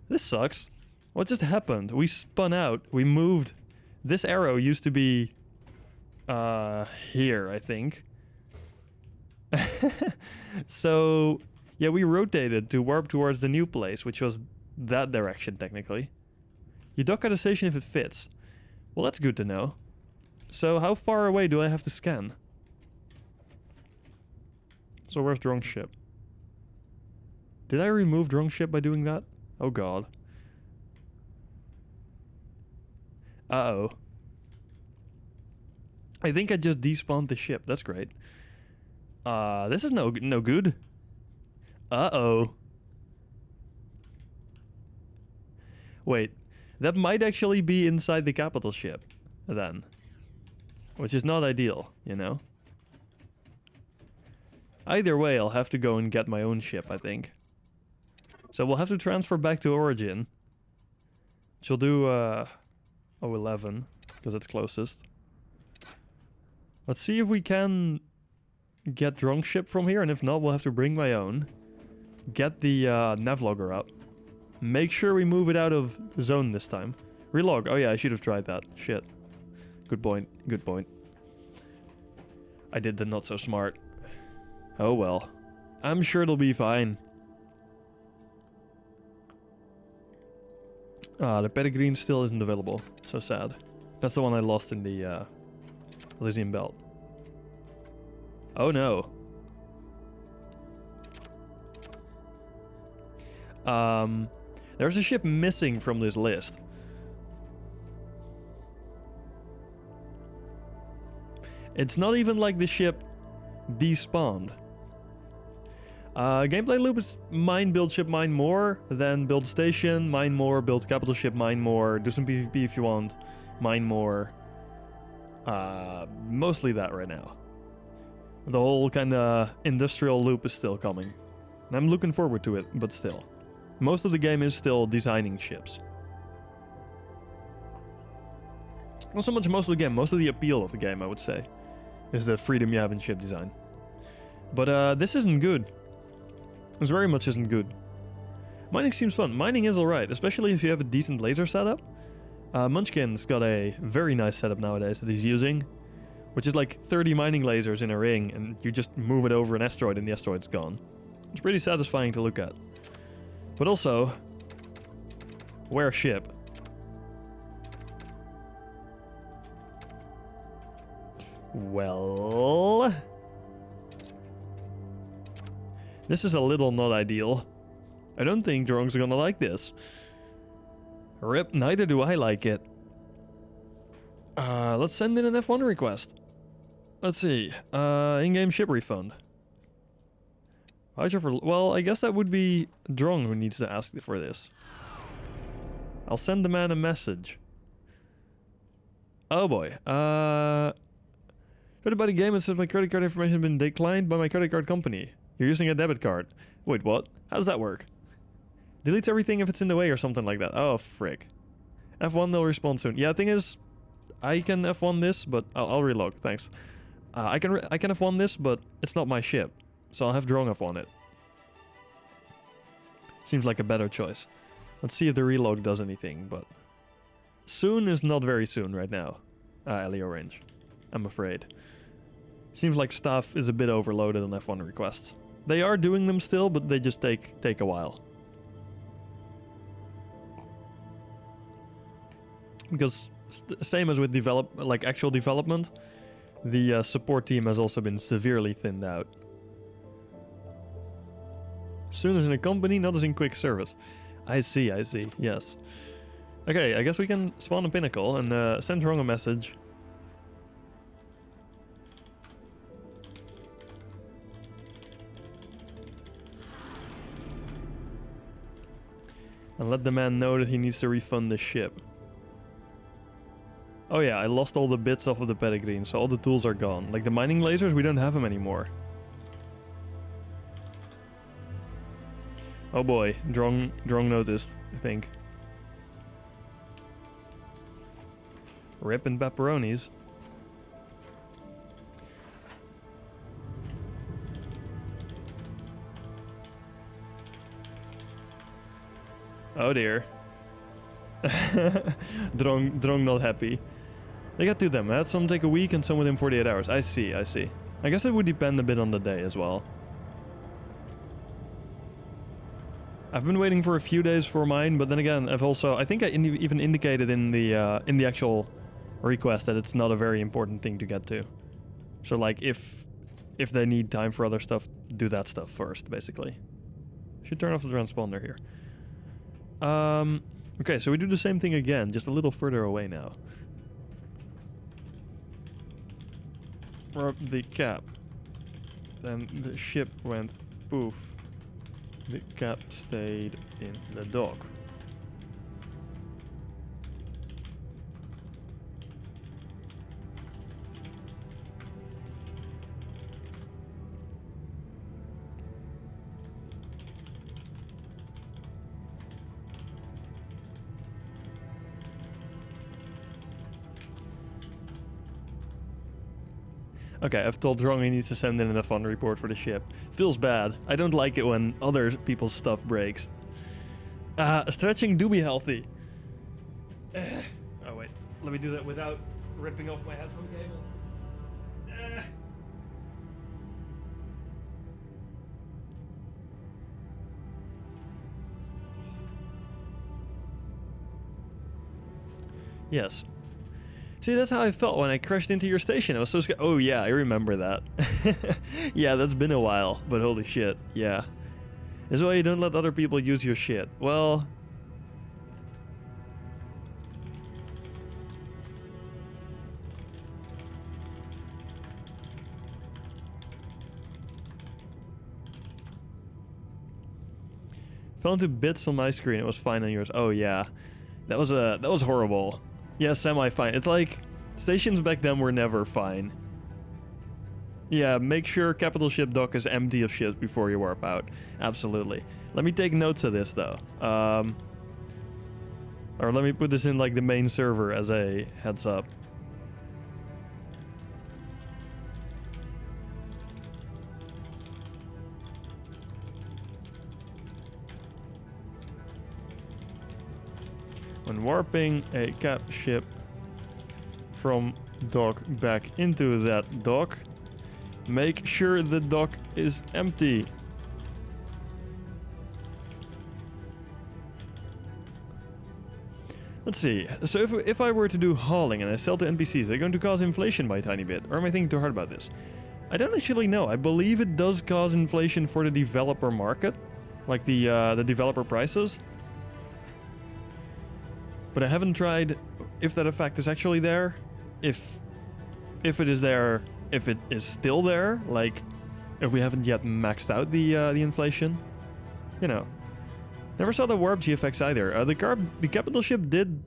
This sucks. What just happened? We spun out. We moved. This arrow used to be here, I think. So, yeah, we rotated to warp towards the new place, which was that direction, technically. You dock at a station if it fits. Well, that's good to know. So, how far away do I have to scan? So, where's drone ship? Did I remove drone ship by doing that? Oh, God. Uh-oh. I think I just despawned the ship. That's great. This is no good. Uh-oh. Wait. That might actually be inside the capital ship, then. Which is not ideal, you know? Either way, I'll have to go and get my own ship, I think. So we'll have to transfer back to Origin. Which will do, 011, because it's closest. Let's see if we can get drunk ship from here, and if not, we'll have to bring my own. Get the navlogger up. Make sure we move it out of zone this time. Relog. Oh yeah, I should have tried that. Shit. Good point. Good point. I did the not so smart. Oh well. I'm sure it'll be fine. The Peregrine still isn't available. So sad. That's the one I lost in the Elysian Belt. Oh no. There's a ship missing from this list. It's not even like the ship despawned. Gameplay loop is mine, build ship, mine more, then build station, mine more, build capital ship, mine more, do some PvP if you want, mine more. Mostly that right now. The whole kind of industrial loop is still coming. And I'm looking forward to it, but still. Most of the game is still designing ships. Not so much most of the game, most of the appeal of the game, I would say, is the freedom you have in ship design. But this isn't good. This very much isn't good. Mining seems fun. Mining is alright, especially if you have a decent laser setup. Munchkin's got a very nice setup nowadays that he's using, which is like 30 mining lasers in a ring, and you just move it over an asteroid and the asteroid's gone. It's pretty satisfying to look at. But also, where ship? Well, this is a little not ideal. I don't think drones are gonna like this. Rip, neither do I like it. Let's send in an F1 request. Let's see. In-game ship refund. Well, I guess that would be Drong who needs to ask for this. I'll send the man a message. Oh boy. Heard about a game that says my credit card information has been declined by my credit card company. You're using a debit card. Wait, what? How does that work? Deletes everything if it's in the way or something like that. Oh, frick. F1, they'll respond soon. Yeah, the thing is, I can F1 this, but I'll relog. Thanks. I can F1 this, but it's not my ship. So I'll have Drong F1 it. Seems like a better choice. Let's see if the relog does anything, but... Soon is not very soon right now. Elio range. I'm afraid. Seems like staff is a bit overloaded on F1 requests. They are doing them still, but they just take a while. Because same as with actual development, the support team has also been severely thinned out. Soon as in a company, not as in quick service. I see, yes. Okay, I guess we can spawn a pinnacle and send Drong a message. And let the man know that he needs to refund the ship. Oh yeah, I lost all the bits off of the Peregrine, so all the tools are gone. Like the mining lasers, we don't have them anymore. Oh boy, Drong noticed, I think. Ripping pepperonis. Oh dear. Drong not happy. They got two of them. I had some take a week and some within 48 hours. I see, I see. I guess it would depend a bit on the day as well. I've been waiting for a few days for mine, but then again, I've also... I think I even indicated in the actual request that it's not a very important thing to get to. So like, if they need time for other stuff, do that stuff first, basically. Should turn off the transponder here. Okay, so we do the same thing again, just a little further away now. Rub the cap. Then the ship went poof. The cap stayed in the dock. Okay, I've told Drong he needs to send in a fund report for the ship. Feels bad. I don't like it when other people's stuff breaks. Stretching do be healthy. Oh wait, let me do that without ripping off my headphone cable. Yes. See, that's how I felt when I crashed into your station. I was so scared. Oh yeah, I remember that. Yeah, that's been a while, but holy shit, yeah. That's why you don't let other people use your shit. Well... Fell into bits on my screen, it was fine on yours. Oh yeah. That was horrible. Yeah, semi-fine. It's like, stations back then were never fine. Yeah, make sure capital ship dock is empty of ships before you warp out. Absolutely. Let me take notes of this, though. Or let me put this in, like, the main server as a heads up. When warping a cap ship from dock back into that dock, make sure the dock is empty. Let's see. So if I were to do hauling and I sell to NPCs, are they going to cause inflation by a tiny bit? Or am I thinking too hard about this? I don't actually know. I believe it does cause inflation for the developer market, like the developer prices. But I haven't tried if that effect is actually there. If it is there, if it is still there, like if we haven't yet maxed out the inflation, you know. Never saw the warp GFX either. The capital ship did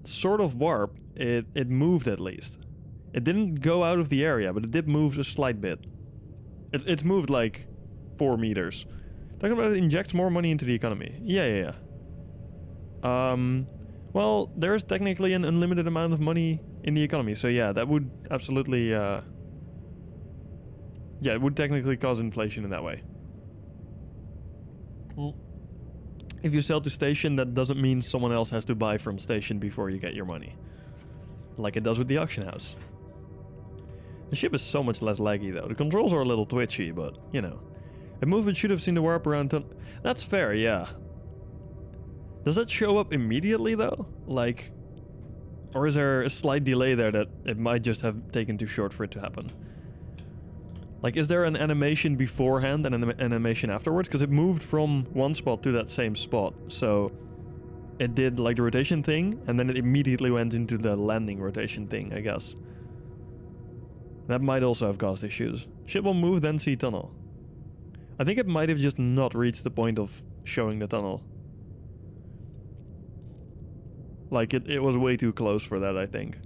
sort of warp. It moved at least. It didn't go out of the area, but it did move a slight bit. It's moved like 4 meters. Talking about it injects more money into the economy. Yeah. Well, there's technically an unlimited amount of money in the economy, so yeah, that would absolutely, yeah, it would technically cause inflation in that way. Well, if you sell to station, that doesn't mean someone else has to buy from station before you get your money. Like it does with the auction house. The ship is so much less laggy though. The controls are a little twitchy, but, you know. A movement should have seen the warp around... That's fair, yeah. Does that show up immediately though? Like, or is there a slight delay there that it might just have taken too short for it to happen? Like, is there an animation beforehand and an animation afterwards? Because it moved from one spot to that same spot. So it did like the rotation thing, and then it immediately went into the landing rotation thing, I guess. That might also have caused issues. Ship will move, then see tunnel. I think it might have just not reached the point of showing the tunnel. Like, it was way too close for that, I think.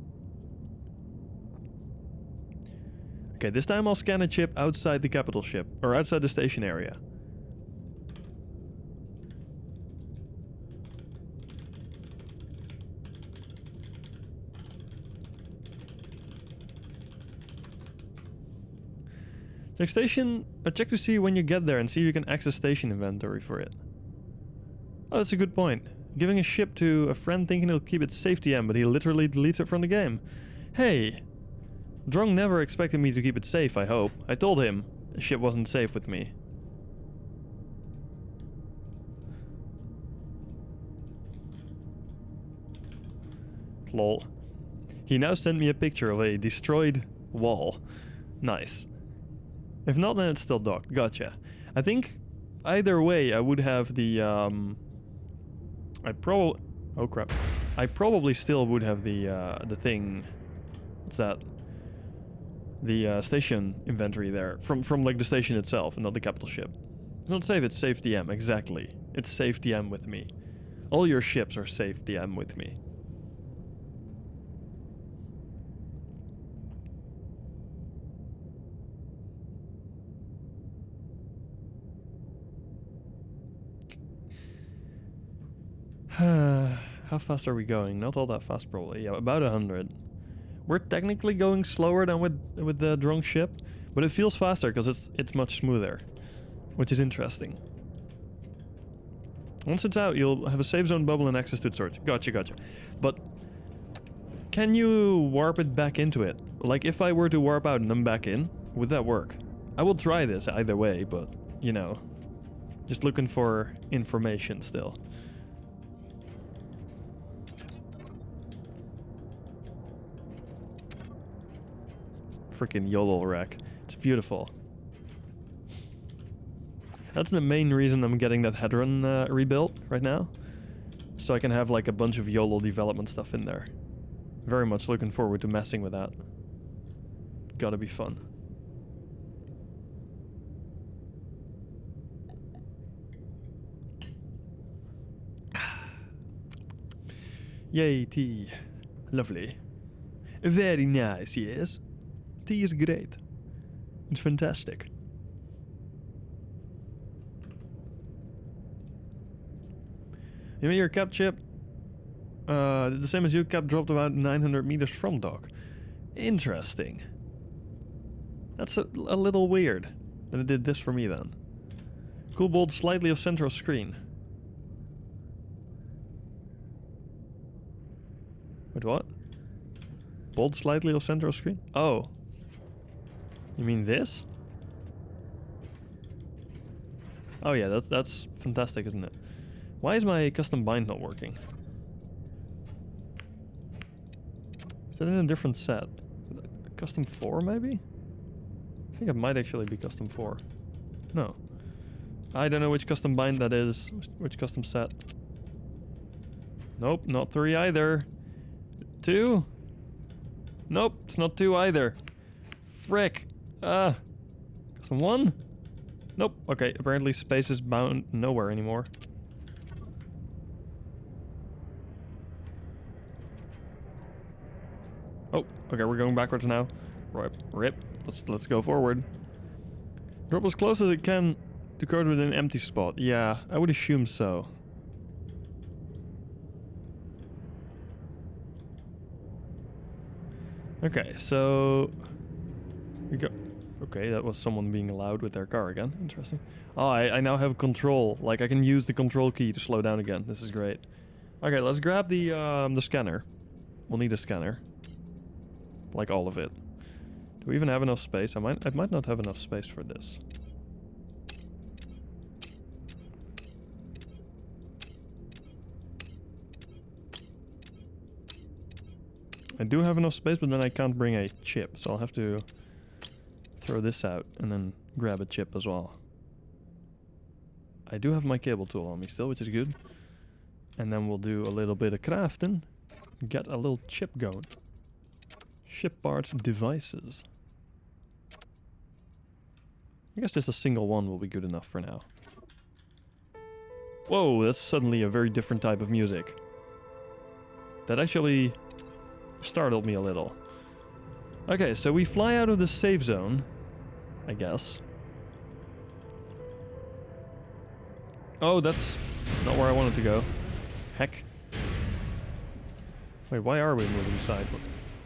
Okay, this time I'll scan a chip outside the capital ship, or outside the station area. Check station, check to see when you get there and see if you can access station inventory for it. Oh, that's a good point. Giving a ship to a friend thinking he'll keep it safe TM, but he literally deletes it from the game. Hey! Drong never expected me to keep it safe, I hope. I told him the ship wasn't safe with me. Lol. He now sent me a picture of a destroyed wall. Nice. If not, then it's still docked. Gotcha. I think either way I would have the oh crap. I probably still would have the thing. What's that? The station inventory there from like the station itself and not the capital ship. It's not safe, it's safe DM, exactly. It's safe DM with me. All your ships are safe DM with me. How fast are we going? Not all that fast, probably. Yeah, about 100. We're technically going slower than with the drone ship, but it feels faster because it's much smoother, which is interesting. Once it's out, you'll have a safe zone bubble and access to its source. Gotcha, gotcha. But can you warp it back into it? Like if I were to warp out and then back in, would that work? I will try this either way, but you know, just looking for information still. Freaking YOLO wreck. It's beautiful. That's the main reason I'm getting that Hedron rebuilt right now. So I can have like a bunch of YOLO development stuff in there. Very much looking forward to messing with that. Gotta be fun. Yay, tea. Lovely. Very nice, yes. Tea is great. It's fantastic. You mean your cap chip? The same as you, cap dropped about 900 meters from dock. Interesting. That's a little weird that it did this for me then. Cool bolt slightly off central screen. Wait, what? Bolt slightly off central screen? Oh. You mean this? Oh yeah, that's fantastic, isn't it? Why is my custom bind not working? Is that in a different set? Custom 4 maybe? I think it might actually be custom 4. No. I don't know which custom bind that is. Which custom set. Nope, not 3 either. 2? Nope, it's not 2 either. Frick. Custom 1? Nope. Okay, apparently space is bound nowhere anymore. Oh, okay, we're going backwards now. Rip. Let's go forward. Drop as close as it can to code with an empty spot. Yeah, I would assume so. Okay, so we go. Okay, that was someone being loud with their car again. Interesting. Oh, I now have control. Like I can use the control key to slow down again. This is great. Okay, let's grab the scanner. We'll need a scanner. Like all of it. Do we even have enough space? I might not have enough space for this. I do have enough space, but then I can't bring a chip, so I'll have to throw this out and then grab a chip as well. I do have my cable tool on me still, which is good. And then we'll do a little bit of crafting. Get a little chip going. Ship parts devices. I guess just a single one will be good enough for now. Whoa, that's suddenly a very different type of music. That actually startled me a little. Okay, so we fly out of the safe zone, I guess. Oh, that's not where I wanted to go. Heck. Wait, why are we moving sideways?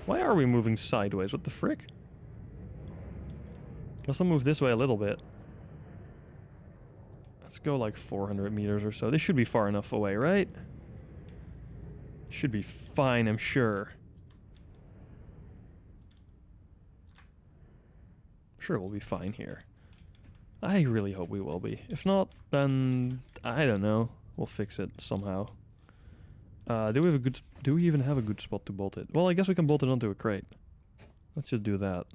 Why are we moving sideways? What the frick? Guess I'll move this way a little bit. Let's go like 400 meters or so. This should be far enough away, right? Should be fine, I'm sure. Sure, we'll be fine here. I really hope we will be. If not, then I don't know. We'll fix it somehow. Do we even have a good spot to bolt it? Well, I guess we can bolt it onto a crate. Let's just do that.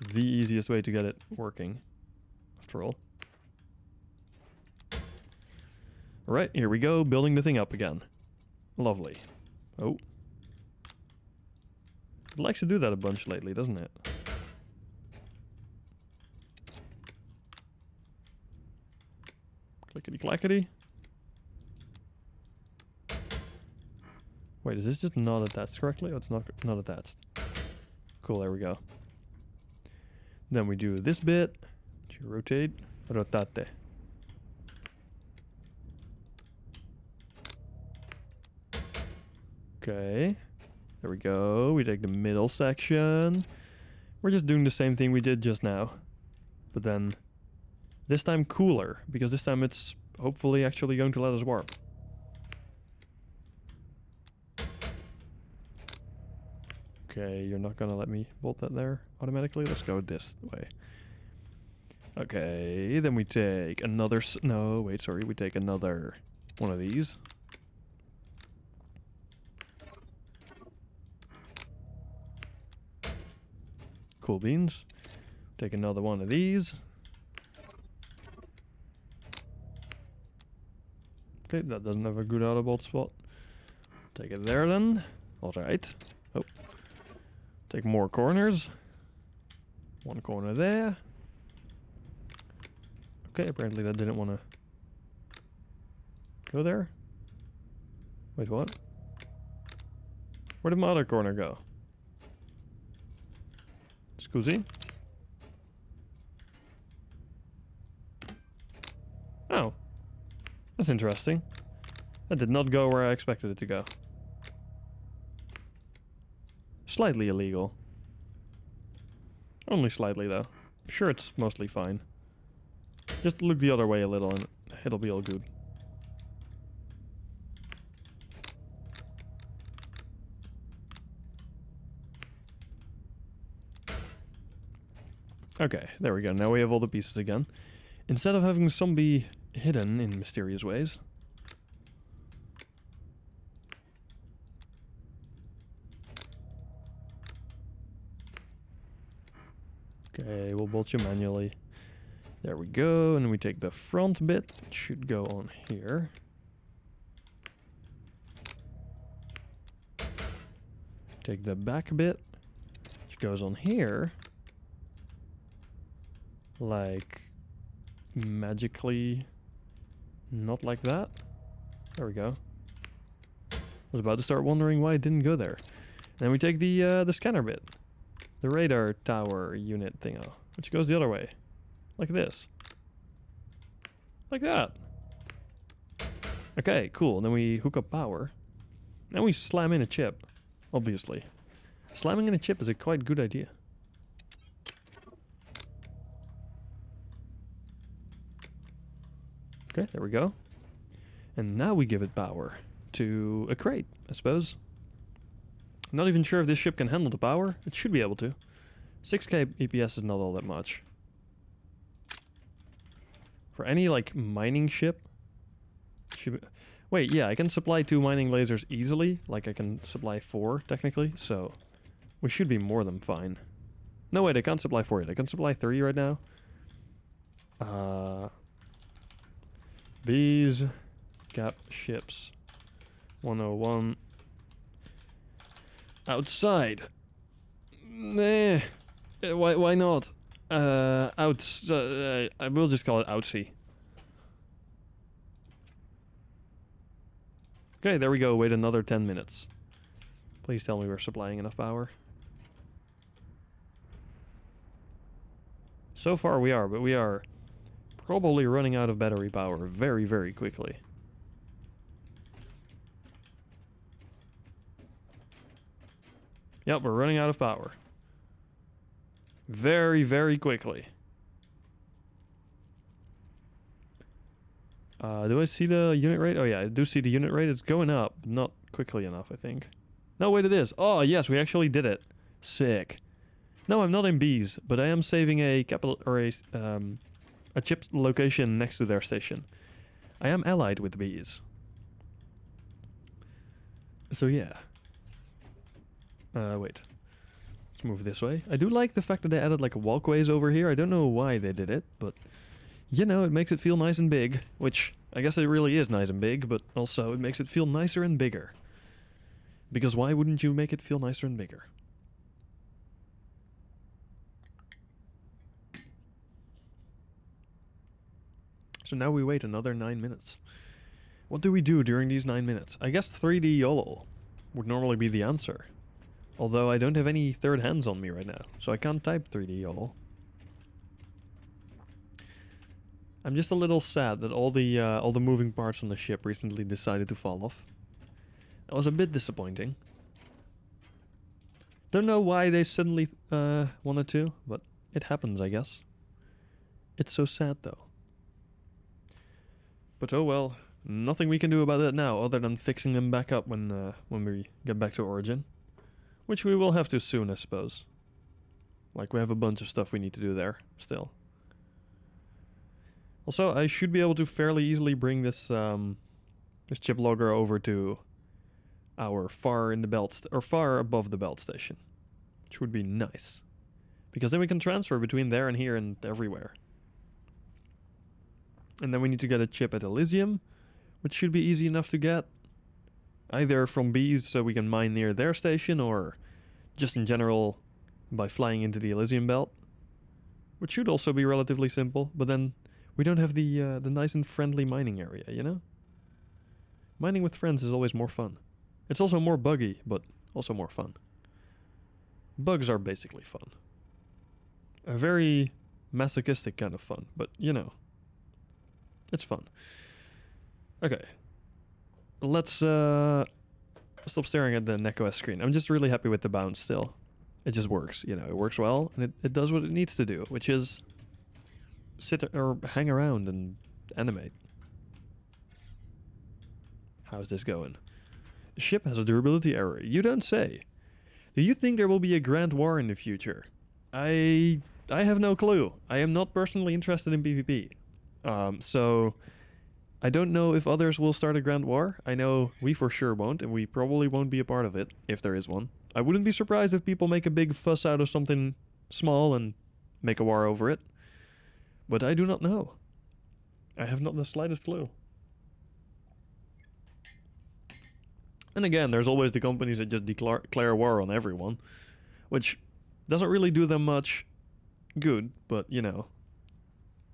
It's the easiest way to get it working, after all. Alright, here we go, building the thing up again. Lovely. Oh. It likes to do that a bunch lately, doesn't it? Clickety clackety. Wait, is this just not attached correctly? Oh, it's not attached. Cool, there we go. Then we do this bit. Rotate. Rotate. Okay. There we go. We take the middle section. We're just doing the same thing we did just now. But then this time cooler, because this time it's hopefully actually going to let us warp. Okay, you're not gonna let me bolt that there automatically? Let's go this way. Okay, then we take another... No, wait, sorry. We take another one of these. Cool beans. Take another one of these. Okay, that doesn't have a good auto bolt spot. Take it there then. Alright. Oh. Take more corners. One corner there. Okay, apparently that didn't want to go there. Wait, what? Where did my other corner go? Scusi? Oh. That's interesting. That did not go where I expected it to go. Slightly illegal. Only slightly, though. I'm sure it's mostly fine. Just look the other way a little and it'll be all good. Okay, there we go. Now we have all the pieces again. Instead of having some be hidden in mysterious ways. Okay, we'll bolt you manually. There we go, and we take the front bit. It should go on here. Take the back bit, which goes on here. Like, magically, not like that. There we go. I was about to start wondering why it didn't go there. Then we take the scanner bit. The radar tower unit thingo, which goes the other way. Like this. Like that. Okay, cool. And then we hook up power. Then we slam in a chip, obviously. Slamming in a chip is a quite good idea. Okay, there we go. And now we give it power to a crate, I suppose. I'm not even sure if this ship can handle the power. It should be able to. 6k EPS is not all that much. For any, like, mining ship... Should be... Wait, yeah, I can supply 2 mining lasers easily. Like, I can supply 4, technically. So, we should be more than fine. No, wait, I can't supply 4 yet. I can supply 3 right now. These... Gap ships. 101... Outside. Nah. Why not? I will just call it outsea. Okay, there we go. Wait another 10 minutes. Please tell me we're supplying enough power. So far we are, but we are probably running out of battery power very, very quickly. Yep, we're running out of power. Very, very quickly. Do I see the unit rate? Oh yeah, I do see the unit rate. It's going up, not quickly enough, I think. No, wait, it is. Oh yes, we actually did it. Sick. No, I'm not in bees, but I am saving a capital or a chip location next to their station. I am allied with bees. So yeah. Wait. Let's move this way. I do like the fact that they added like walkways over here. I don't know why they did it, but you know, it makes it feel nice and big, which I guess it really is nice and big, but also it makes it feel nicer and bigger. Because why wouldn't you make it feel nicer and bigger? So now we wait another 9 minutes. What do we do during these 9 minutes? I guess 3D YOLO would normally be the answer. Although I don't have any third hands on me right now, so I can't type 3D YOLO. I'm just a little sad that all the moving parts on the ship recently decided to fall off. That was a bit disappointing. Don't know why they suddenly wanted to, but it happens, I guess. It's so sad though. But oh well, nothing we can do about it now other than fixing them back up when we get back to Origin. Which we will have to soon, I suppose. Like, we have a bunch of stuff we need to do there, still. Also, I should be able to fairly easily bring this this chip logger over to our far above the belt station. Which would be nice. Because then we can transfer between there and here and everywhere. And then we need to get a chip at Elysium, which should be easy enough to get. Either from bees so we can mine near their station, or just in general by flying into the Elysium belt. Which should also be relatively simple, but then we don't have the nice and friendly mining area, you know? Mining with friends is always more fun. It's also more buggy, but also more fun. Bugs are basically fun. A very masochistic kind of fun, but you know. It's fun. Okay. Let's stop staring at the NecOS screen. I'm just really happy with the bounce still. It just works, you know, it works well, and it does what it needs to do, which is sit or hang around and animate. How's this going? The ship has a durability error. You don't say. Do you think there will be a grand war in the future? I have no clue. I am not personally interested in PvP. So I don't know if others will start a grand war. I know we for sure won't, and we probably won't be a part of it, if there is one. I wouldn't be surprised if people make a big fuss out of something small and make a war over it. But I do not know. I have not the slightest clue. And again, there's always the companies that just declare war on everyone, which doesn't really do them much good, but you know,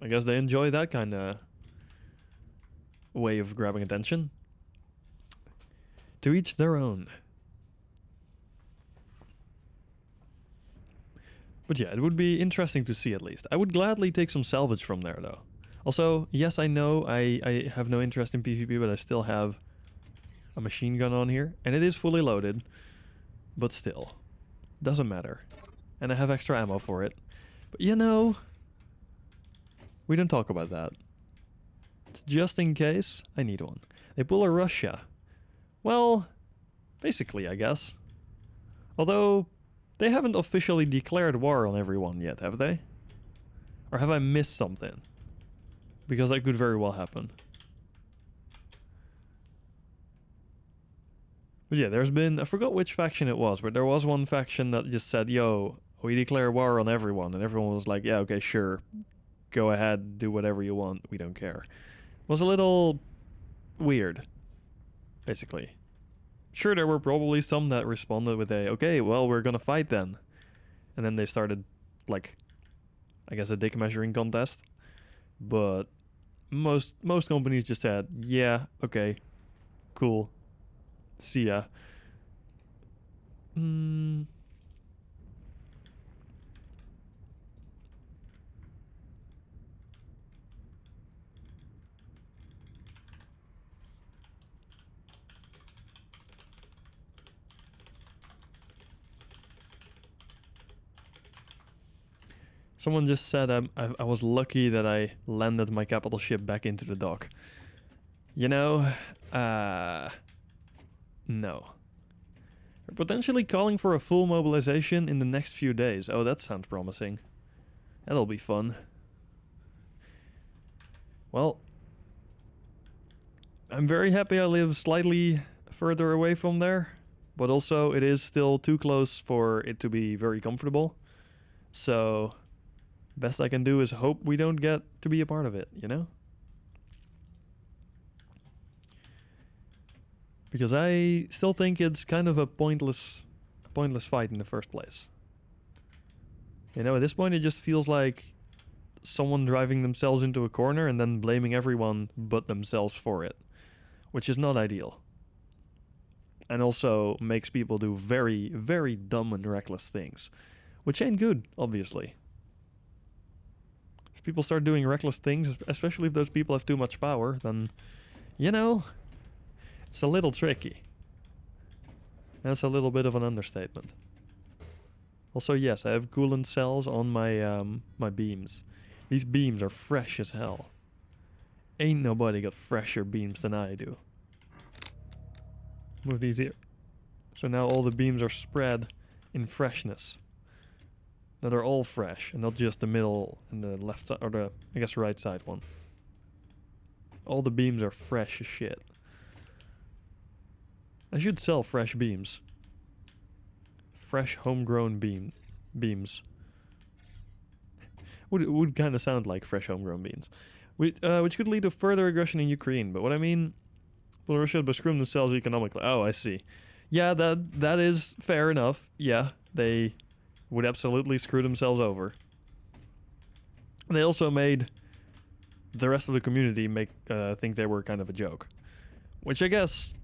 I guess they enjoy that kind of way of grabbing attention. To each their own. But yeah, it would be interesting to see at least. I would gladly take some salvage from there though. Also, yes, I know I have no interest in PvP, but I still have a machine gun on here. And it is fully loaded. But still. Doesn't matter. And I have extra ammo for it. But you know, we don't talk about that. It's just in case I need one. They pull a Russia. Well, basically, I guess. Although, they haven't officially declared war on everyone yet, have they? Or have I missed something? Because that could very well happen. But yeah, there's been... I forgot which faction it was, but there was one faction that just said, yo, we declare war on everyone. And everyone was like, yeah, okay, sure. Go ahead, do whatever you want. We don't care. It was a little weird, basically. Sure, there were probably some that responded with a, okay, well, we're gonna fight then. And then they started, like, I guess a dick measuring contest. But most companies just said, yeah, okay, cool, see ya. Someone just said I was lucky that I landed my capital ship back into the dock. You know, no. They're potentially calling for a full mobilization in the next few days. Oh, that sounds promising. That'll be fun. Well, I'm very happy I live slightly further away from there, but also it is still too close for it to be very comfortable. So, best I can do is hope we don't get to be a part of it, you know? Because I still think it's kind of a pointless fight in the first place. You know, at this point it just feels like someone driving themselves into a corner and then blaming everyone but themselves for it, which is not ideal. And also makes people do very, very dumb and reckless things, which ain't good, obviously. If people start doing reckless things, especially if those people have too much power, then, you know, it's a little tricky. That's a little bit of an understatement. Also, yes, I have coolant cells on my my beams. These beams are fresh as hell. Ain't nobody got fresher beams than I do. Move these here. So now all the beams are spread in freshness. Now they're all fresh, and not just the middle and the left side, or the, I guess, right side one. All the beams are fresh as shit. I should sell fresh beams. Fresh homegrown beams. Would kind of sound like fresh homegrown beans. Which could lead to further aggression in Ukraine. But what I mean, Belarus should screw themselves economically. Oh, I see. Yeah, that is fair enough. Yeah, they would absolutely screw themselves over. They also made the rest of the community think they were kind of a joke. Which I guess...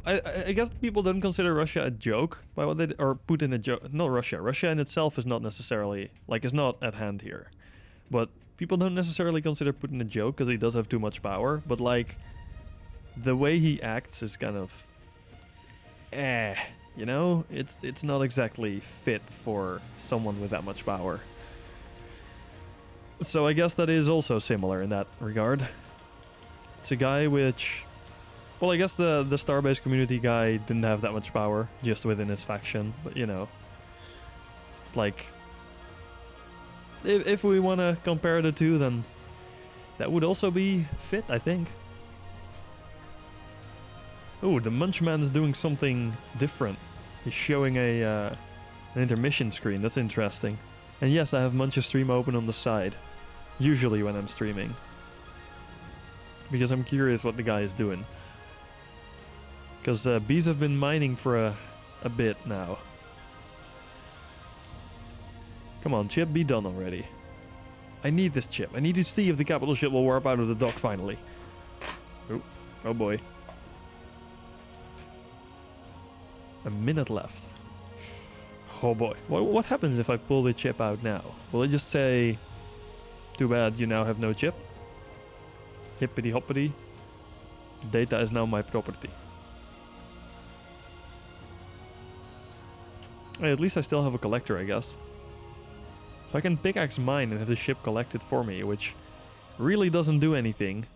I guess people don't consider Russia a joke by what they or Putin a joke. Not Russia. Russia in itself is not necessarily is not at hand here, but people don't necessarily consider Putin a joke because he does have too much power. But the way he acts is kind of, you know, it's not exactly fit for someone with that much power. So I guess that is also similar in that regard. It's a guy which. Well, I guess the Starbase community guy didn't have that much power just within his faction, but you know, it's like if we want to compare the two, then that would also be fit, I think. Oh, the Munchman is doing something different. He's showing an intermission screen. That's interesting. And yes, I have Munch's stream open on the side, usually when I'm streaming, because I'm curious what the guy is doing. Because bees have been mining for a bit now. Come on, chip, be done already. I need this chip. I need to see if the capital ship will warp out of the dock finally. Oh boy. A minute left. Oh boy. What happens if I pull the chip out now? Will it just say, too bad you now have no chip? Hippity hoppity. Data is now my property. Hey, at least I still have a collector, I guess. So I can pickaxe mine and have the ship collected for me, which really doesn't do anything.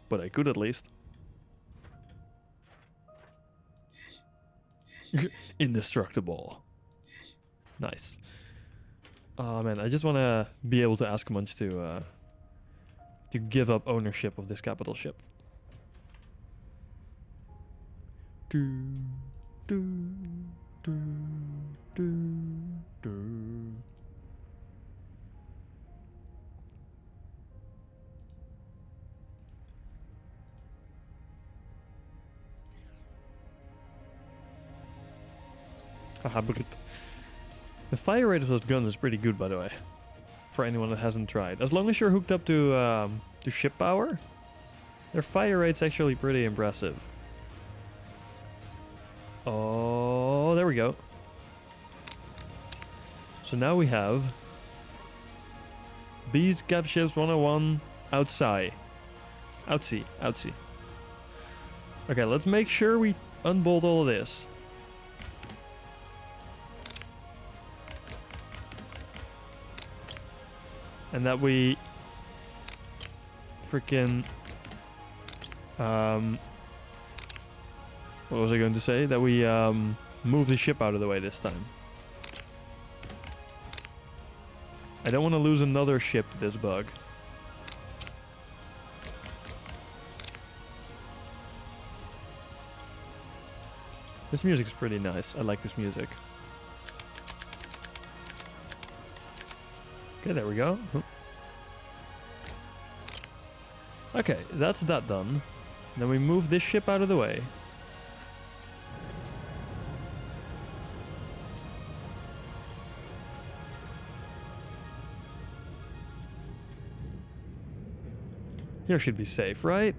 But I could at least. Indestructible. Nice. Oh man, I just want to be able to ask Munch to give up ownership of this capital ship. Do, do, do, do, do. Haha, but the fire rate of those guns is pretty good, by the way. For anyone that hasn't tried. As long as you're hooked up to ship power, their fire rate's actually pretty impressive. Oh, there we go. So now we have Bees, Cap Ships 101, outside. Outsea. Okay, let's make sure we unbolt all of this. And that we freaking What was I going to say? That we move the ship out of the way this time. I don't want to lose another ship to this bug. This music's pretty nice. I like this music. Okay, there we go. Okay, that's that done. Then we move this ship out of the way. Here should be safe, right?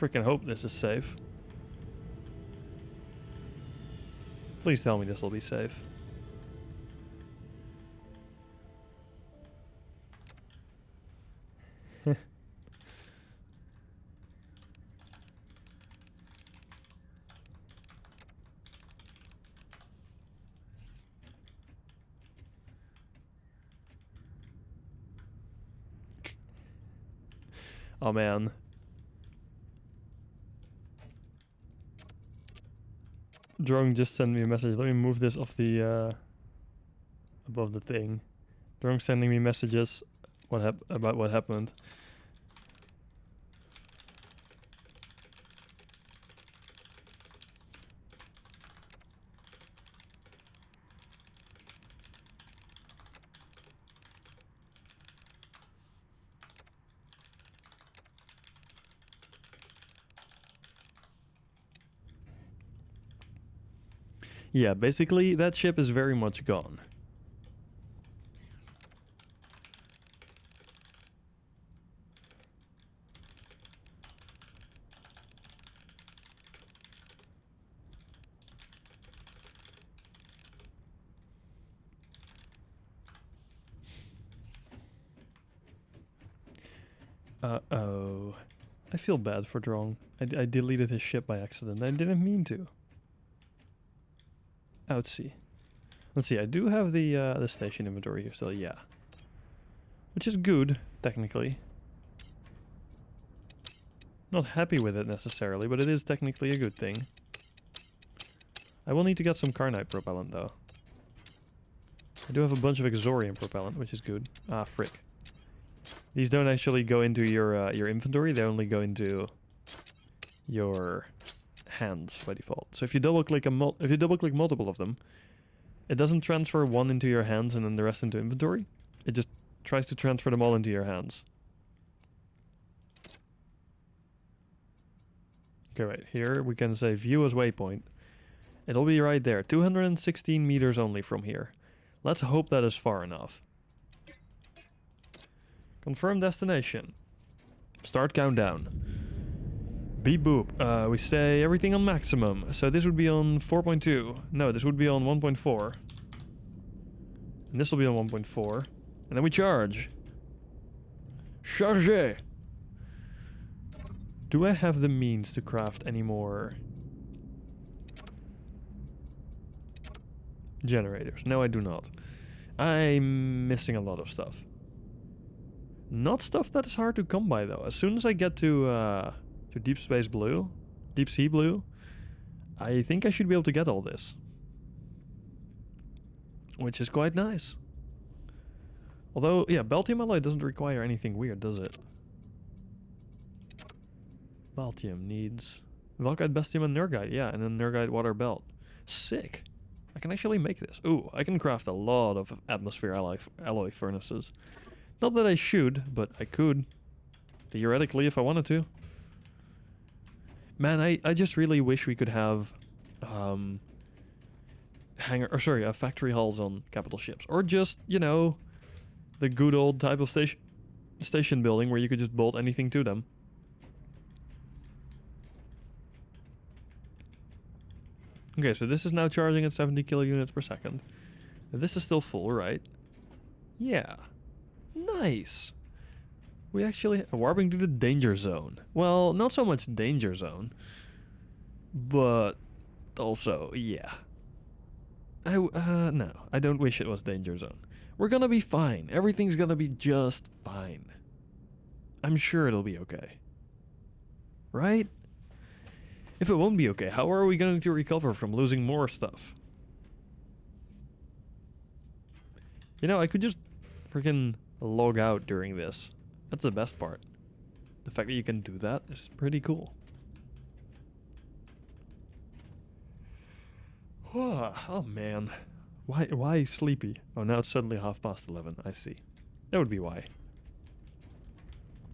Freaking hope this is safe. Please tell me this will be safe. Oh man. Drone just sent me a message. Let me move this off the above the thing. Drone sending me messages about what happened. Yeah, basically that ship is very much gone. Uh-oh. I feel bad for Drong. I deleted his ship by accident. I didn't mean to. Outsy. Let's see, I do have the station inventory here still, yeah. Which is good, technically. Not happy with it necessarily, but it is technically a good thing. I will need to get some Carnite propellant though. I do have a bunch of Exorium propellant, which is good. Ah, frick. These don't actually go into your inventory, they only go into your hands by default. So if you double click multiple of them, it doesn't transfer one into your hands and then the rest into inventory. It just tries to transfer them all into your hands. Okay, right here we can say view as waypoint. It'll be right there, 216 meters only from here. Let's hope that is far enough. Confirm destination. Start countdown. Beep boop. We say everything on maximum. So this would be on 4.2. No, this would be on 1.4. And this will be on 1.4. And then we charge. Charge! Do I have the means to craft any more generators? No, I do not. I'm missing a lot of stuff. Not stuff that is hard to come by though. As soon as I get to Deep Space Blue, Deep Sea Blue, I think I should be able to get all this. Which is quite nice. Although, yeah, Beltium alloy doesn't require anything weird, does it? Beltium needs Valkite, Bestium, and Nergite. Yeah, and then Nergite Water Belt. Sick. I can actually make this. Ooh, I can craft a lot of atmosphere alloy furnaces. Not that I should, but I could. Theoretically, if I wanted to. Man, I just really wish we could have factory hulls on capital ships. Or just, you know, the good old type of station building where you could just bolt anything to them. Okay, so this is now charging at 70 kilounits per second. This is still full, right? Yeah. Nice. We actually warping to the danger zone. Well, not so much danger zone, but also, yeah. No, I don't wish it was danger zone. We're gonna be fine. Everything's gonna be just fine. I'm sure it'll be okay. Right? If it won't be okay, how are we going to recover from losing more stuff? You know, I could just freaking log out during this. That's the best part. The fact that you can do that is pretty cool. Oh man. Why sleepy? Oh, now it's suddenly 11:30. I see. That would be why.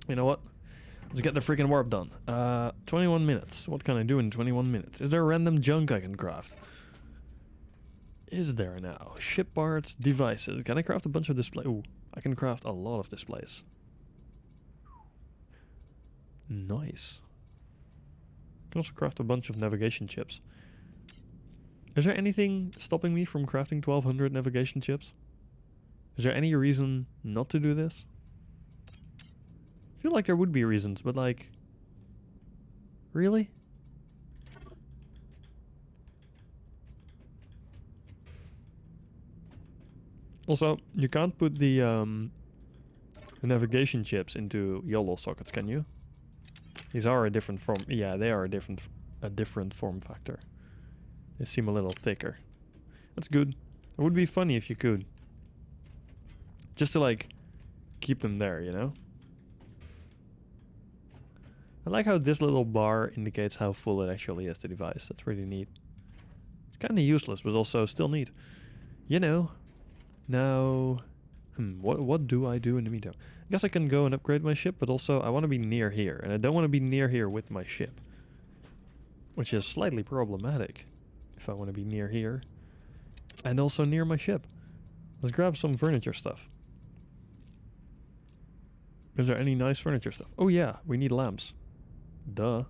You know what? Let's get the freaking warp done. 21 minutes. What can I do in 21 minutes? Is there random junk I can craft? Is there now? Ship parts, devices. Can I craft a bunch of displays? Ooh, I can craft a lot of displays. Nice. I can also craft a bunch of navigation chips. Is there anything stopping me from crafting 1200 navigation chips? Is there any reason not to do this? I feel like there would be reasons, but like... Really? Also, you can't put the navigation chips into YOLO sockets, can you? These are a different form. Yeah, they are a different form factor. They seem a little thicker. That's good. It would be funny if you could. Just to like keep them there, you know? I like how this little bar indicates how full it actually is, the device. That's really neat. It's kind of useless, but also still neat. You know. Now, what do I do in the meantime? I guess I can go and upgrade my ship, but also I want to be near here. And I don't want to be near here with my ship. Which is slightly problematic. If I want to be near here. And also near my ship. Let's grab some furniture stuff. Is there any nice furniture stuff? Oh yeah, we need lamps. Duh.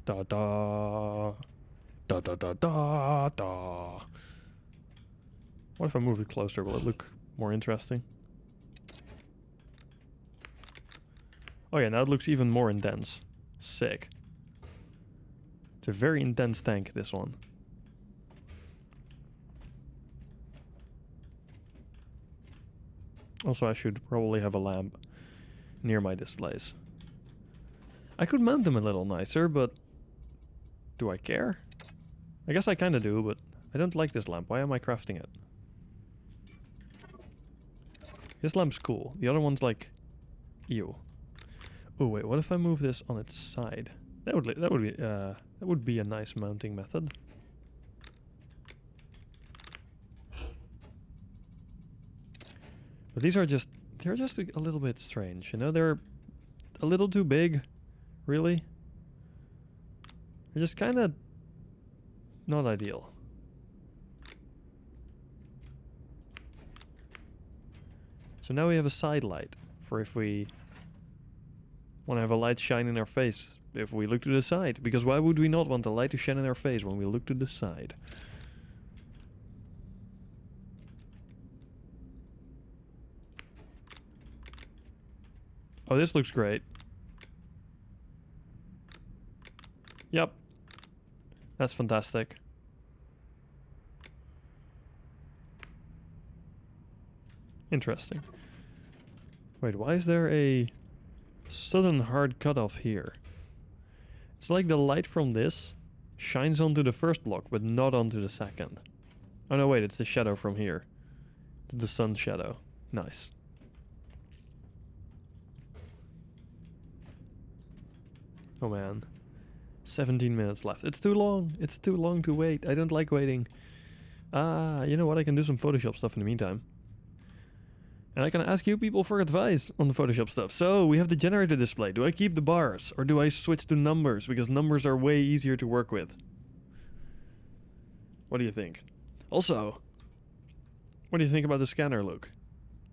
Da da da da da da da. What if I move it closer? Will it look more interesting? Oh yeah, now it looks even more intense. Sick. It's a very intense tank, this one. Also, I should probably have a lamp near my displays. I could mount them a little nicer, but do I care? I guess I kind of do, but I don't like this lamp. Why am I crafting it? This lamp's cool. The other one's like, ew. Oh wait, what if I move this on its side? That would be a nice mounting method. But they're just a little bit strange, you know? They're a little too big, really. They're just kind of not ideal. So now we have a side light for if we want to have a light shine in our face if we look to the side. Because why would we not want the light to shine in our face when we look to the side? Oh, this looks great. Yep. That's fantastic. Interesting. Wait, why is there a sudden hard cutoff here? It's like the light from this shines onto the first block, but not onto the second. Oh no, wait, it's the shadow from here. It's the sun shadow. Nice. Oh man. 17 minutes left. It's too long. It's too long to wait. I don't like waiting. You know what? I can do some Photoshop stuff in the meantime. And I can ask you people for advice on the Photoshop stuff. So, we have the generator display. Do I keep the bars? Or do I switch to numbers? Because numbers are way easier to work with. What do you think? Also, what do you think about the scanner look?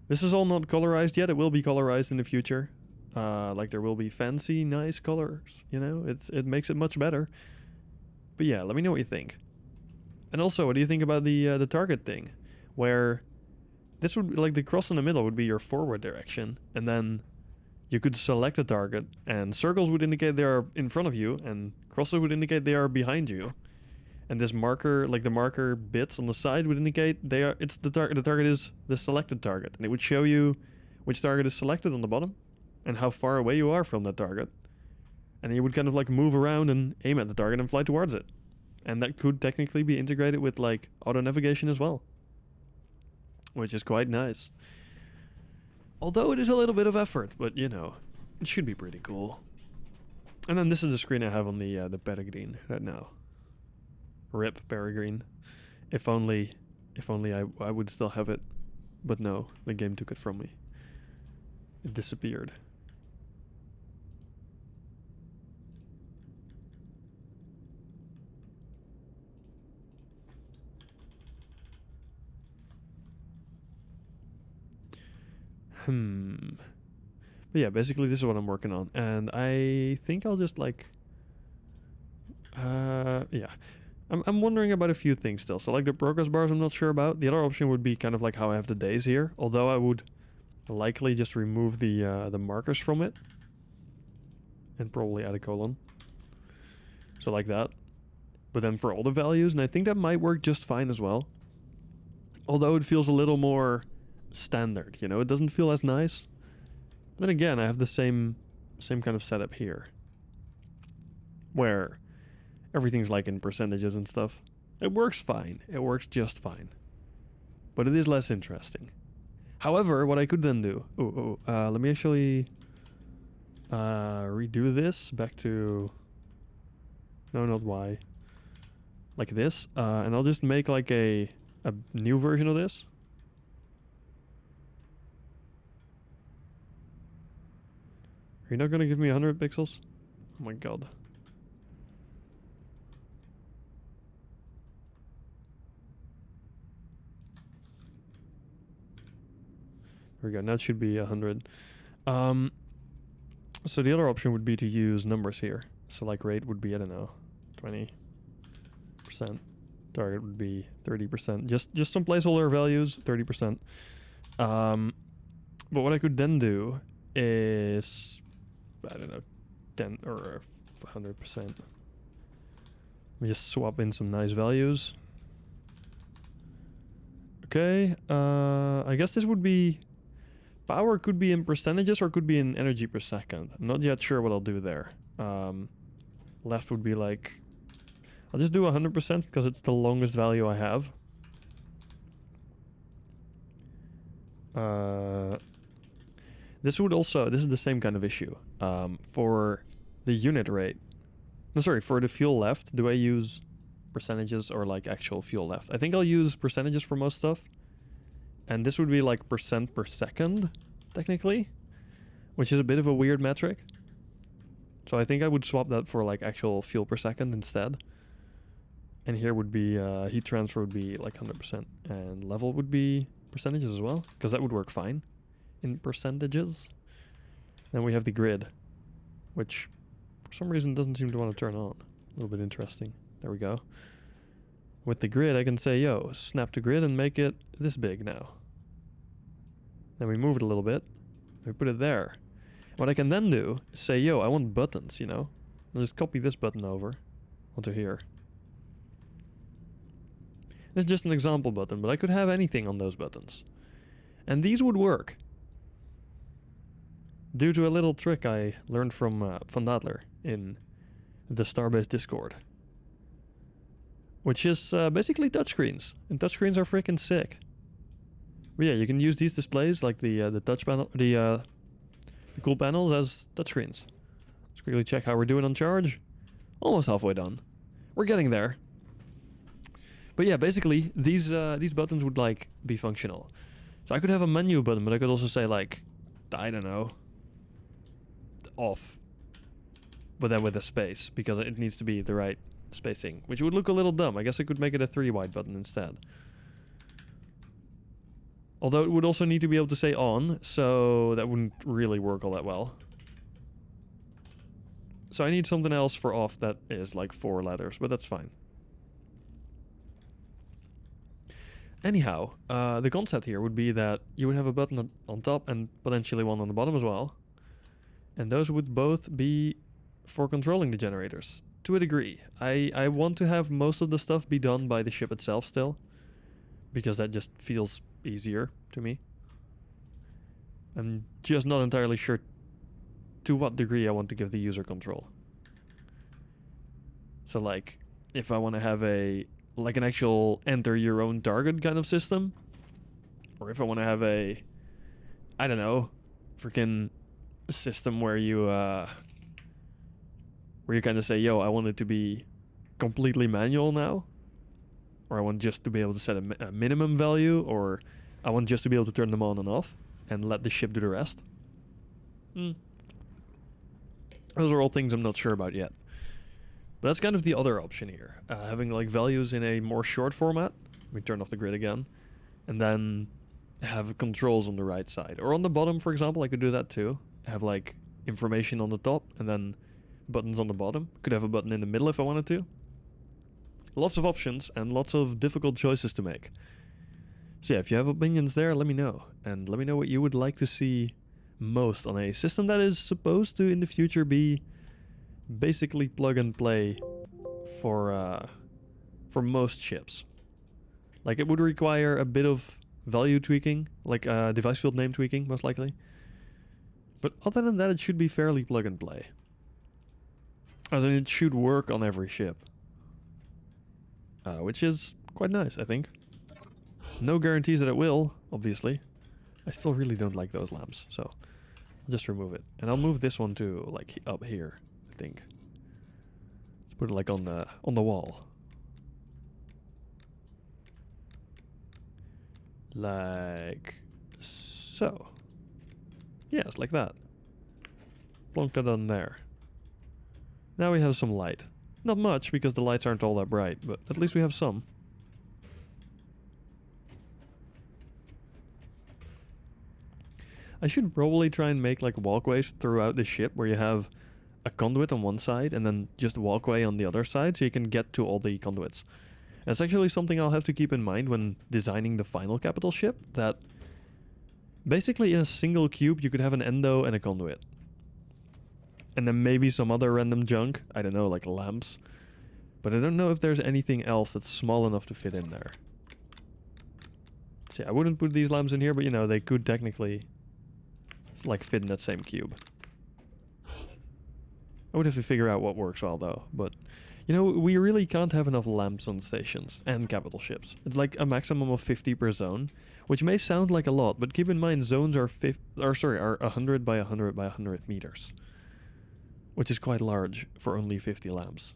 This is all not colorized yet. It will be colorized in the future. Like there will be fancy, nice colors. You know, it makes it much better. But yeah, let me know what you think. And also, what do you think about the target thing? Where... this would be like the cross in the middle would be your forward direction, and then you could select a target, and circles would indicate they are in front of you, and crosses would indicate they are behind you. And this marker, like the marker bits on the side, would indicate it's the target. The target is the selected target, and it would show you which target is selected on the bottom, and how far away you are from that target. And you would kind of like move around and aim at the target and fly towards it. And that could technically be integrated with like auto navigation as well, which is quite nice. Although it is a little bit of effort, but you know, it should be pretty cool. And then this is the screen I have on the Peregrine right now. RIP Peregrine. If only I would still have it, but no, the game took it from me. It disappeared. But yeah, basically this is what I'm working on, and I think I'll just like, yeah. I'm wondering about a few things still. So like the progress bars I'm not sure about. The other option would be kind of like how I have the days here, although I would likely just remove the markers from it, and probably add a colon. So like that. But then for all the values, and I think that might work just fine as well. Although it feels a little more standard, you know, it doesn't feel as nice. Then again, I have the same kind of setup here, where everything's like in percentages and stuff. It works fine. It works just fine. But it is less interesting. However, what I could then do... let me actually redo this back to... No, not Y. Like this. And I'll just make like a new version of this. Are you not going to give me 100 pixels? Oh my god. There we go. Now it should be 100. So the other option would be to use numbers here. So like rate would be, I don't know, 20%. Target would be 30%. Just some placeholder values, 30%. But what I could then do is, I don't know, 10 or 100%. Let me just swap in some nice values. Okay, I guess this would be... Power could be in percentages or could be in energy per second. I'm not yet sure what I'll do there. Left would be like... I'll just do 100% because it's the longest value I have. This would also... This is the same kind of issue. For the unit rate... No, sorry, for the fuel left, do I use percentages or like actual fuel left? I think I'll use percentages for most stuff. And this would be like percent per second, technically, which is a bit of a weird metric. So I think I would swap that for like actual fuel per second instead. And here would be heat transfer would be like 100%, and level would be percentages as well, because that would work fine in percentages. Then we have the grid, which for some reason doesn't seem to want to turn on. A little bit interesting. There we go. With the grid, I can say, yo, snap the grid and make it this big now. Then we move it a little bit. We put it there. What I can then do is say, yo, I want buttons, you know? I'll just copy this button over onto here. It's just an example button, but I could have anything on those buttons. And these would work. Due to a little trick I learned from Van Dadler in the Starbase Discord. Which is basically touchscreens. And touchscreens are freaking sick. But yeah, you can use these displays, like the touch panel, the cool panels, as touchscreens. Let's quickly check how we're doing on charge. Almost halfway done. We're getting there. But yeah, basically these buttons would like be functional. So I could have a menu button, but I could also say like, I don't know, off. But then with a space, because it needs to be the right spacing, which would look a little dumb. I guess I could make it a 3 wide button instead. Although it would also need to be able to say on, so that wouldn't really work all that well. So I need something else for off that is like 4 letters, but that's fine. Anyhow, the concept here would be that you would have a button on top and potentially one on the bottom as well. And those would both be for controlling the generators, to a degree. I want to have most of the stuff be done by the ship itself still, because that just feels easier to me. I'm just not entirely sure to what degree I want to give the user control. So like, if I want to have an actual enter your own target kind of system, or if I want to have a, I don't know, freaking system where you kind of say, yo, I want it to be completely manual now, or I want just to be able to set a minimum value, or I want just to be able to turn them on and off and let the ship do the rest. Those are all things I'm not sure about yet. But that's kind of the other option here. Having like values in a more short format. Let me turn off the grid again. And then have controls on the right side. Or on the bottom, for example, I could do that too. Have like information on the top and then buttons on the bottom. Could have a button in the middle if I wanted to. Lots of options and lots of difficult choices to make. So yeah, if you have opinions there, let me know. And let me know what you would like to see most on a system that is supposed to in the future be basically plug and play for most ships. Like it would require a bit of value tweaking, like device field name tweaking most likely. But other than that, it should be fairly plug and play. As in, it should work on every ship. Which is quite nice, I think. No guarantees that it will, obviously. I still really don't like those lamps, so I'll just remove it. And I'll move this one to like up here, I think. Let's put it like on the wall. Like so. Yes, like that. Plonk that on there. Now we have some light. Not much, because the lights aren't all that bright, but at least we have some. I should probably try and make like walkways throughout the ship where you have a conduit on one side and then just walkway on the other side so you can get to all the conduits. And it's actually something I'll have to keep in mind when designing the final capital ship, that basically in a single cube you could have an endo and a conduit. And then maybe some other random junk, I don't know, like lamps. But I don't know if there's anything else that's small enough to fit in there. See, I wouldn't put these lamps in here, but you know, they could technically like fit in that same cube. I would have to figure out what works well though, but you know, we really can't have enough lamps on stations and capital ships. It's like a maximum of 50 per zone, which may sound like a lot, but keep in mind zones are 100 by 100 by 100 meters, which is quite large for only 50 lamps.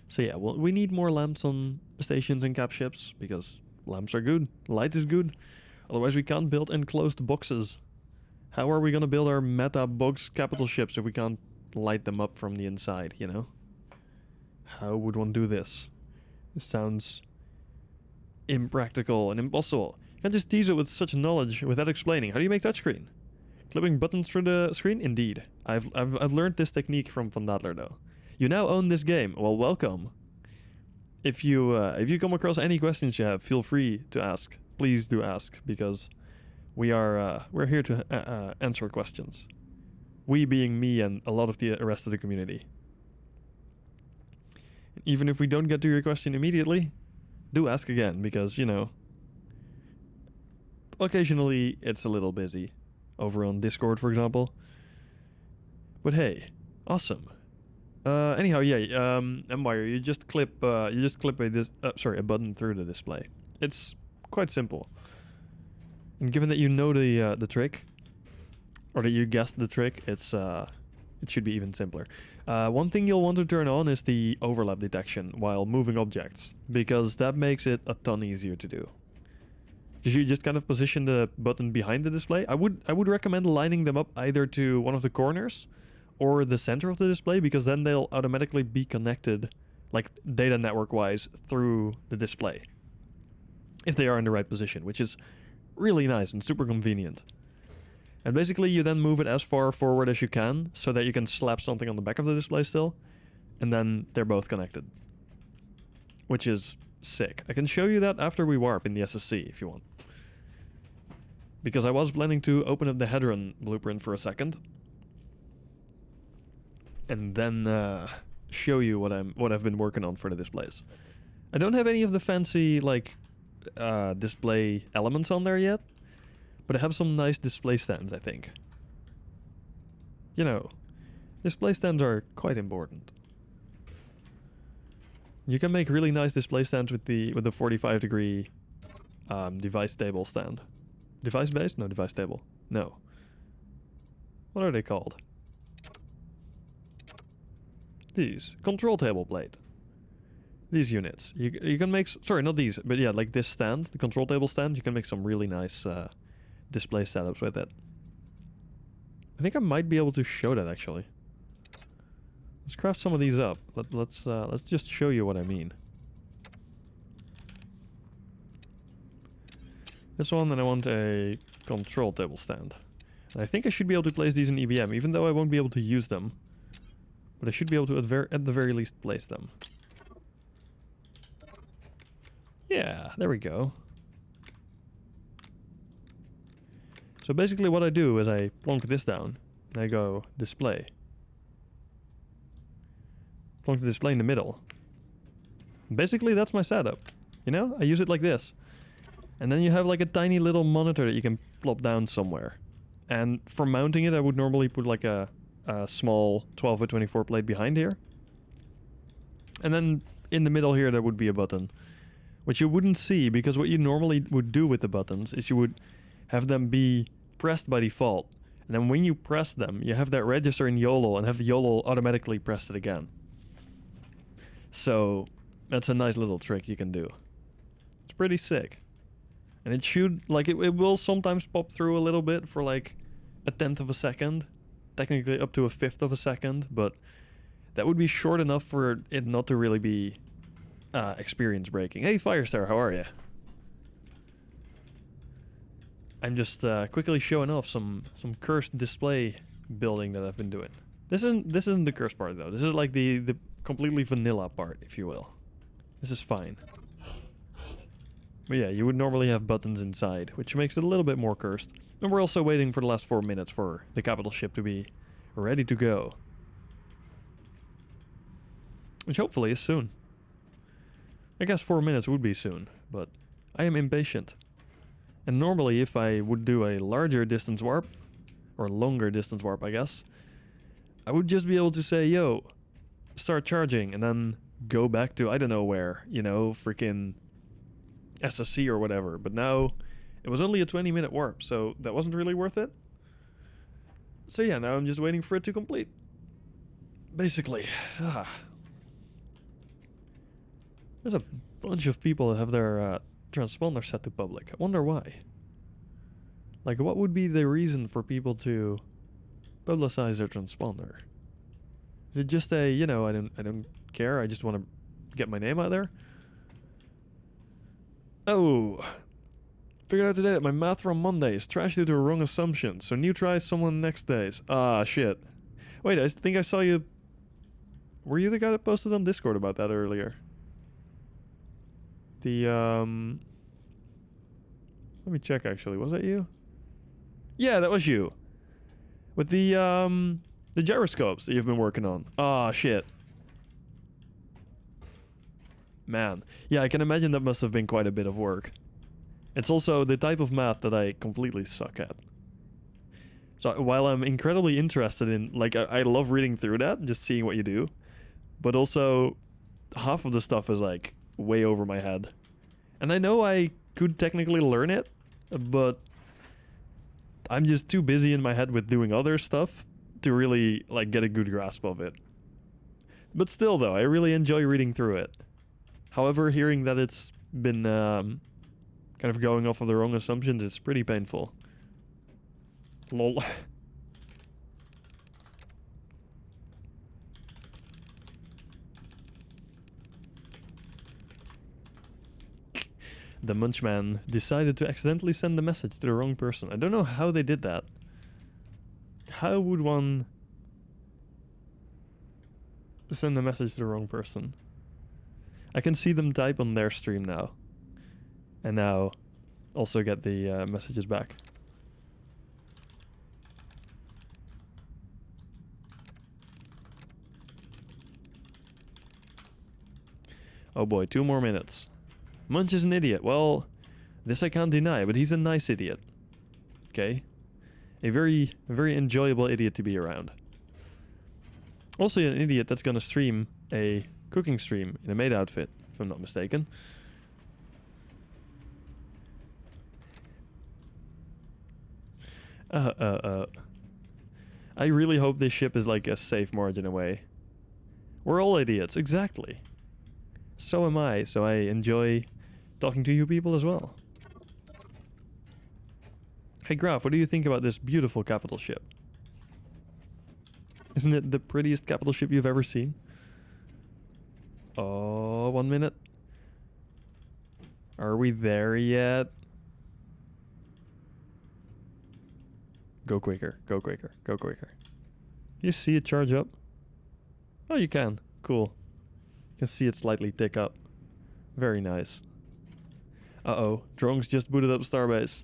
So yeah, well, we need more lamps on stations and cap ships because lamps are good, light is good. Otherwise we can't build enclosed boxes. How are we gonna build our meta box capital ships if we can't light them up from the inside, you know? How would one do this? This sounds impractical and impossible. You can't just tease it with such knowledge without explaining. How do you make touchscreen? Clipping buttons through the screen? Indeed. I've learned this technique from Van Datler though. You now own this game. Well, welcome. If you come across any questions you have, feel free to ask. Please do ask, because we're here to answer questions. We being me and a lot of the rest of the community. Even if we don't get to your question immediately, do ask again, because, you know, occasionally it's a little busy over on Discord, for example. But hey, awesome. Anyhow, yeah, Empire, you just clip a button through the display. It's quite simple. And given that you know the trick, or that you guessed the trick, it should be even simpler. One thing you'll want to turn on is the overlap detection while moving objects, because that makes it a ton easier to do. Because you just kind of position the button behind the display. I would recommend lining them up either to one of the corners or the center of the display, because then they'll automatically be connected, like data network wise, through the display. If they are in the right position, which is really nice and super convenient. And basically you then move it as far forward as you can so that you can slap something on the back of the display still, and then they're both connected. Which is sick. I can show you that after we warp in the SSC if you want. because I was planning to open up the Hedron blueprint for a second, and then show you what I've been working on for the displays. I don't have any of the fancy like display elements on there yet, but I have some nice display stands, I think. You know, display stands are quite important. You can make really nice display stands with the 45-degree device table stand. Device base? No, device table. No. What are they called? These. Control table plate. These units. You can make... Sorry, not these. But yeah, like this stand. The control table stand. You can make some really nice display setups with it. I think I might be able to show that, actually. Let's craft some of these up. Let's just show you what I mean. This one, and I want a control table stand. And I think I should be able to place these in EBM, even though I won't be able to use them. But I should be able to, at the very least, place them. Yeah, there we go. So basically what I do is I plonk this down, and I go display. Plonk the display in the middle. Basically that's my setup. You know, I use it like this. And then you have like a tiny little monitor that you can plop down somewhere. And for mounting it, I would normally put like a small 12 by 24 plate behind here. And then in the middle here, there would be a button, which you wouldn't see, because what you normally would do with the buttons is you would have them be pressed by default. And then when you press them, you have that register in YOLO and have YOLO automatically press it again. So that's a nice little trick you can do. It's pretty sick. And it should, like, it will sometimes pop through a little bit for like 1/10 of a second. Technically up to 1/5 of a second, but that would be short enough for it not to really be experience breaking. Hey Firestar, how are you? I'm just quickly showing off some cursed display building that I've been doing. This isn't the cursed part though. This is like the completely vanilla part, if you will. This is fine. But yeah, you would normally have buttons inside, which makes it a little bit more cursed. And we're also waiting for the last 4 minutes for the capital ship to be ready to go. Which hopefully is soon. I guess 4 minutes would be soon, but I am impatient. And normally if I would do a larger distance warp, or longer distance warp I guess, I would just be able to say, yo, start charging, and then go back to I don't know where, you know, freaking SSC or whatever. But now it was only a 20-minute warp, so that wasn't really worth it. So yeah, now I'm just waiting for it to complete. Basically. There's a bunch of people that have their transponder set to public. I wonder why. Like, what would be the reason for people to publicize their transponder? Is it just a, you know, I don't care, I just want to get my name out there? Oh, figured out today that my math from Monday is trash due to a wrong assumption, so new try someone next days. Ah, shit. Wait, I think I saw you... Were you the guy that posted on Discord about that earlier? The, let me check, actually. Was that you? Yeah, that was you. With the gyroscopes that you've been working on. Ah, shit. Man. Yeah, I can imagine that must have been quite a bit of work. It's also the type of math that I completely suck at. So while I'm incredibly interested in, like, I love reading through that, just seeing what you do. But also, half of the stuff is, like, way over my head. And I know I could technically learn it, but I'm just too busy in my head with doing other stuff to really, like, get a good grasp of it. But still, though, I really enjoy reading through it. However, hearing that it's been kind of going off of the wrong assumptions is pretty painful. Lol. The Munchman decided to accidentally send the message to the wrong person. I don't know how they did that. How would one send the message to the wrong person? I can see them type on their stream now. And now also get the messages back. Oh boy, 2 more minutes. Munch is an idiot. Well, this I can't deny, but he's a nice idiot. Okay. A very enjoyable idiot to be around. Also an idiot that's gonna stream a cooking stream in a maid outfit, if I'm not mistaken. I really hope this ship is like a safe margin away. We're all idiots, exactly. So am I, so I enjoy talking to you people as well. Hey Graf, what do you think about this beautiful capital ship? Isn't it the prettiest capital ship you've ever seen? Oh, 1 minute. Are we there yet? Go quicker, go quicker, go quicker. You see it charge up? Oh, you can. Cool. You can see it slightly tick up. Very nice. Uh-oh, drones just booted up Starbase.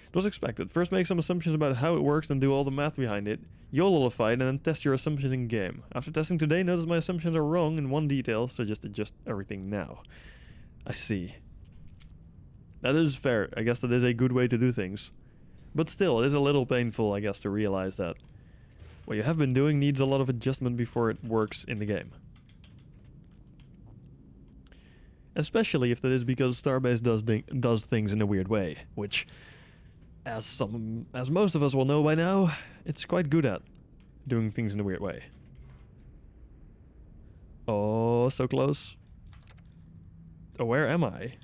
It was expected. First make some assumptions about how it works and do all the math behind it. YOLOify it and then test your assumptions in game. After testing today, notice my assumptions are wrong in one detail, so just adjust everything now. I see. That is fair. I guess that is a good way to do things. But still, it is a little painful, I guess, to realize that what you have been doing needs a lot of adjustment before it works in the game. Especially if that is because Starbase does things in a weird way, which, as most of us will know by now, it's quite good at doing things in a weird way. Oh, so close. Oh, where am I?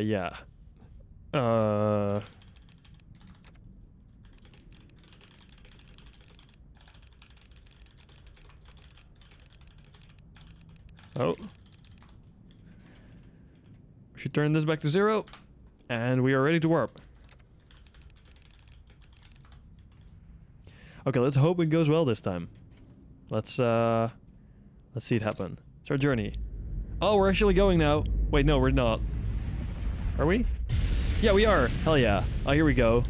Yeah. Oh. We should turn this back to 0. And we are ready to warp. Okay, let's hope it goes well this time. Let's see it happen. It's our journey. Oh, we're actually going now. Wait, no, we're not. Are we? Yeah, we are. Hell yeah. Oh, here we go.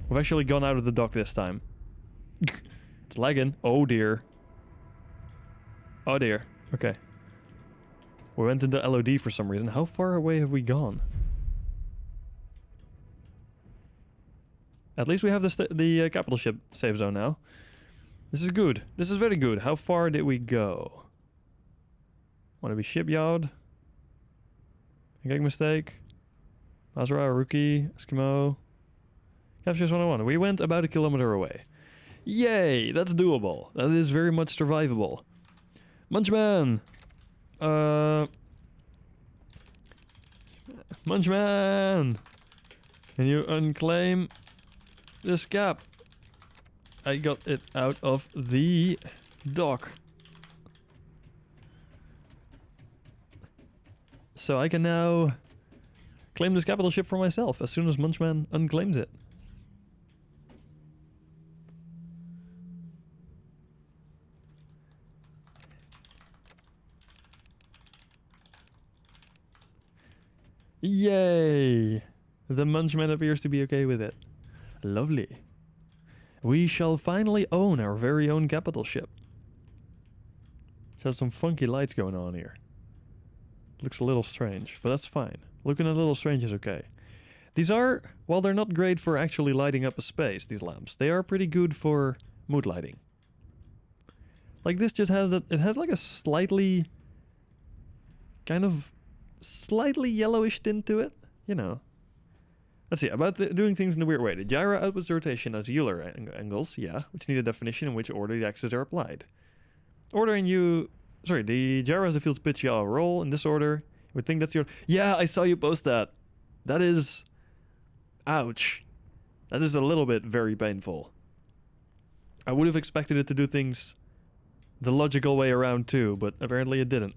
We've actually gone out of the dock this time. It's lagging. Oh dear. Oh dear. Okay. We went into LOD for some reason. How far away have we gone? At least we have the capital ship save zone now. This is good. This is very good. How far did we go? Want to be shipyard? Make a mistake. Mazra, Rookie, Eskimo. Captures 101. We went about 1 kilometer away. Yay! That's doable. That is very much survivable. Munchman! Munchman! Can you unclaim this cap? I got it out of the dock. So I can now claim this capital ship for myself as soon as Munchman unclaims it. Yay! The Munchman appears to be okay with it. Lovely. We shall finally own our very own capital ship. It has some funky lights going on here. Looks a little strange, but that's fine. Looking a little strange is okay. These are, while they're not great for actually lighting up a space, these lamps, they are pretty good for mood lighting. Like this just has it has like a slightly, kind of, slightly yellowish tint to it, you know. Let's see, about doing things in a weird way. The gyro outputs the rotation as Euler angles, yeah, which need a definition in which order the axes are applied. The gyro has the field's pitch, yaw, roll in this order. You would think that's your... Yeah, I saw you post that. That is... Ouch. That is a little bit very painful. I would have expected it to do things the logical way around too, but apparently it didn't.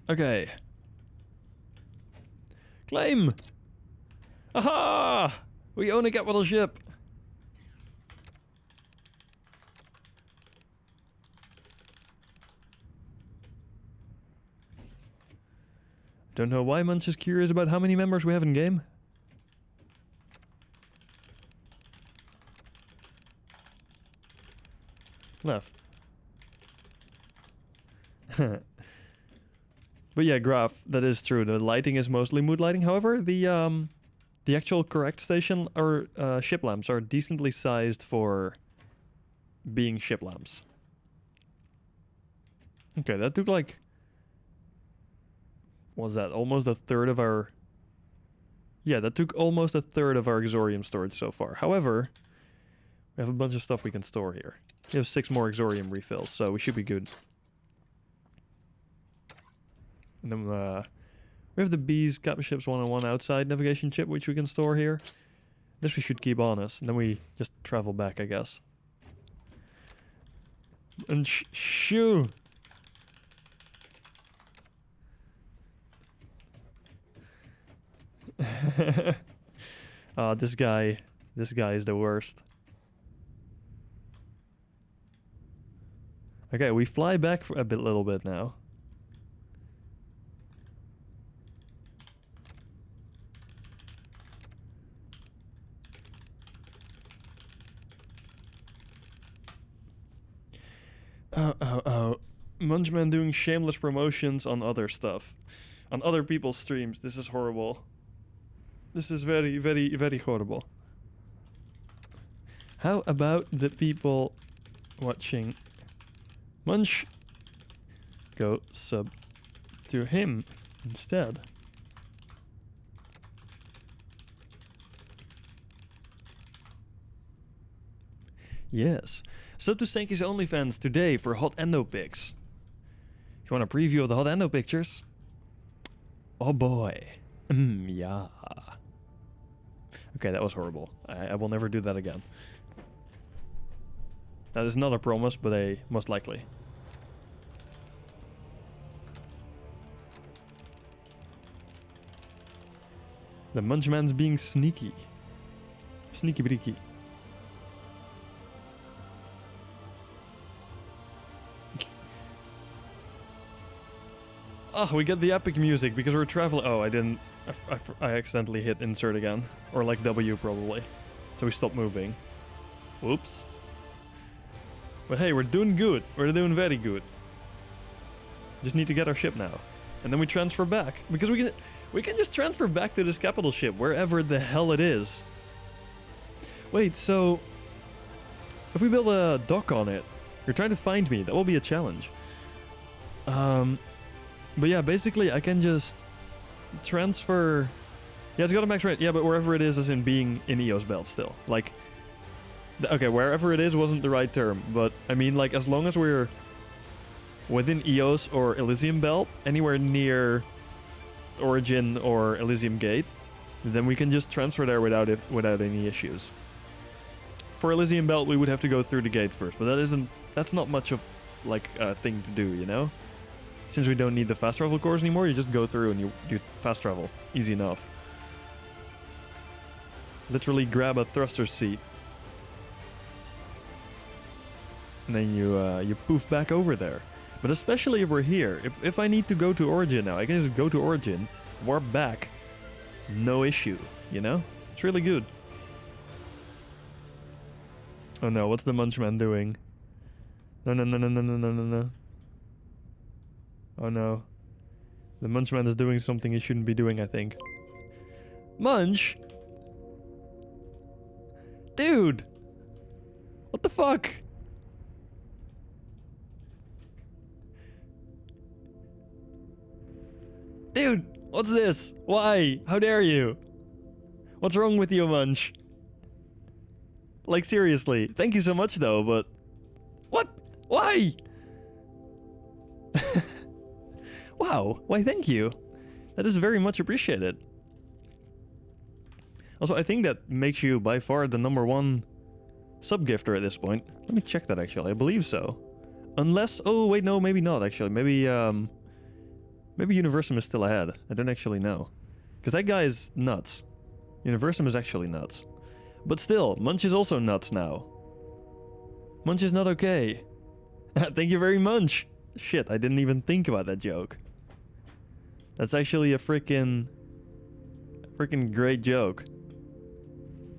Okay. Claim! Aha! We own a capital ship! Don't know why Munch is curious about how many members we have in game. Left. But yeah, Graph, that is true. The lighting is mostly mood lighting. However, the actual correct station or ship lamps are decently sized for being ship lamps. Okay, that took like, what was that? Almost a third of our... Yeah, that took almost a third of our Exorium storage so far. However, we have a bunch of stuff we can store here. We have 6 more Exorium refills, so we should be good. And then we have the Bees Captain Ships 101 outside navigation chip, which we can store here. This we should keep on us, and then we just travel back, I guess. And shoo! Oh, this guy is the worst. Okay, we fly back for a little bit now. Oh. Munchman doing shameless promotions on other stuff. On other people's streams. This is horrible. This is very, very, very horrible. How about the people watching Munch go sub to him instead? Yes. Sub to Sanky's OnlyFans today for hot endo pics. If you want a preview of the hot endo pictures? Oh boy. Yeah. Okay, that was horrible. I will never do that again. That is not a promise, but a most likely. The Munchman's being sneaky. Sneaky breaky. Oh, we get the epic music because we're traveling. Oh, I didn't. I accidentally hit insert again. Or like W probably. So we stopped moving. Whoops. But hey, we're doing good. We're doing very good. Just need to get our ship now. And then we transfer back. Because we can just transfer back to this capital ship, wherever the hell it is. Wait, so... if we build a dock on it, you're trying to find me. That will be a challenge. But yeah, basically I can just transfer... Yeah, it's got a max rate. Yeah, but wherever it is as in being in EOS belt still. Like... okay, wherever it is wasn't the right term. But, I mean, like, as long as we're within EOS or Elysium belt, anywhere near Origin or Elysium Gate, then we can just transfer there without any issues. For Elysium belt, we would have to go through the gate first. But that's not much of, like, a thing to do, you know? Since we don't need the fast travel cores anymore, you just go through and you fast travel. Easy enough. Literally grab a thruster seat. And then you poof back over there. But especially if we're here. If I need to go to Origin now, I can just go to Origin, warp back. No issue, you know? It's really good. Oh no, what's the Munchman doing? No. Oh no. The Munchman is doing something he shouldn't be doing, I think. Munch? Dude! What the fuck? Dude! What's this? Why? How dare you? What's wrong with you, Munch? Like, seriously. Thank you so much, though, but... What? Why? Wow, why thank you. That is very much appreciated. Also, I think that makes you by far the #1 sub-gifter at this point. Let me check that actually, I believe so. Unless, oh wait, no, maybe not actually. Maybe Universum is still ahead. I don't actually know. Because that guy is nuts. Universum is actually nuts. But still, Munch is also nuts now. Munch is not okay. Thank you very much. Shit, I didn't even think about that joke. That's actually a freaking great joke.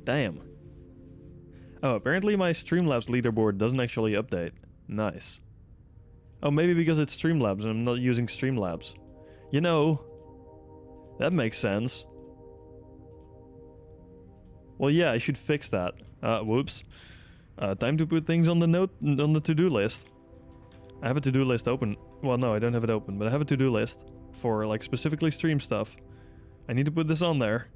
Damn. Oh, apparently my Streamlabs leaderboard doesn't actually update. Nice. Oh, maybe because it's Streamlabs and I'm not using Streamlabs. You know, that makes sense. Well, yeah, I should fix that. Whoops. Time to put things on the to-do list. I have a to-do list open. Well, no, I don't have it open, but I have a to-do list for like specifically stream stuff. I need to put this on there.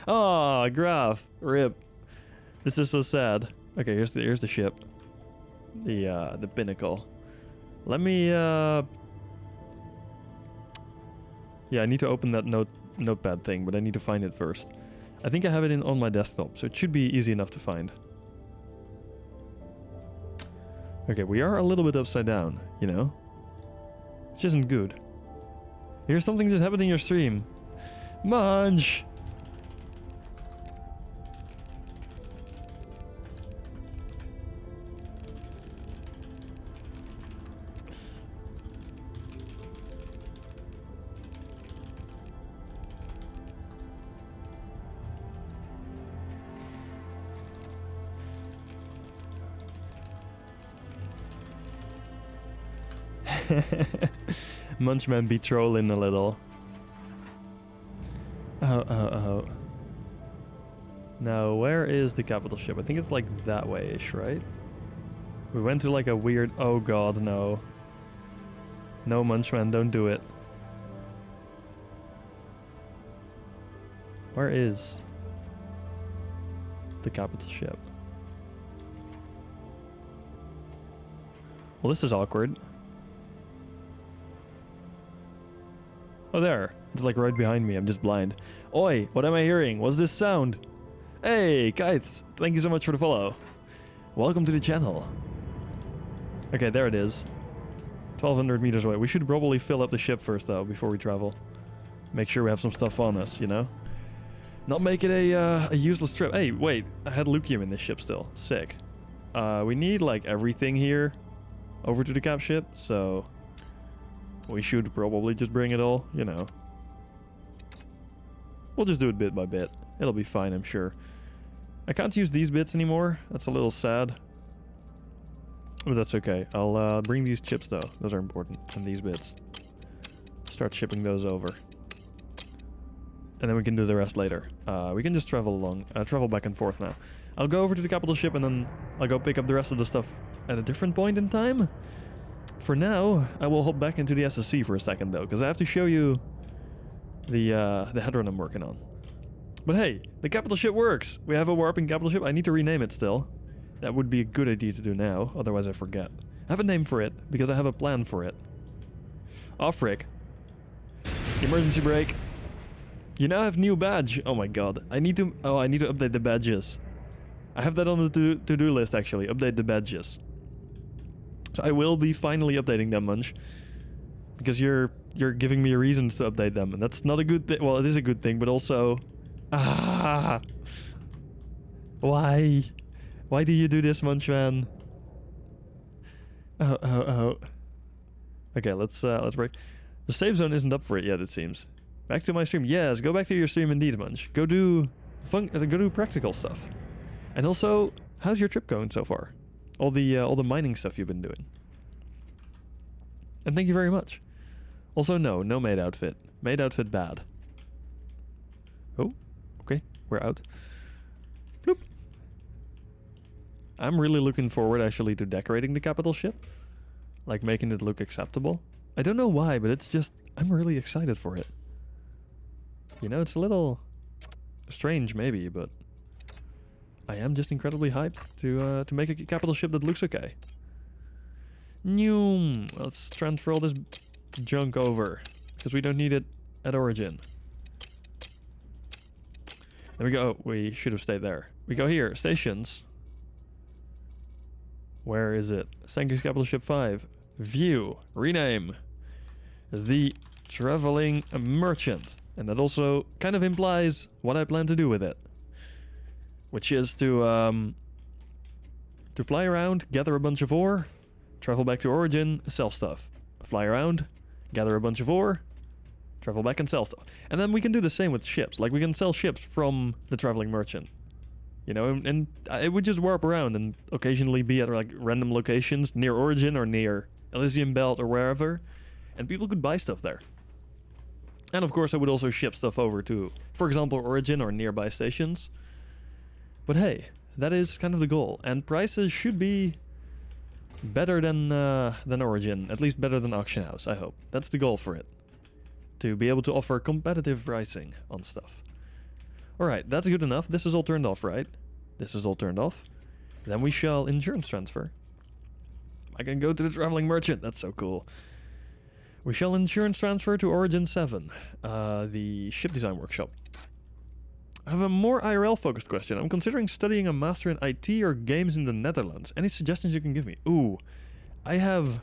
Oh, Graph, rip. This is so sad. Okay, here's the ship. The pinnacle. Let me yeah, I need to open that notepad thing, but I need to find it first. I think I have it on my desktop, so it should be easy enough to find. Okay, we are a little bit upside down, you know? Which isn't good. Here's something that's happening in your stream. Munch! Munchman be trolling a little. Oh. Now, where is the capital ship? I think it's like that way-ish, right? We went to like a weird... Oh god, no. No, Munchman, don't do it. Where is the capital ship? Well, this is awkward. Oh, there. It's like right behind me. I'm just blind. Oi, what am I hearing? What's this sound? Hey, Kites. Thank you so much for the follow. Welcome to the channel. Okay, there it is. 1,200 meters away. We should probably fill up the ship first, though, before we travel. Make sure we have some stuff on us, you know? Not make it a useless trip. Hey, wait. I had Lucium in this ship still. Sick. We need, like, everything here over to the cap ship, so... we should probably just bring it all, you know. We'll just do it bit by bit. It'll be fine, I'm sure. I can't use these bits anymore. That's a little sad. But that's okay. I'll bring these chips, though. Those are important. And these bits. Start shipping those over. And then we can do the rest later. We can just travel along. Travel back and forth now. I'll go over to the capital ship and then I'll go pick up the rest of the stuff at a different point in time. For now, I will hop back into the SSC for a second, though, because I have to show you the headrun I'm working on. But hey, the capital ship works! We have a warping capital ship. I need to rename it still. That would be a good idea to do now, otherwise I forget. I have a name for it, because I have a plan for it. Oh, frick. Emergency brake. You now have new badge. Oh my god. I need to update the badges. I have that on the to-do list, actually. Update the badges. So I will be finally updating them, Munch. Because you're giving me a reason to update them. And that's not a good thing. Well, it is a good thing, but also... Ah! Why? Why do you do this, Munchman? Oh. Okay, let's break. The save zone isn't up for it yet, it seems. Back to my stream. Yes, go back to your stream indeed, Munch. Go do practical stuff. And also, how's your trip going so far? All the mining stuff you've been doing. And thank you very much. Also, no maid outfit. Maid outfit bad. Oh, okay, we're out. Bloop. I'm really looking forward actually to decorating the capital ship. Like making it look acceptable. I don't know why, but it's just, I'm really excited for it. You know, it's a little strange maybe, but I am just incredibly hyped to make a capital ship that looks okay. New. Let's transfer all this junk over, because we don't need it at origin. There we go. We should have stayed there. We go here. Stations. Where is it? Sankey's capital ship 5. View. Rename. The Traveling Merchant. And that also kind of implies what I plan to do with it. Which is to fly around, gather a bunch of ore, travel back to Origin, sell stuff. Fly around, gather a bunch of ore, travel back and sell stuff. And then we can do the same with ships. Like, we can sell ships from the traveling merchant. You know, and it would just warp around and occasionally be at like random locations near Origin or near Elysium Belt or wherever. And people could buy stuff there. And of course I would also ship stuff over to, for example, Origin or nearby stations. But hey, that is kind of the goal. And prices should be better than Origin. At least better than Auction House, I hope. That's the goal for it. To be able to offer competitive pricing on stuff. Alright, that's good enough. This is all turned off, right? This is all turned off. Then we shall insurance transfer. I can go to the traveling merchant. That's so cool. We shall insurance transfer to Origin 7, the ship design workshop. I have a more IRL-focused question. I'm considering studying a master in IT or games in the Netherlands. Any suggestions you can give me? Ooh, I have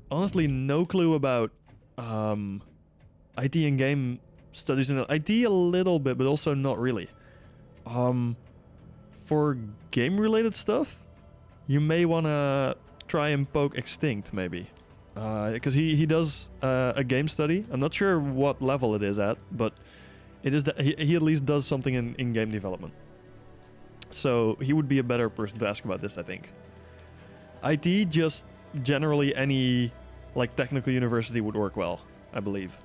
honestly no clue about IT and game studies in IT a little bit, but also not really. For game-related stuff, you may want to try and poke Extinct, maybe. Because he does a game study. I'm not sure what level it is at, but it is that he at least does something in game development. So he would be a better person to ask about this, I think. IT, just generally any like technical university would work well, I believe.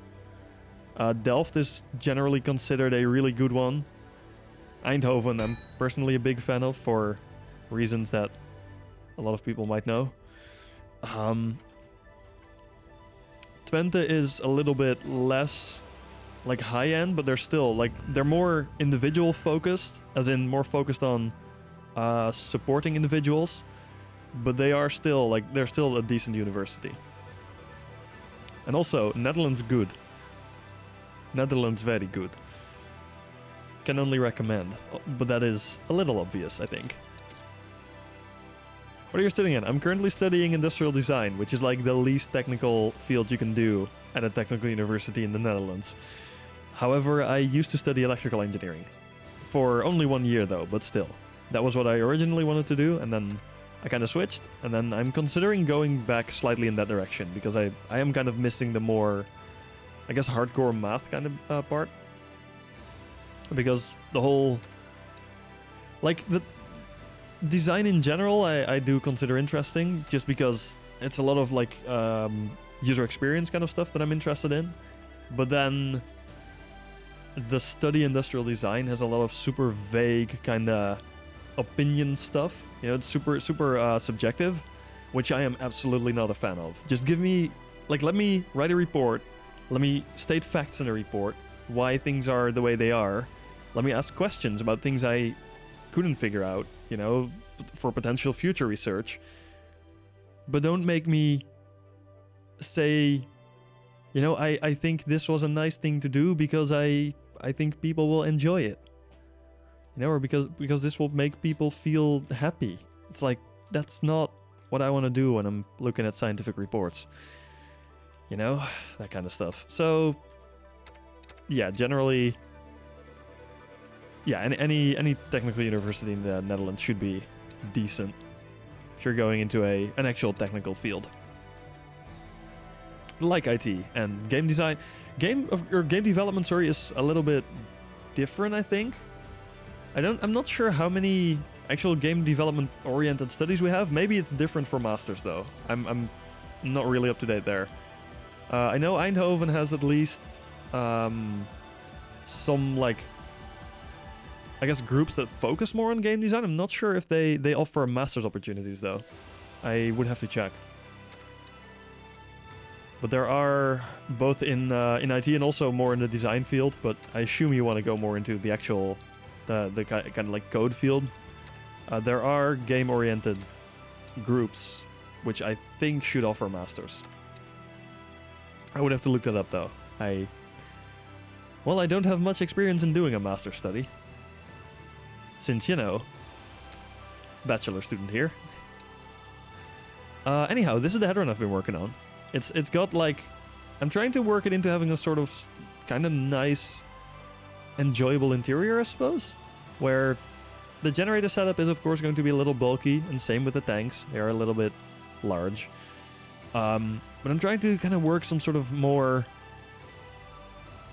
Delft is generally considered a really good one. Eindhoven I'm personally a big fan of for reasons that a lot of people might know. Twente is a little bit less like high-end, but they're still like they're more individual focused, as in more focused on supporting individuals, but they're still a decent university. And also Netherlands good. Netherlands very good. Can only recommend, but that is a little obvious, I think. What are you studying in? I'm currently studying industrial design, which is like the least technical field you can do at a technical university in the Netherlands. However, I used to study electrical engineering. For only 1 year though, but still. That was what I originally wanted to do, and then I kind of switched, and then I'm considering going back slightly in that direction, because I am kind of missing the more, I guess, hardcore math kind of part. Because the whole, like, the design in general I do consider interesting, just because it's a lot of like user experience kind of stuff that I'm interested in. But then the study industrial design has a lot of super vague kind of opinion stuff. You know, it's super subjective, which I am absolutely not a fan of. Just give me, like, let me write a report, let me state facts in a report, why things are the way they are. Let me ask questions about things I couldn't figure out, you know, for potential future research. But don't make me say, you know, I think this was a nice thing to do because I think people will enjoy it. You know, or because this will make people feel happy. It's like, that's not what I want to do when I'm looking at scientific reports. You know, that kind of stuff. So, yeah, generally, yeah, any technical university in the Netherlands should be decent if you're going into an actual technical field. Like IT and game design. Game development, sorry, is a little bit different, I think. I'm not sure how many actual game development oriented studies we have. Maybe it's different for masters though. I'm not really up to date there. I know Eindhoven has at least some, like, I guess, groups that focus more on game design. I'm not sure if they offer master's opportunities though. I would have to check. But there are both in IT and also more in the design field. But I assume you want to go more into the actual, the kind of like code field. There are game-oriented groups which I think should offer masters. I would have to look that up though. I don't have much experience in doing a master's study. Since, you know, bachelor student here. Anyhow, this is the header I've been working on. It's got like, I'm trying to work it into having a sort of kind of nice, enjoyable interior, I suppose, where the generator setup is of course going to be a little bulky, and same with the tanks. They are a little bit large. But I'm trying to kind of work some sort of more,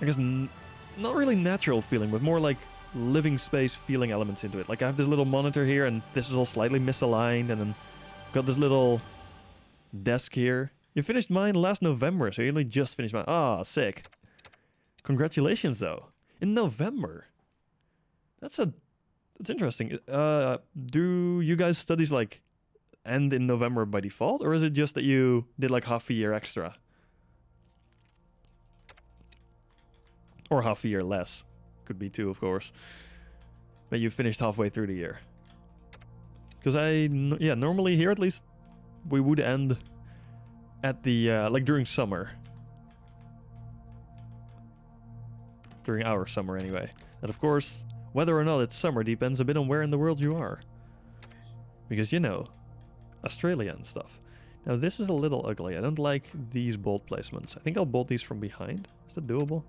I guess, not really natural feeling, but more like living space feeling elements into it. Like I have this little monitor here, and this is all slightly misaligned, and then got this little desk here. You finished mine last November, so you only just finished mine. Ah, sick. Congratulations, though. In November. That's interesting. Do you guys' studies like end in November by default, or is it just that you did like half a year extra? Or half a year less. Could be too, of course. But you finished halfway through the year. Because yeah, normally here at least we would end at the, like during summer. During our summer anyway. And of course, whether or not it's summer depends a bit on where in the world you are. Because, you know, Australia and stuff. Now this is a little ugly. I don't like these bolt placements. I think I'll bolt these from behind. Is that doable?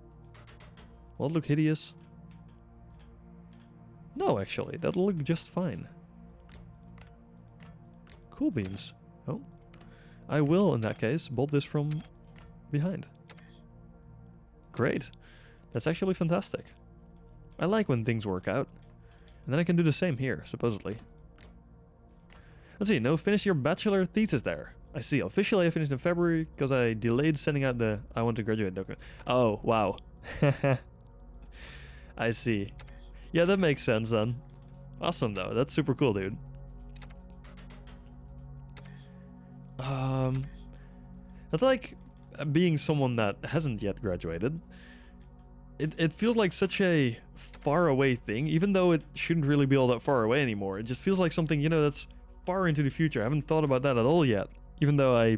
Will it look hideous? No, actually. That'll look just fine. Cool beams. Oh. I will, in that case, bolt this from behind. Great. That's actually fantastic. I like when things work out. And then I can do the same here, supposedly. Let's see, no, finish your bachelor thesis there. I see, officially I finished in February because I delayed sending out the I want to graduate document. Oh, wow. I see. Yeah, that makes sense then. Awesome though, that's super cool, dude. That's like being someone that hasn't yet graduated. It feels like such a far away thing, even though it shouldn't really be all that far away anymore. It just feels like something, you know, that's far into the future. I haven't thought about that at all yet, even though I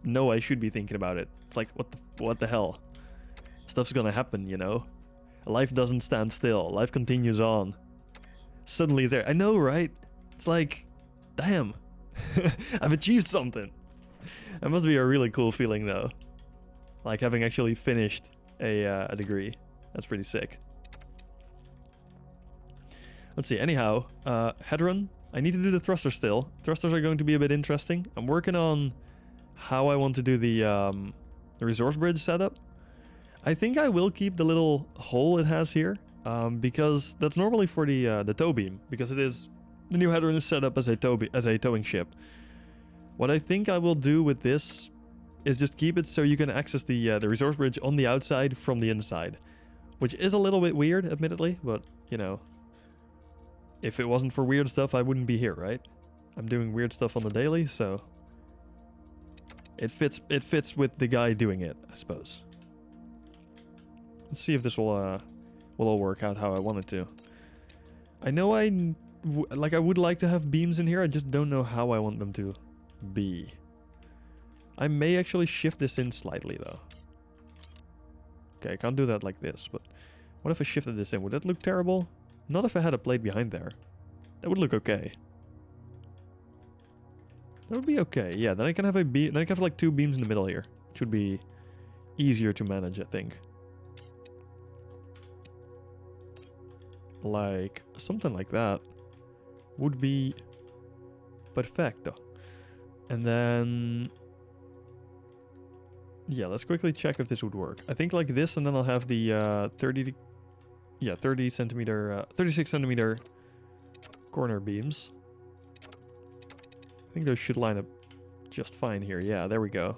know I should be thinking about it. It's like, what the hell? Stuff's gonna happen, you know? Life doesn't stand still. Life continues on. Suddenly it's there. I know, right? It's like, damn. I've achieved something. That must be a really cool feeling, though. Like having actually finished a degree. That's pretty sick. Let's see. Anyhow, Hedron. I need to do the thrusters still. Thrusters are going to be a bit interesting. I'm working on how I want to do the resource bridge setup. I think I will keep the little hole it has here, because that's normally for the tow beam, because it is the new Hedron is set up as a towing ship. What I think I will do with this is just keep it so you can access the resource bridge on the outside from the inside, which is a little bit weird, admittedly, but you know, if it wasn't for weird stuff, I wouldn't be here, right? I'm doing weird stuff on the daily, so it fits with the guy doing it, I suppose. Let's see if this will all work out how I want it to. I know I would like to have beams in here, I just don't know how I want them to be. I may actually shift this in slightly though. Okay, I can't do that like this, but what if I shifted this in? Would that look terrible? Not if I had a plate behind there. That would look okay. That would be okay. Yeah, then I can have a beam. Then I can have like two beams in the middle here. It should be easier to manage, I think. Like something like that would be perfecto. And then yeah, let's quickly check if this would work. I think like this, and then I'll have the 36 centimeter corner beams. I think those should line up just fine here. Yeah, there we go.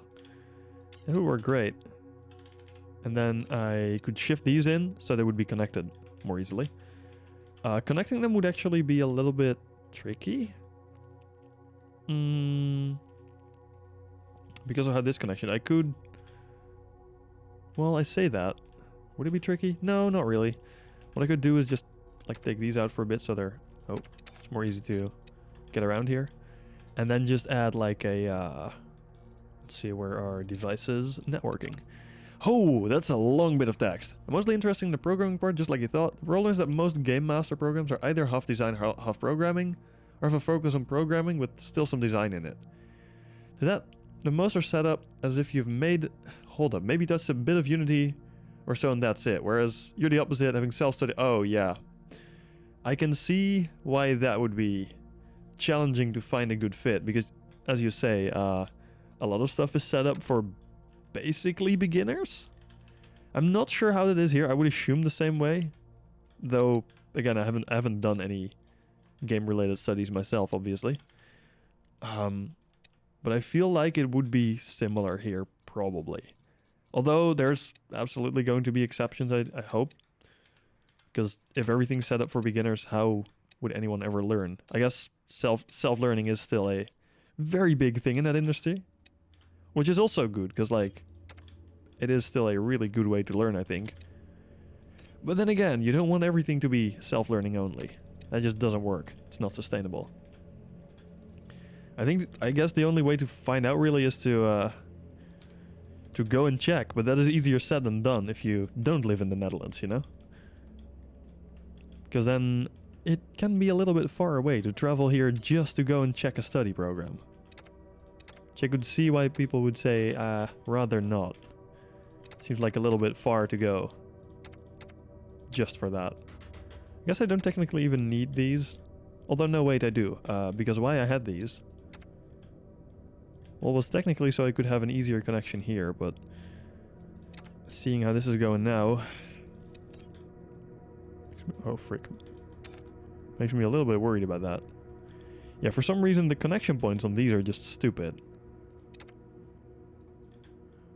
It would work great. And then I could shift these in so they would be connected more easily. Connecting them would actually be a little bit tricky. Because of how this connection, I could... Well, I say that. Would it be tricky? No, not really. What I could do is just like take these out for a bit so they're... Oh, it's more easy to get around here. And then just add like a... let's see, where are devices? Networking. Oh, that's a long bit of text. Mostly interesting in the programming part, just like you thought. The problem is that most Game Master programs are either half design, half programming, or have a focus on programming with still some design in it. The most are set up as if you've made... Hold up, maybe that's a bit of Unity or so, and that's it. Whereas you're the opposite, having self-study. Oh, yeah. I can see why that would be challenging to find a good fit, because, as you say, a lot of stuff is set up for basically beginners. I'm not sure how that is here. I would assume the same way, though. Again, I haven't done any game-related studies myself, obviously. But I feel like it would be similar here, probably. Although there's absolutely going to be exceptions, I hope. Because if everything's set up for beginners, how would anyone ever learn? I guess self-learning is still a very big thing in that industry. Which is also good, because, like, it is still a really good way to learn, I think. But then again, you don't want everything to be self-learning only. That just doesn't work. It's not sustainable. I guess the only way to find out really is to go and check, but that is easier said than done if you don't live in the Netherlands, you know? Because then it can be a little bit far away to travel here just to go and check a study program. Which I could see why people would say, rather not. Seems like a little bit far to go. Just for that. I guess I don't technically even need these. Although, no, wait, I do. Because why I had these... Well, it was technically so I could have an easier connection here, but... Seeing how this is going now... Oh, frick. Makes me a little bit worried about that. Yeah, for some reason the connection points on these are just stupid.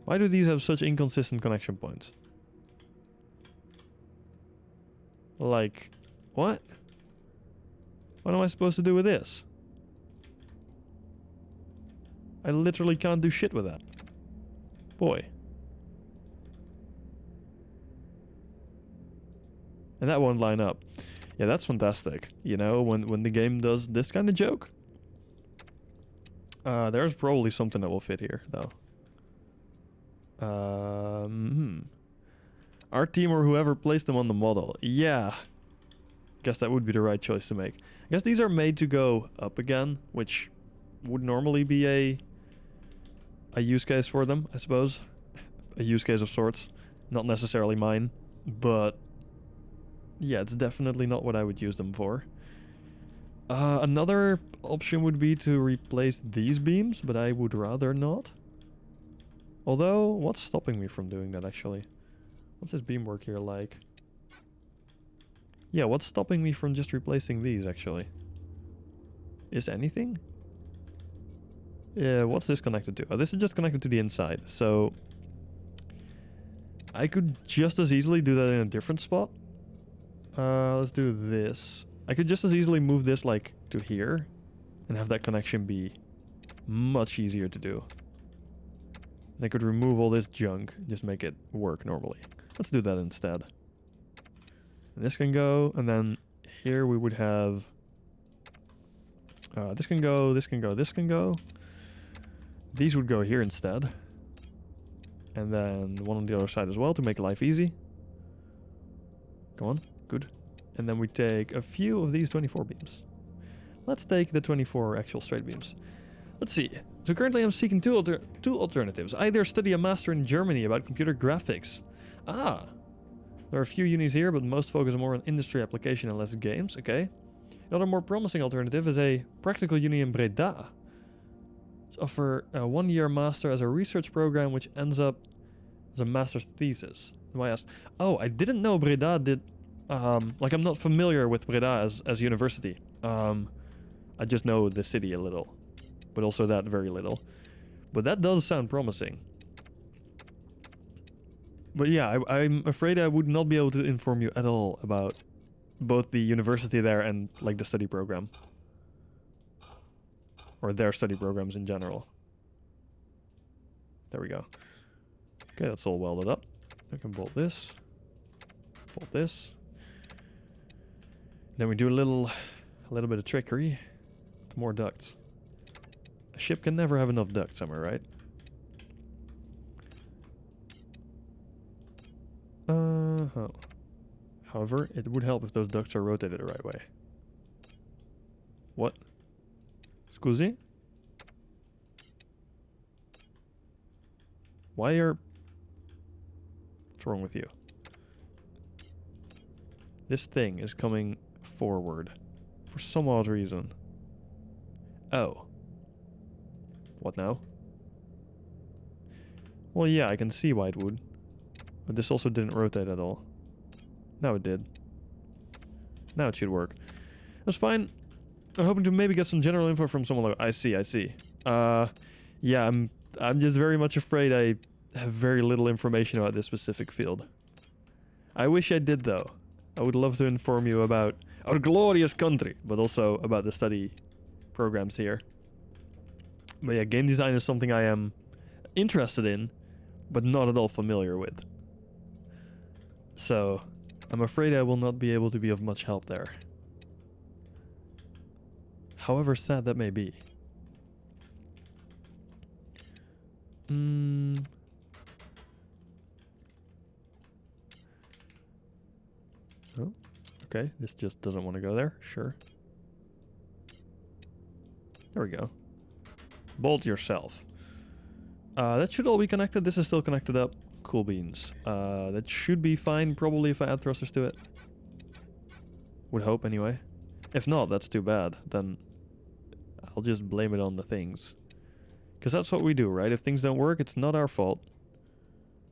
Why do these have such inconsistent connection points? Like, what? What am I supposed to do with this? I literally can't do shit with that. Boy. And that won't line up. Yeah, that's fantastic. You know, when the game does this kind of joke. There's probably something that will fit here, though. Our team or whoever placed them on the model. Yeah. Guess that would be the right choice to make. I guess these are made to go up again, which would normally be a use case for them, I suppose. A use case of sorts. Not necessarily mine, but yeah, it's definitely not what I would use them for. Another option would be to replace these beams, but I would rather not. Although, what's stopping me from doing that, actually? What's this beamwork here like? Yeah, what's stopping me from just replacing these, actually? Is anything? Yeah, what's this connected to? Oh, this is just connected to the inside, so... I could just as easily do that in a different spot. Let's do this. I could just as easily move this, like, to here. And have that connection be much easier to do. And I could remove all this junk, just make it work normally. Let's do that instead. And this can go, and then here we would have... this can go, this can go, this can go. These would go here instead. And then one on the other side as well to make life easy. Come on, good. And then we take a few of these 24 beams. Let's take the 24 actual straight beams. Let's see. So currently I'm seeking two alternatives. Either study a master in Germany about computer graphics. Ah. There are a few unis here, but most focus more on industry application and less games. Okay. Another more promising alternative is a practical uni in Breda. It's offer a 1-year master as a research program, which ends up as a master's thesis. And I asked, oh, I didn't know Breda did... like, I'm not familiar with Breda as university. I just know the city a little. But also that very little. But that does sound promising. But yeah, I'm afraid I would not be able to inform you at all about both the university there and, like, the study program. Or their study programs in general. There we go. Okay, that's all welded up. I can bolt this. Bolt this. Then we do a little bit of trickery. With more ducts. A ship can never have enough ducts, am I right? However, it would help if those ducts are rotated the right way. What? Scusi? Why are... What's wrong with you? This thing is coming forward for some odd reason. Oh. What now? Well, yeah, I can see why it would. But this also didn't rotate at all. Now it did. Now it should work. That's fine. I'm hoping to maybe get some general info from someone like... I see. Yeah, I'm just very much afraid I have very little information about this specific field. I wish I did, though. I would love to inform you about our glorious country, but also about the study programs here. But yeah, game design is something I am interested in, but not at all familiar with. So, I'm afraid I will not be able to be of much help there. However sad that may be. Oh, okay. This just doesn't want to go there. Sure. There we go. Bolt yourself. That should all be connected. This is still connected up. Cool beans. That should be fine, probably, if I add thrusters to it. Would hope, anyway. If not, that's too bad. Then I'll just blame it on the things. Because that's what we do, right? If things don't work, it's not our fault.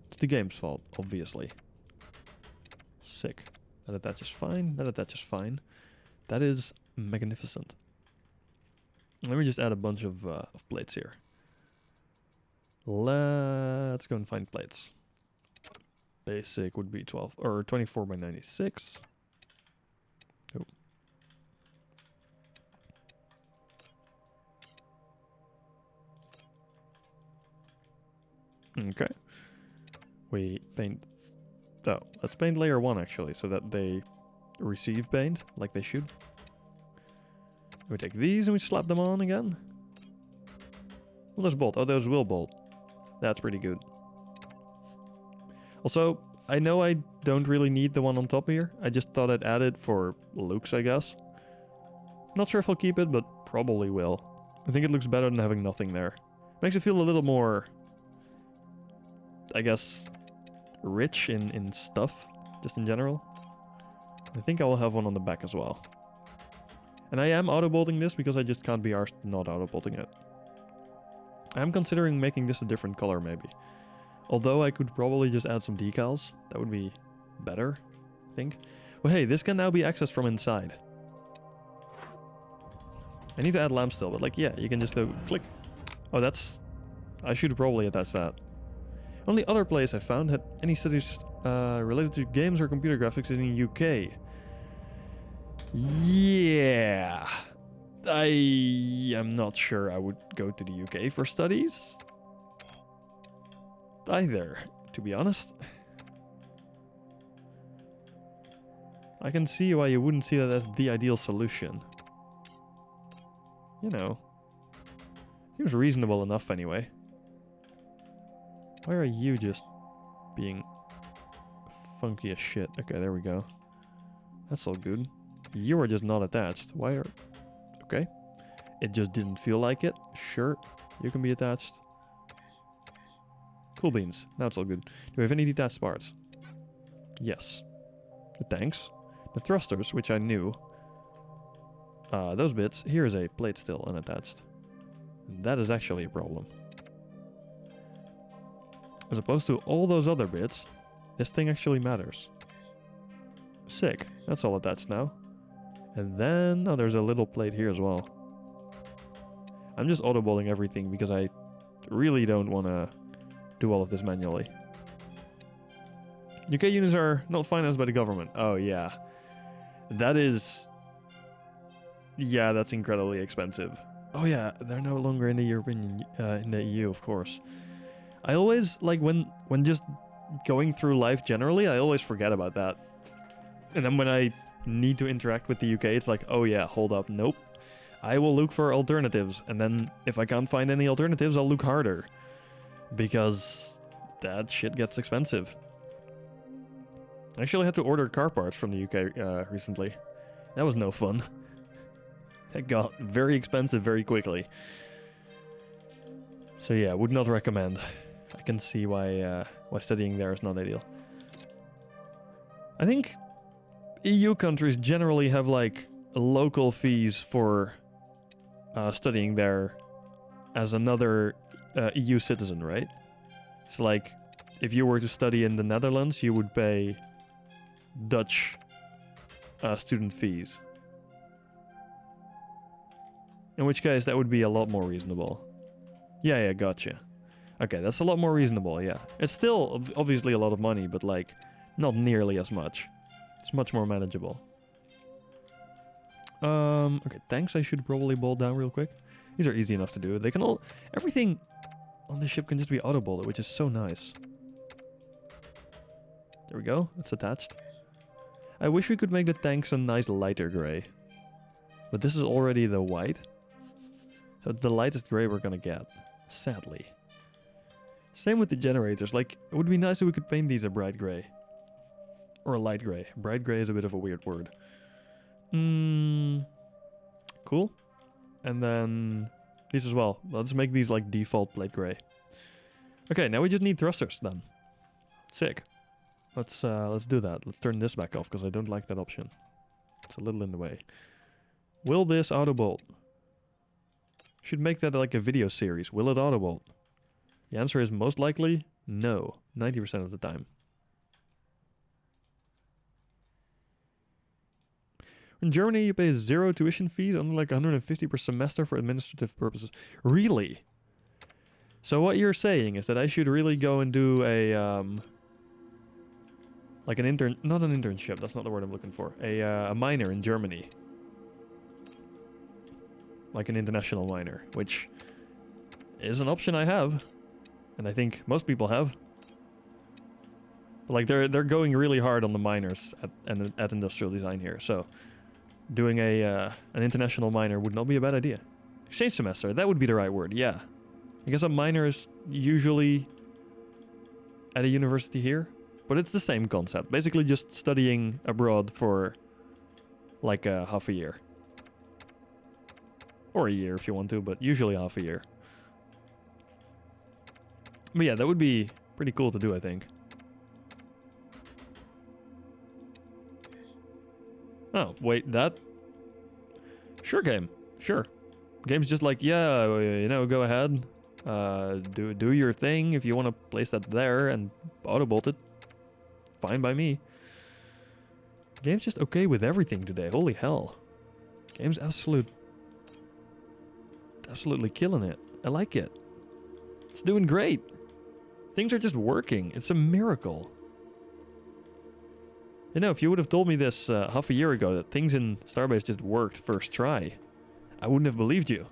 It's the game's fault, obviously. Sick. That attaches fine. That attaches fine. That is magnificent. Let me just add a bunch of plates here. Let's go and find plates. Basic would be 12 or 24 by 96. Oh. Okay. We paint... Oh, let's paint layer 1 actually, so that they receive paint, like they should. We take these and we slap them on again. Well, those bolt. Oh, those will bolt. That's pretty good. Also, I know I don't really need the one on top here. I just thought I'd add it for looks, I guess. Not sure if I'll keep it, but probably will. I think it looks better than having nothing there. Makes it feel a little more, I guess, rich in stuff, just in general. I think I will have one on the back as well. And I am auto-bolting this because I just can't be arsed not auto-bolting it. I'm considering making this a different color, maybe. Although I could probably just add some decals. That would be better, I think. But hey, this can now be accessed from inside. I need to add lamps still, but like, yeah, you can just click. Oh, that's... I should probably attach that. Only other place I found had any studies related to games or computer graphics in the UK. Yeah... I am not sure I would go to the UK for studies. Either, to be honest. I can see why you wouldn't see that as the ideal solution. You know. Seems reasonable enough anyway. Why are you just being funky as shit? Okay, there we go. That's all good. You are just not attached. Why are... Okay. It just didn't feel like it. Sure. You can be attached. Cool beans. Now it's all good. Do we have any detached parts? Yes. The tanks. The thrusters, which I knew. Those bits. Here is a plate still unattached. And that is actually a problem. As opposed to all those other bits, this thing actually matters. Sick. That's all attached now. And then, oh, there's a little plate here as well. I'm just auto-bolting everything because I really don't want to do all of this manually. UK units are not financed by the government. Oh, yeah. That is... Yeah, that's incredibly expensive. Oh, yeah, they're no longer in the European... in the EU, of course. I always, like, when just going through life generally, I always forget about that. And then when I need to interact with the UK, it's like, oh yeah, hold up, nope. I will look for alternatives, and then if I can't find any alternatives, I'll look harder. Because that shit gets expensive. I actually had to order car parts from the UK recently. That was no fun. It got very expensive very quickly. So yeah, would not recommend. I can see why studying there is not ideal. I think EU countries generally have like local fees for studying there as another EU citizen, right? So like, if you were to study in the Netherlands, you would pay Dutch student fees. In which case, that would be a lot more reasonable. Yeah, gotcha. Okay, that's a lot more reasonable, yeah. It's still obviously a lot of money, but like, not nearly as much. It's much more manageable. Okay, tanks I should probably bolt down real quick. These are easy enough to do. They can all... Everything on this ship can just be auto-bolted, which is so nice. There we go. It's attached. I wish we could make the tanks a nice lighter gray. But this is already the white. So it's the lightest gray we're gonna get. Sadly. Same with the generators. Like, it would be nice if we could paint these a bright gray. Or a light gray. Bright gray is a bit of a weird word. Cool. And then these as well. Let's make these like default plate gray. Okay, now we just need thrusters then. Sick. Let's do that. Let's turn this back off because I don't like that option. It's a little in the way. Will this auto bolt? Should make that like a video series. Will it auto bolt? The answer is most likely no. 90% of the time. In Germany, you pay 0 tuition fees, only like 150 per semester for administrative purposes. Really? So what you're saying is that I should really go and do a like an intern, not an internship. That's not the word I'm looking for. A minor in Germany, like an international minor, which is an option I have, and I think most people have. But like they're going really hard on the minors at industrial design here, so. Doing an international minor would not be a bad idea. Exchange semester, that would be the right word, yeah. I guess a minor is usually at a university here, but it's the same concept. Basically just studying abroad for like half a year. Or a year if you want to, but usually half a year. But yeah, that would be pretty cool to do, I think. Oh, wait, that? Sure, game. Sure. Game's just like, yeah, you know, go ahead. Do your thing if you want to place that there and auto-bolt it. Fine by me. Game's just okay with everything today. Holy hell. Game's absolutely killing it. I like it. It's doing great. Things are just working. It's a miracle. You know, if you would have told me this half a year ago, that things in Starbase just worked first try, I wouldn't have believed you.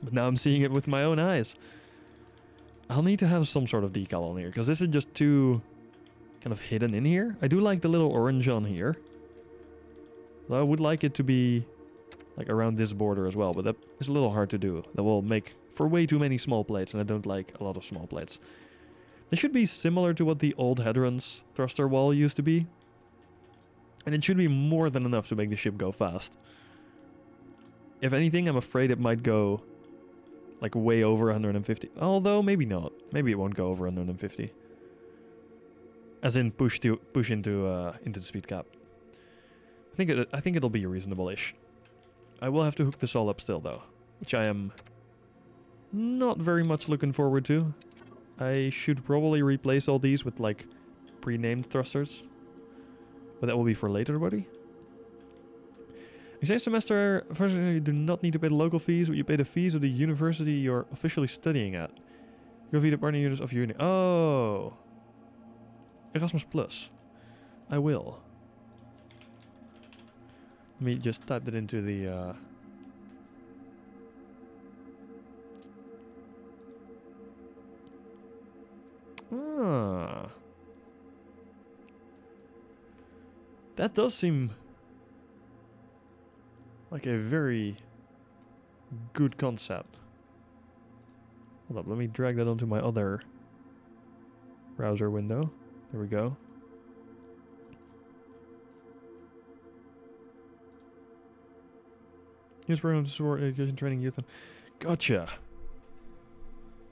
But now I'm seeing it with my own eyes. I'll need to have some sort of decal on here, because this is just too kind of hidden in here. I do like the little orange on here. Though I would like it to be like around this border as well, but that is a little hard to do. That will make for way too many small plates, and I don't like a lot of small plates. This should be similar to what the old Hadron's thruster wall used to be. And it should be more than enough to make the ship go fast. If anything, I'm afraid it might go like way over 150. Although maybe not. Maybe it won't go over 150. As in push into the speed cap. I think it'll be reasonable-ish. I will have to hook this all up still though, which I am not very much looking forward to. I should probably replace all these with like pre-named thrusters. But that will be for later, buddy. Exchange semester, first you do not need to pay the local fees, but you pay the fees of the university you're officially studying at. You'll be the partner units of your uni. Oh! Erasmus Plus. I will. Let me just type that into the... That does seem like a very good concept. Hold up, let me drag that onto my other browser window. There we go. Use program to support education, training, youth. Gotcha.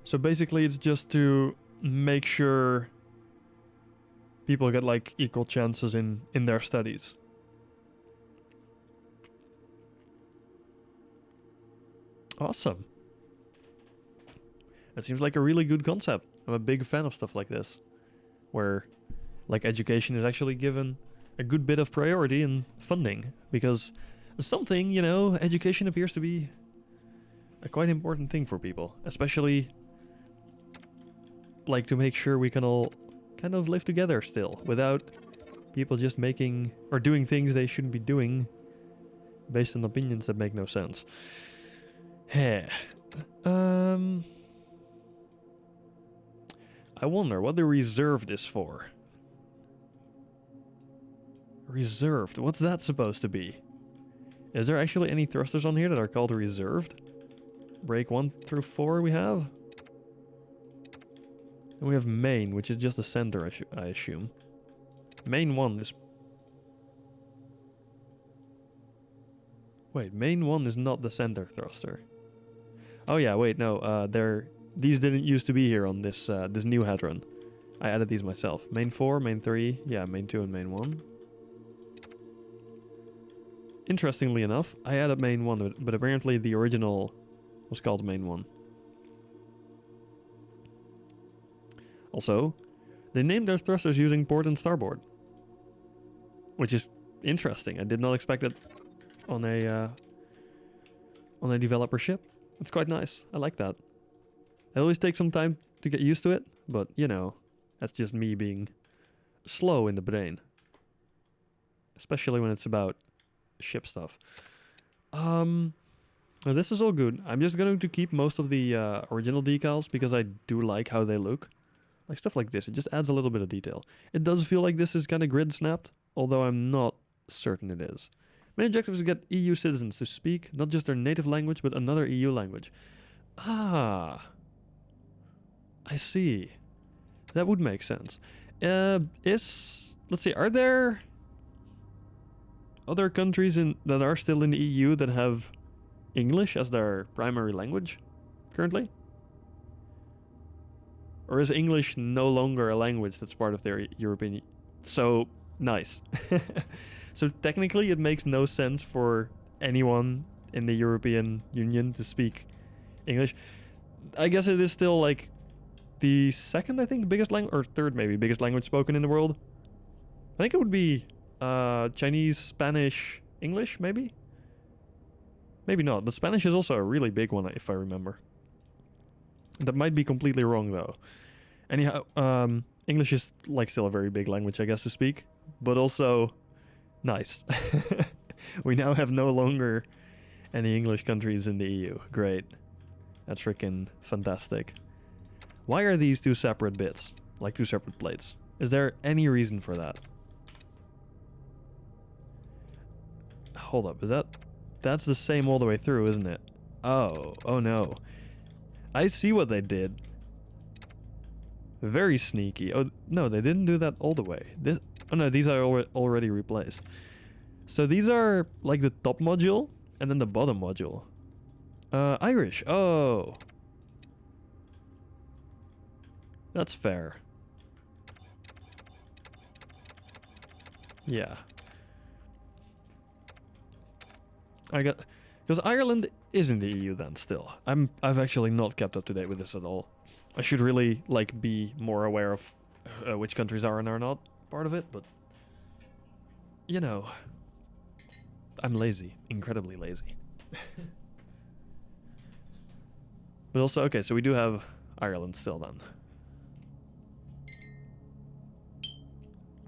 So basically it's just to make sure people get like equal chances in their studies. Awesome. That seems like a really good concept. I'm a big fan of stuff like this, where like education is actually given a good bit of priority and funding, because something, you know, education appears to be a quite important thing for people, especially like to make sure we can all kind of live together still without people just making or doing things they shouldn't be doing based on opinions that make no sense. Heh. I wonder what the reserved is for. Reserved, what's that supposed to be? Is there actually any thrusters on here that are called reserved? Break 1 through 4 we have. And we have main, which is just the center, I assume. Main 1 is... Wait, main 1 is not the center thruster. Oh yeah, wait, no, these didn't used to be here on this this new hadron. I added these myself. Main 4, main 3, yeah, main 2 and main 1. Interestingly enough, I added main 1, but apparently the original was called main 1. Also, they named their thrusters using port and starboard, which is interesting. I did not expect it on a developer ship. It's quite nice. I like that. It always takes some time to get used to it, but you know, that's just me being slow in the brain, especially when it's about ship stuff. Now this is all good. I'm just going to keep most of the original decals because I do like how they look. Like stuff like this, it just adds a little bit of detail. It does feel like this is kind of grid snapped, although I'm not certain it is. Main objective is to get EU citizens to speak not just their native language, but another EU language. Ah, I see. That would make sense. Let's see, are there other countries that are still in the EU that have English as their primary language currently? Or is English no longer a language that's part of their European... So, nice. So technically it makes no sense for anyone in the European Union to speak English. I guess it is still like the second, I think, biggest language, or third maybe, biggest language spoken in the world. I think it would be Chinese, Spanish, English, maybe? Maybe not, but Spanish is also a really big one, if I remember. That might be completely wrong, though. Anyhow, English is like still a very big language, I guess, to speak, but also nice. We now have no longer any English countries in the EU. Great. That's freaking fantastic. Why are these two separate bits? Like two separate plates? Is there any reason for that? Hold up, is that... That's the same all the way through, isn't it? Oh no. I see what they did. Very sneaky. Oh, no, they didn't do that all the way. Oh no, these are already replaced. So these are like the top module and then the bottom module. Irish. Oh. That's fair. Yeah. Because Ireland is in the EU then still. I've actually not kept up to date with this at all. I should really like be more aware of which countries are and are not part of it, but you know, I'm lazy, incredibly lazy. But also, okay, so we do have Ireland still then.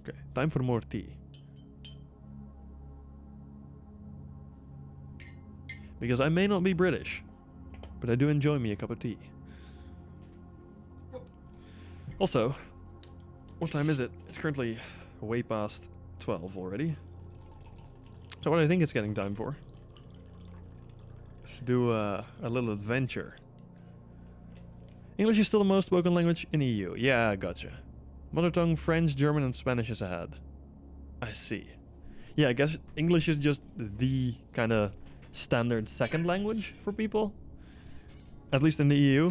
Okay, time for more tea. Because I may not be British, but I do enjoy me a cup of tea. Also, what time is it? It's currently way past 12 already. So what I think it's getting time for is to do a little adventure. English is still the most spoken language in EU. Yeah, gotcha. Mother tongue, French, German, and Spanish is ahead. I see. Yeah, I guess English is just the kind of standard second language for people. At least in the EU.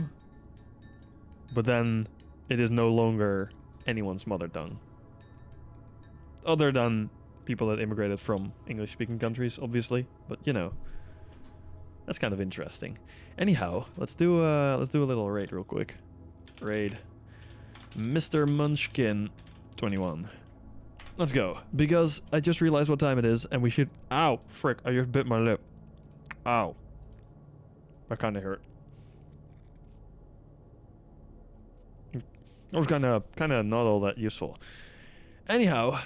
But then it is no longer anyone's mother tongue. Other than people that immigrated from English-speaking countries, obviously. But, you know, That's kind of interesting. Anyhow, let's do a little raid real quick. Raid Mr. Munchkin 21. Let's go. Because I just realized what time it is and we should... Ow! Frick, I just bit my lip. Ow. That kind of hurt. That was kind of not all that useful. Anyhow,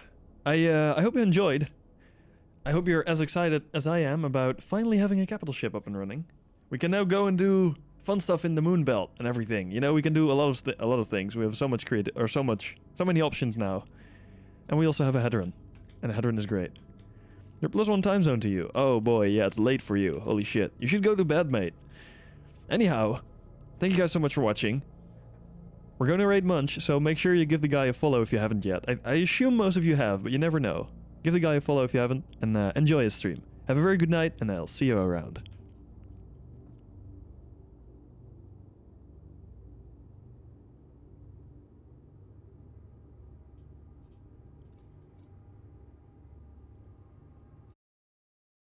I hope you enjoyed. I hope you're as excited as I am about finally having a capital ship up and running. We can now go and do fun stuff in the moon belt and everything. You know, we can do a lot of things. We have so much so many options now. And we also have a Hedron. And a Hedron is great. They're +1 time zone to you. Oh boy, yeah, it's late for you. Holy shit. You should go to bed, mate. Anyhow, thank you guys so much for watching. We're going to raid Munch, so make sure you give the guy a follow if you haven't yet. I assume most of you have, but you never know. Give the guy a follow if you haven't, and enjoy his stream. Have a very good night, and I'll see you around.